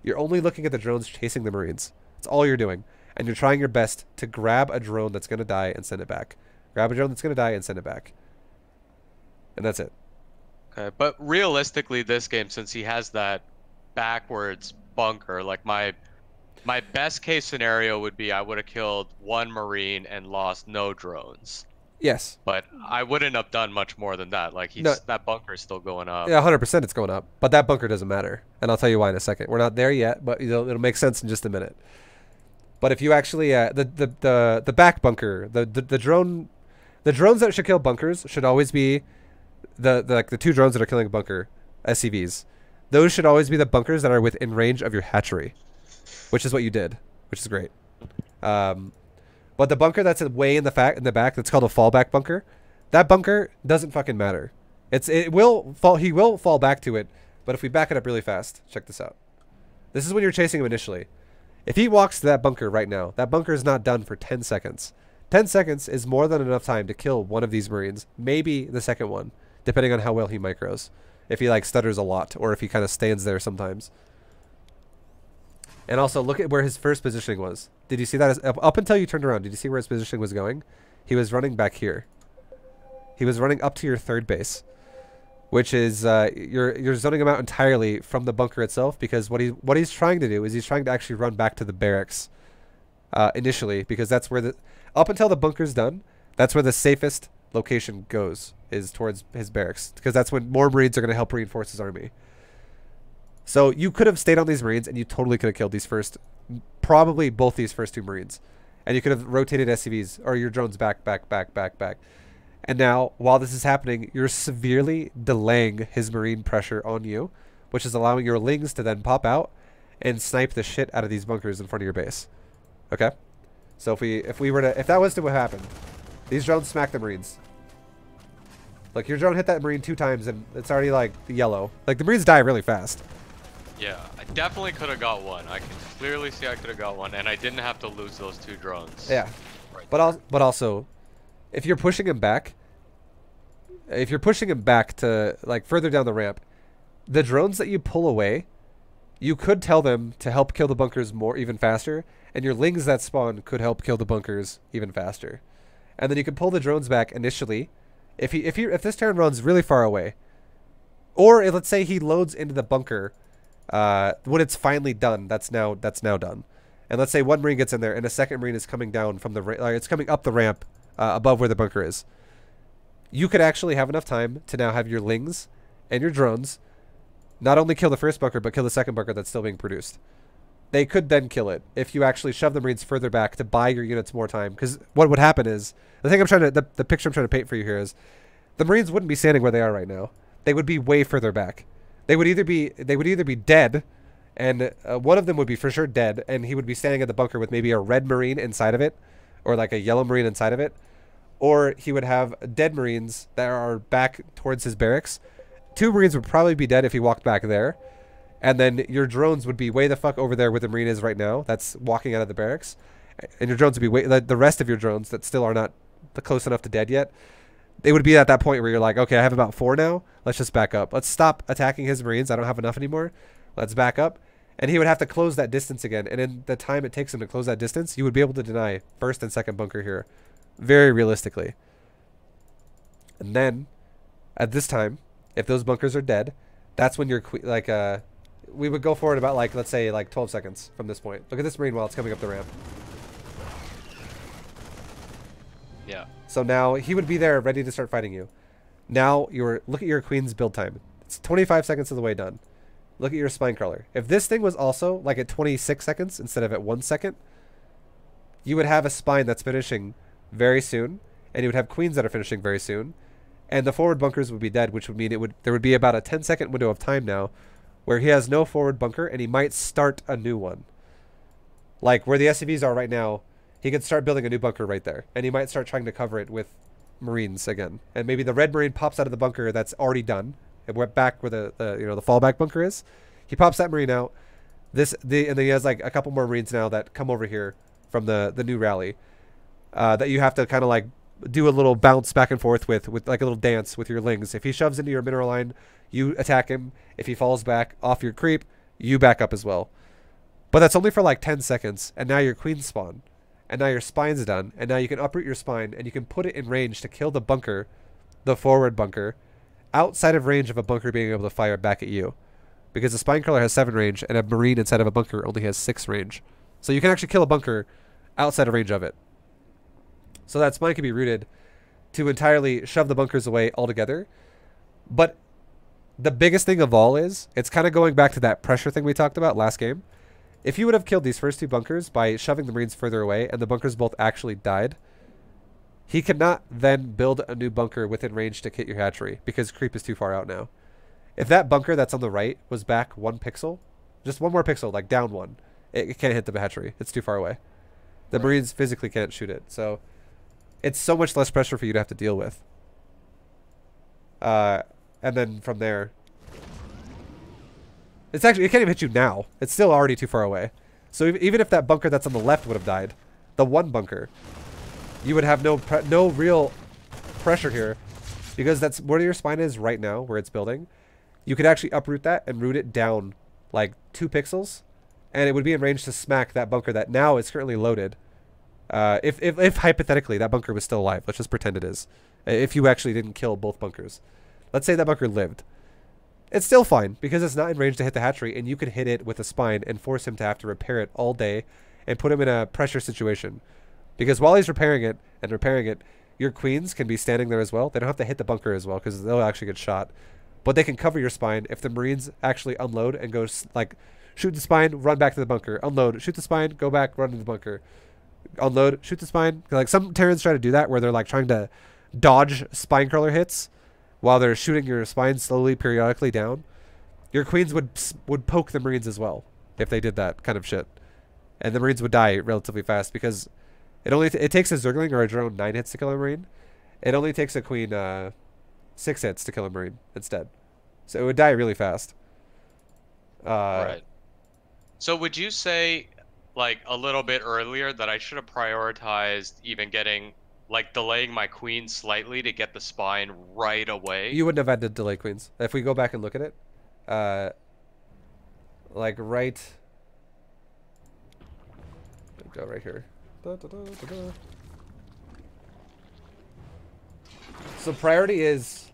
You're only looking at the drones chasing the marines. That's all you're doing. And you're trying your best to grab a drone that's going to die and send it back. Grab a drone that's going to die and send it back. And that's it. Okay, but realistically, this game, since he has that backwards bunker, like my best case scenario would be I would have killed one marine and lost no drones. Yes. But I wouldn't have done much more than that. Like that bunker is still going up. Yeah, 100% it's going up. But that bunker doesn't matter. And I'll tell you why in a second. We're not there yet, but it'll make sense in just a minute. But if you actually the back bunker, the drones that should kill bunkers should always be the two drones that are killing a bunker, SCVs. Those should always be the bunkers that are within range of your hatchery, which is what you did, which is great. But the bunker that's way in the back, that's called a fallback bunker, that bunker doesn't fucking matter. He will fall back to it, but if we back it up really fast, check this out. This is when you're chasing him initially. If he walks to that bunker right now, that bunker is not done for 10 seconds. 10 seconds is more than enough time to kill one of these marines, maybe the second one, depending on how well he micros. If he like stutters a lot, or if he kind of stands there sometimes. And also, look at where his first positioning was. Did you see that? Up until you turned around, did you see where his positioning was going? He was running back here. He was running up to your third base, which is you're zoning him out entirely from the bunker itself, because what he's trying to do is he's trying to actually run back to the barracks initially, because that's where up until the bunker's done, that's where the safest location goes, is towards his barracks, because that's when more marines are going to help reinforce his army. So you could have stayed on these marines and you totally could have killed probably both these first two marines. And you could have rotated SCVs or your drones back. And now, while this is happening, you're severely delaying his marine pressure on you, which is allowing your lings to then pop out and snipe the shit out of these bunkers in front of your base. Okay? So if that was to happen, these drones smack the marines. Like, your drone hit that marine 2 times and it's already like yellow. Like, the marines die really fast. Yeah, I definitely could have got one. I can clearly see I could have got one, and I didn't have to lose those 2 drones. Yeah, right but also, if you're pushing him back, to like further down the ramp, the drones that you pull away, you could tell them to help kill the bunkers even faster, and your lings that spawn could help kill the bunkers even faster, and then you can pull the drones back initially, if this turn runs really far away, or let's say he loads into the bunker. When it's finally done, that's now done. And let's say one marine gets in there and a second marine is coming down from it's coming up the ramp above where the bunker is. You could actually have enough time to now have your lings and your drones not only kill the first bunker, but kill the second bunker that's still being produced. They could then kill it if you actually shove the marines further back to buy your units more time. Because what would happen is, the picture I'm trying to paint for you here is, the marines wouldn't be standing where they are right now. They would be way further back. They would either be dead, and one of them would be for sure dead, and he would be standing at the bunker with maybe a red marine inside of it, or like a yellow marine inside of it, or he would have dead marines that are back towards his barracks. 2 marines would probably be dead if he walked back there, and then your drones would be way the fuck over there where the marine is right now that's walking out of the barracks, and your drones would be the rest of your drones that still are not close enough to dead yet. They would be at that point where you're like, okay, I have about 4 now. Let's just back up. Let's stop attacking his marines. I don't have enough anymore. Let's back up. And he would have to close that distance again. And in the time it takes him to close that distance, you would be able to deny first and second bunker here. Very realistically. And then, at this time, if those bunkers are dead, that's when you're, we would go forward about, let's say, 12 seconds from this point. Look at this marine while it's coming up the ramp. Yeah. So now he would be there ready to start fighting you. Now look at your queen's build time. It's 25 seconds of the way done. Look at your spine crawler. If this thing was also like at 26 seconds instead of at 1 second, you would have a spine that's finishing very soon, and you would have queens that are finishing very soon, and the forward bunkers would be dead, which would mean there would be about a 10-second window of time now where he has no forward bunker, and he might start a new one. Like where the SCVs are right now, he could start building a new bunker right there, and he might start trying to cover it with Marines again. And maybe the red Marine pops out of the bunker that's already done. It went back where the fallback bunker is. He pops that Marine out. And then he has like a couple more Marines now that come over here from the new rally. That you have to kind of like do a little bounce back and forth with like a little dance with your lings. If he shoves into your mineral line, you attack him. If he falls back off your creep, you back up as well. But that's only for like 10 seconds, and now your queens spawn. And now your spine's done, and now you can uproot your spine, and you can put it in range to kill the bunker, the forward bunker, outside of range of a bunker being able to fire back at you. Because the spine crawler has 7 range, and a Marine inside of a bunker only has 6 range. So you can actually kill a bunker outside of range of it. So that spine can be rooted to entirely shove the bunkers away altogether. But the biggest thing of all is, it's kind of going back to that pressure thing we talked about last game. If you would have killed these first 2 bunkers by shoving the Marines further away, and the bunkers both actually died, he cannot then build a new bunker within range to hit your hatchery, because creep is too far out now. If that bunker that's on the right was back 1 pixel, just 1 more pixel, like down 1, it can't hit the hatchery. It's too far away. The Marines physically can't shoot it, so it's so much less pressure for you to have to deal with. And then from there, it can't even hit you now. It's still already too far away. So even if that bunker that's on the left would have died, the 1 bunker, you would have no real pressure here, because that's where your spine is right now, where it's building. You could actually uproot that and root it down like 2 pixels, and it would be in range to smack that bunker that now is currently loaded. If hypothetically that bunker was still alive, let's just pretend it is. If you actually didn't kill both bunkers, let's say that bunker lived. It's still fine, because it's not in range to hit the hatchery, and you could hit it with a spine and force him to have to repair it all day and put him in a pressure situation. Because while he's repairing it, your queens can be standing there as well. They don't have to hit the bunker as well, because they'll actually get shot. But they can cover your spine if the Marines actually unload and go, like, shoot the spine, run back to the bunker. Unload, shoot the spine, go back, run to the bunker. Unload, shoot the spine. Like, some Terrans try to do that, where they're, like, trying to dodge spine crawler hits while they're shooting your spine slowly, periodically down. Your queens would poke the Marines as well if they did that kind of shit. And the Marines would die relatively fast, because it takes a Zergling or a drone 9 hits to kill a Marine. It only takes a queen 6 hits to kill a Marine instead. So it would die really fast. Right. So would you say, like, a little bit earlier that I should have prioritized even getting, like, delaying my queen slightly to get the spine right away? You wouldn't have had to delay queens. If we go back and look at it, like right... Go right here. So priority is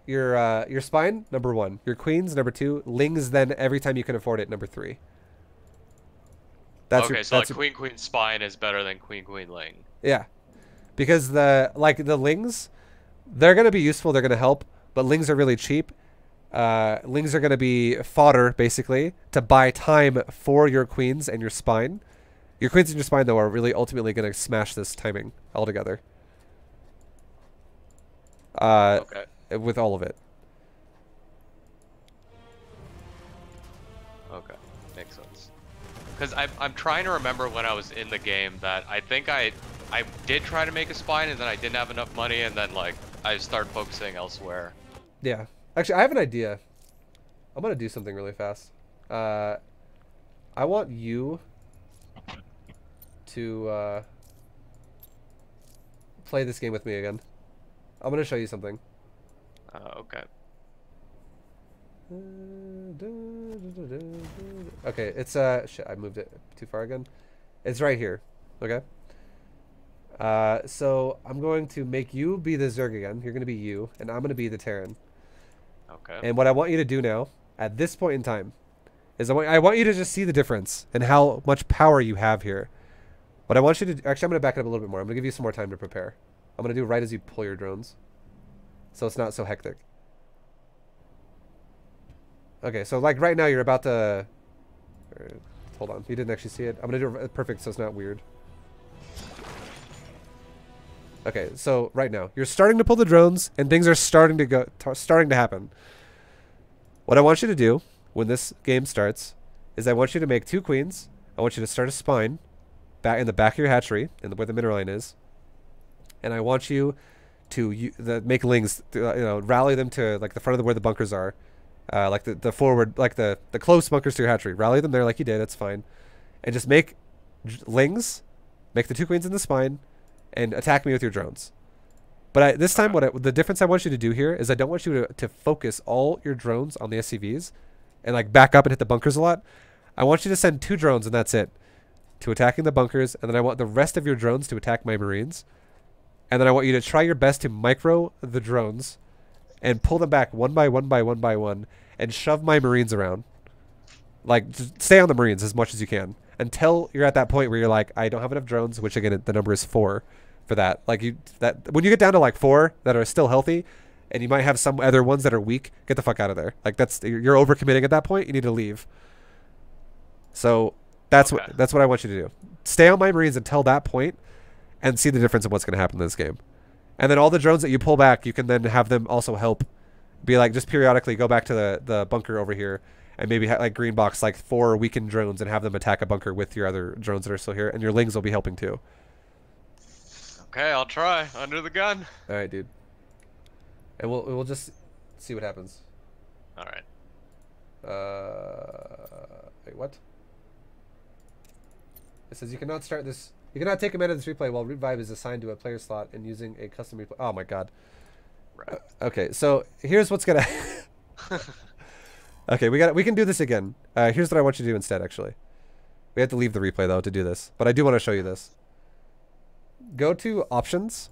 your spine, number 1. Your queens, number 2. Lings, then every time you can afford it, number 3. Okay, so like queen spine is better than queen ling. Yeah, because the lings, they're gonna be useful. They're gonna help, but lings are really cheap. Lings are gonna be fodder basically to buy time for your queens and your spine. Your queens and your spine though are really ultimately gonna smash this timing altogether. Okay. With all of it. Okay, makes sense. Because I'm trying to remember when I was in the game that I think I did try to make a spine, and then I didn't have enough money, and then like I started focusing elsewhere. Yeah, actually I have an idea. I'm gonna do something really fast. I want you to play this game with me again. I'm gonna show you something. Okay. Okay, it's shit, I moved it too far again. It's right here. Okay. So I'm going to make you be the Zerg again. You're gonna be you, and I'm gonna be the Terran. Okay. And what I want you to do now, at this point in time, is I want you to just see the difference and how much power you have here. What I want you to actually, I'm gonna back it up a little bit more. I'm gonna give you some more time to prepare. I'm gonna do right as you pull your drones, so it's not so hectic. Okay, so like right now you're about to... hold on, you didn't actually see it. I'm gonna do it perfect so it's not weird. Okay, so right now you're starting to pull the drones and things are starting to happen. What I want you to do when this game starts is I want you to make 2 queens. I want you to start a spine back in the back of your hatchery, where the mineral line is, and I want you to make lings, rally them to like the front of where the bunkers are, like the forward, like the close bunkers to your hatchery. Rally them there like you did. It's fine, and just make lings, make the 2 queens in the spine, and attack me with your drones. But this time, the difference I want you to do here is I don't want you to focus all your drones on the SCVs and like back up and hit the bunkers a lot. I want you to send 2 drones and that's it to attacking the bunkers, and then I want the rest of your drones to attack my marines. And then I want you to try your best to micro the drones and pull them back one by one and shove my marines around. Like, just stay on the marines as much as you can until you're at that point where you're like, I don't have enough drones, which again, the number is 4 for that. Like when you get down to like 4 that are still healthy and you might have some other ones that are weak, get the fuck out of there. Like you're overcommitting at that point. You need to leave. So that's what I want you to do. Stay on my marines until that point and see the difference in what's going to happen in this game. And then all the drones that you pull back, you can then have them also help. Be like, just periodically go back to the bunker over here and maybe like green box like 4 weakened drones and have them attack a bunker with your other drones that are still here, and your lings will be helping too. Okay, I'll try. Under the gun. All right, dude. And we'll just see what happens. All right. Wait, what? It says you cannot start this. You cannot take a minute of this replay while ViBE is assigned to a player slot and using a custom replay. Oh my god. Right. Okay, so here's what's gonna. Okay, we can do this again. Here's what I want you to do instead. Actually, we have to leave the replay though to do this, but I do want to show you this. Go to options,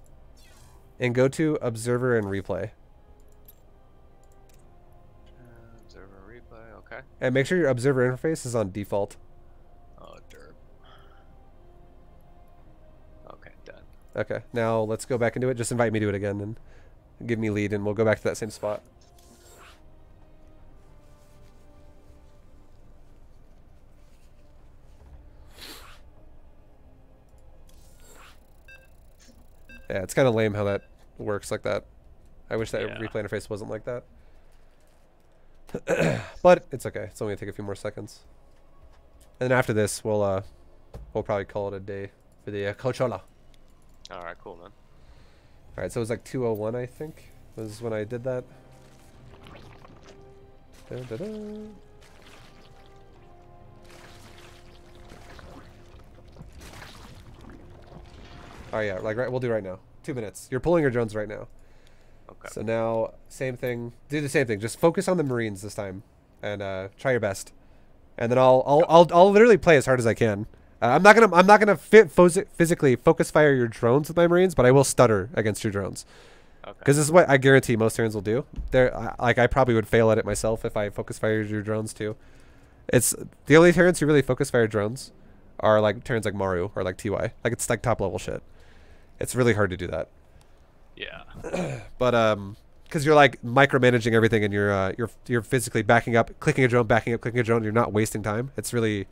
and go to observer and replay. Observer replay. Okay. And make sure your observer interface is on default. Oh, derp. Okay, done. Okay, now let's go back into it. Just invite me to it again and give me lead, and we'll go back to that same spot. Yeah, it's kind of lame how that works like that. I wish that replay interface wasn't like that. But it's okay. It's only gonna take a few more seconds. And then after this, we'll probably call it a day for the Coachella. All right, cool, man. All right, so it was like 2:01, I think, was when I did that. Dun, dun, dun. Oh yeah, like we'll do right now. 2 minutes. You're pulling your drones right now. Okay. So now, same thing. Do the same thing. Just focus on the Marines this time, and try your best. And then I'll literally play as hard as I can. I'm not gonna physically focus fire your drones with my Marines, but I will stutter against your drones. Okay. Because this is what I guarantee most turns will do. I probably would fail at it myself if I focus fired your drones too. It's the only turns you really focus fire drones are like turns like Maru or like TY. Like it's like top level shit. It's really hard to do that. Yeah. But because you're like micromanaging everything and you're physically backing up, clicking a drone, backing up, clicking a drone. You're not wasting time. It's really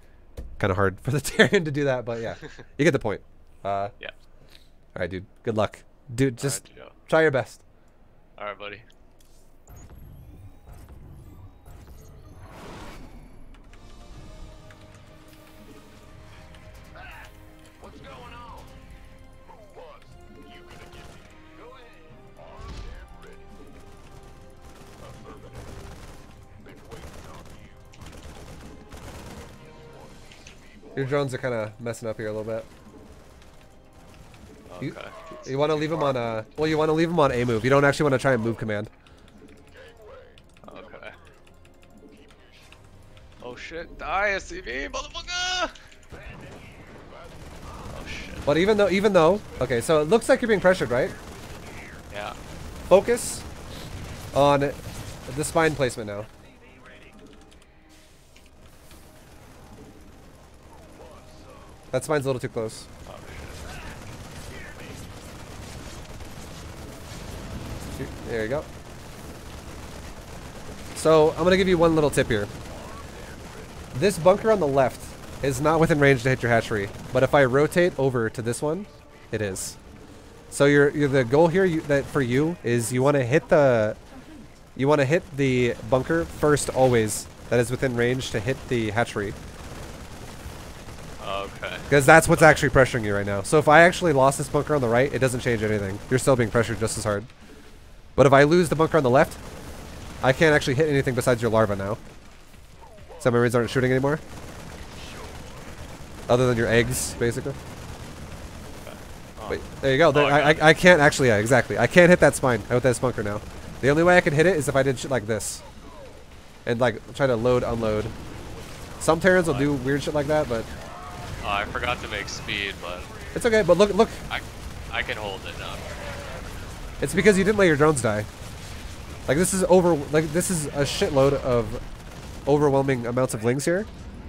kind of hard for the Terran to do that. But yeah, you get the point. Yeah. All right, dude. Good luck, dude. Just try your best. All right, buddy. What's going on? Who was you gonna get me? Go ahead. Armed and ready. Affirmative. Been waiting on you. Your drones are kind of messing up here a little bit. Okay. You want to leave them on well, you want to leave them on A move. You don't actually want to try and move command. Okay. Oh shit! Die, SCV, motherfucker! Oh shit. But even though, okay, so it looks like you're being pressured, right? Yeah. Focus on the spine placement now. That spine's a little too close. Oh shit. There you go. So I'm going to give you one little tip here. This bunker on the left is not within range to hit your hatchery, but if I rotate over to this one, it is. So the goal here that for you is you want to hit the bunker first always that is within range to hit the hatchery. Okay. Because that's what's actually pressuring you right now. So if I actually lost this bunker on the right, it doesn't change anything. You're still being pressured just as hard. But if I lose the bunker on the left, I can't actually hit anything besides your larva now. So my marines aren't shooting anymore. Other than your eggs, basically. Wait, there you go. I can't actually, yeah, exactly. I can't hit that spine with this bunker now. The only way I can hit it is if I did shit like this. And like, try to load, unload. Some Terrans will do weird shit like that, but... Oh, I forgot to make speed, but... It's okay, but look. I can hold it now. It's because you didn't let your drones die. Like this is a shitload of overwhelming amounts of lings here.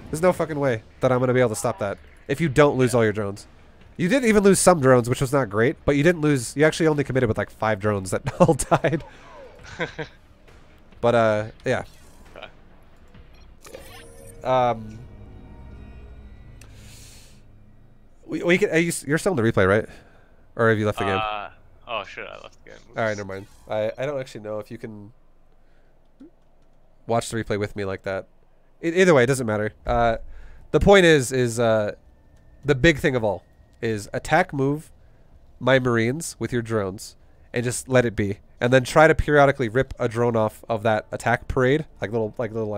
There's no fucking way that I'm gonna be able to stop that if you don't lose all your drones. You did even lose some drones, which was not great, but you didn't lose. You actually only committed with like 5 drones that all died. But yeah. Okay. We can. You're still in the replay, right? Or have you left the game? Oh shit, I left the game. Oops. All right, never mind. I don't actually know if you can watch the replay with me like that. Either way, it doesn't matter. The point is the big thing of all is attack move my marines with your drones and just let it be, and then try to periodically rip a drone off of that attack parade, like little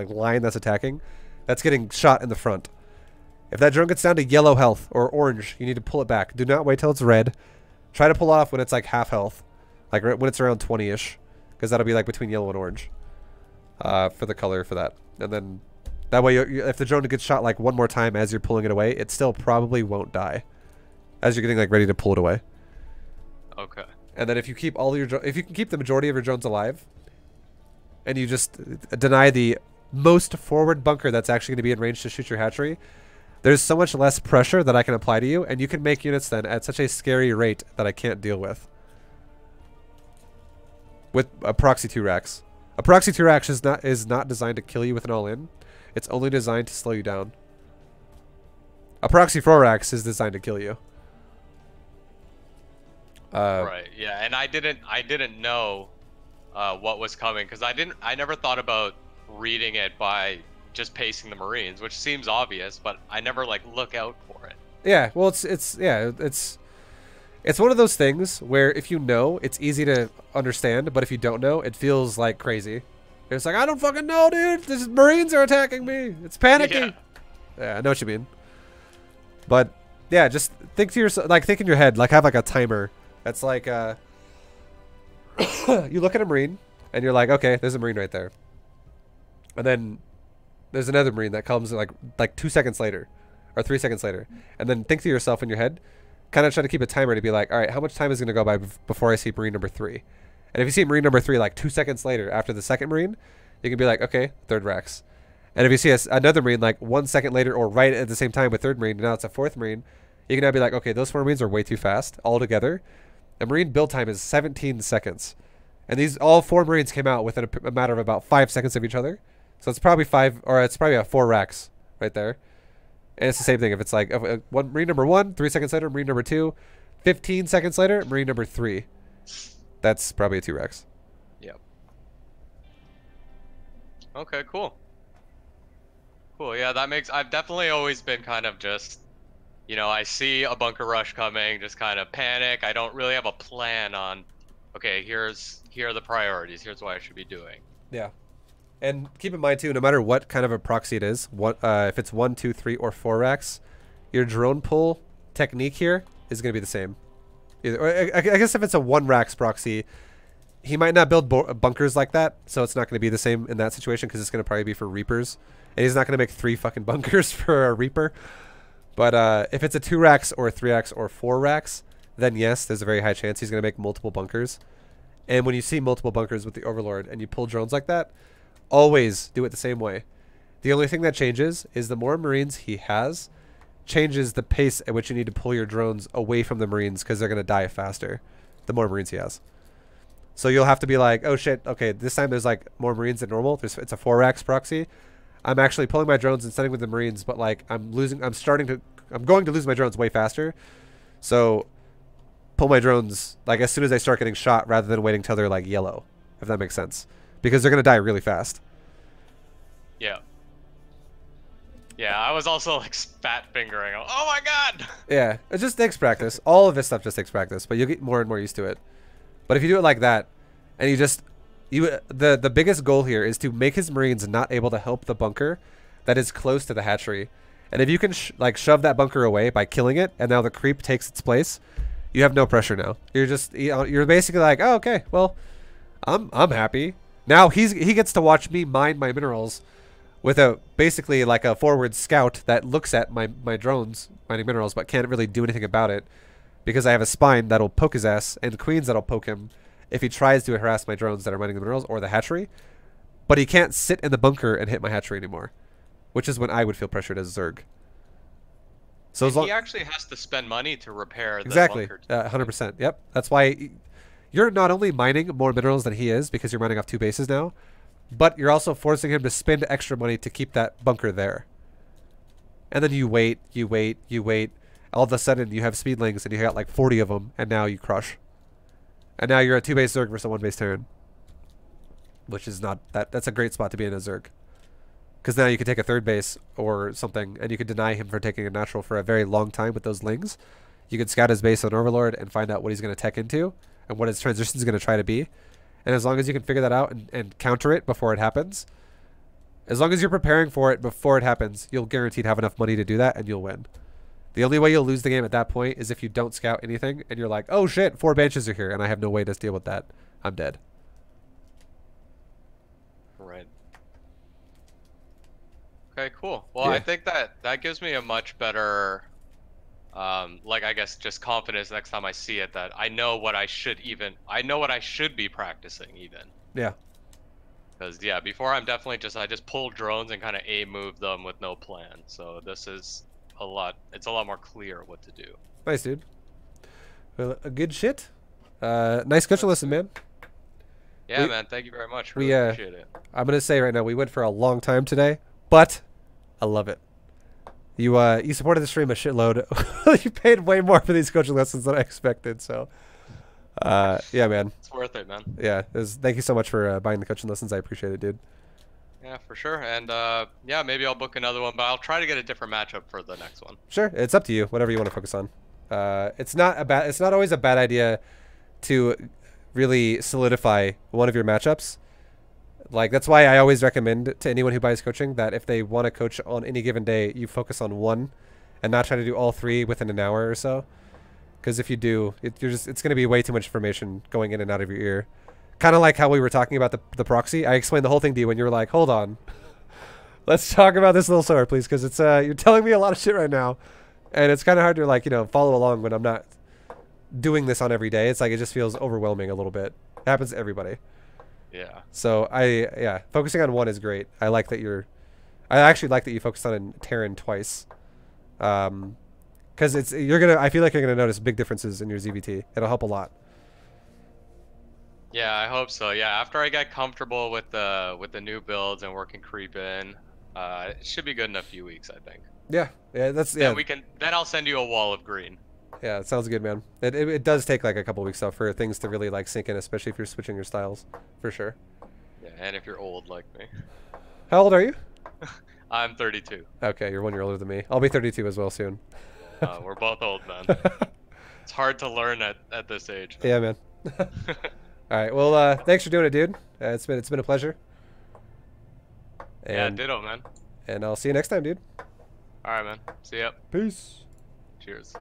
line that's attacking, that's getting shot in the front. If that drone gets down to yellow health or orange, you need to pull it back. Do not wait till it's red. Try to pull off when it's like half health, like when it's around 20-ish, because that'll be like between yellow and orange for the color for that. And then that way, if the drone gets shot like one more time as you're pulling it away, it still probably won't die as you're getting like ready to pull it away. Okay. And then if you keep if you can keep the majority of your drones alive, and you just deny the most forward bunker that's actually going to be in range to shoot your hatchery, there's so much less pressure that I can apply to you, and you can make units then at such a scary rate that I can't deal with. With a proxy 2 racks. A proxy 2 racks is not designed to kill you with an all-in. It's only designed to slow you down. A proxy 4 racks is designed to kill you. Right. Yeah, and I didn't know what was coming because I never thought about reading it by just pacing the Marines, which seems obvious, but I never like look out for it. Yeah, well, it's one of those things where if you know, it's easy to understand, but if you don't know, it feels like crazy. It's like, I don't fucking know, dude. These Marines are attacking me. It's panicking. Yeah, I know what you mean. But yeah, just think to yourself, like think in your head, like have like a timer. That's like you look at a Marine and you're like, okay, there's a Marine right there, and then there's another Marine that comes like 2 seconds later, or 3 seconds later, and then think to yourself in your head, kind of try to keep a timer to be like, all right, how much time is going to go by before I see Marine number 3? And if you see Marine number 3 like 2 seconds later after the second Marine, you can be like, okay, third racks. And if you see another Marine like 1 second later or right at the same time with third Marine, and now it's a fourth Marine, you can now be like, okay, those 4 Marines are way too fast altogether. A Marine build time is 17 seconds. And all 4 Marines came out within a matter of about 5 seconds of each other. So it's probably 4 racks right there. And it's the same thing. If it's like Marine number 1, 3 seconds later, Marine number 2, 15 seconds later, Marine number 3. That's probably a 2 racks. Yep. Okay, cool. Cool, yeah, I've definitely always been kind of just, you know, I see a bunker rush coming, just kind of panic. I don't really have a plan on, okay, here are the priorities. Here's what I should be doing. Yeah. And keep in mind too, no matter what kind of a proxy it is, if it's 1, 2, 3, or 4 racks, your drone pull technique here is going to be the same. I guess if it's a 1 racks proxy, he might not build bunkers like that, so it's not going to be the same in that situation because it's going to probably be for Reapers. And he's not going to make 3 fucking bunkers for a Reaper. But if it's a 2 racks or 3 racks or 4 racks, then yes, there's a very high chance he's going to make multiple bunkers. And when you see multiple bunkers with the Overlord and you pull drones like that, always do it the same way. The only thing that changes is the more Marines he has, changes the pace at which you need to pull your drones away from the Marines because they're going to die faster the more Marines he has. So you'll have to be like, oh shit, okay, this time there's like more Marines than normal. It's a 4-rax proxy. I'm actually pulling my drones and sending with the Marines, but like I'm going to lose my drones way faster. So pull my drones like as soon as they start getting shot rather than waiting till they're like yellow, if that makes sense. Because they're going to die really fast. Yeah. Yeah, I was also like spat fingering. Oh my god! Yeah, it just takes practice. All of this stuff just takes practice, but you'll get more and more used to it. But if you do it like that, and the biggest goal here is to make his Marines not able to help the bunker that is close to the hatchery. And if you can shove that bunker away by killing it, and now the creep takes its place, you have no pressure now. You're basically like, oh, okay, well, I'm happy. Now he gets to watch me mine my minerals with basically like a forward scout that looks at my drones mining minerals but can't really do anything about it because I have a spine that'll poke his ass and queens that'll poke him if he tries to harass my drones that are mining the minerals or the hatchery. But he can't sit in the bunker and hit my hatchery anymore, which is when I would feel pressured as Zerg. So he actually has to spend money to repair the exactly bunker. 100%. Yep, that's why you're not only mining more minerals than he is because you're mining off 2 bases now, but you're also forcing him to spend extra money to keep that bunker there. And then you wait. All of a sudden, you have speedlings, and you got like 40 of them, and now you crush. And now you're a 2-base Zerg versus a 1-base Terran. Which is not... That's a great spot to be in a Zerg. Because now you can take a 3rd base or something, and you can deny him for taking a natural for a very long time with those lings. You can scout his base on Overlord and find out what he's going to tech into, and what his transition is going to try to be. And as long as you can figure that out and counter it before it happens, as long as you're preparing for it before it happens, you'll guaranteed have enough money to do that and you'll win. The only way you'll lose the game at that point is if you don't scout anything and you're like, oh shit, 4 banshees are here and I have no way to deal with that. I'm dead. Right. Okay, cool. Well, I think that gives me a much better... like I guess just confidence next time I see it that I know what I should be practicing even. Yeah. Because yeah, before I just pull drones and kind of A move them with no plan. So this is it's a lot more clear what to do. Nice, dude. Well, good shit. Nice coaching lesson, man. Yeah, man. Thank you very much. Really appreciate it. I'm gonna say right now, we went for a long time today, but I love it. You supported the stream a shitload. You paid way more for these coaching lessons than I expected. So, yeah, man. It's worth it, man. Yeah, thank you so much for buying the coaching lessons. I appreciate it, dude. Yeah, for sure. And yeah, maybe I'll book another one, but I'll try to get a different matchup for the next one. Sure, it's up to you. Whatever you want to focus on. It's not always a bad idea to really solidify one of your matchups. Like, that's why I always recommend to anyone who buys coaching that if they want to coach on any given day, you focus on one and not try to do all 3 within an hour or so. Because if you do, it's going to be way too much information going in and out of your ear. Kind of like how we were talking about the proxy. I explained the whole thing to you when you were like, hold on. Let's talk about this a little slower, please, because it's you're telling me a lot of shit right now. And it's kind of hard to, like, follow along when I'm not doing this on every day. It's like it just feels overwhelming a little bit. It happens to everybody. Yeah. So focusing on one is great. I actually like that you focused on Terran twice. Because I feel like you're gonna notice big differences in your ZvT. It'll help a lot. Yeah, I hope so. Yeah, after I get comfortable with the new builds and working creep in, it should be good in a few weeks, I think. Yeah, Then I'll send you a wall of green. Yeah, it sounds good, man. It does take like a couple weeks though for things to really like sink in, especially if you're switching your styles, for sure. Yeah, and if you're old like me. How old are you? I'm 32. Okay, you're 1 year older than me. I'll be 32 as well soon. We're both old, man. It's hard to learn at this age. Yeah, man. All right, well, thanks for doing it, dude. It's been a pleasure. Yeah, ditto, man. And I'll see you next time, dude. All right, man. See ya. Peace. Cheers.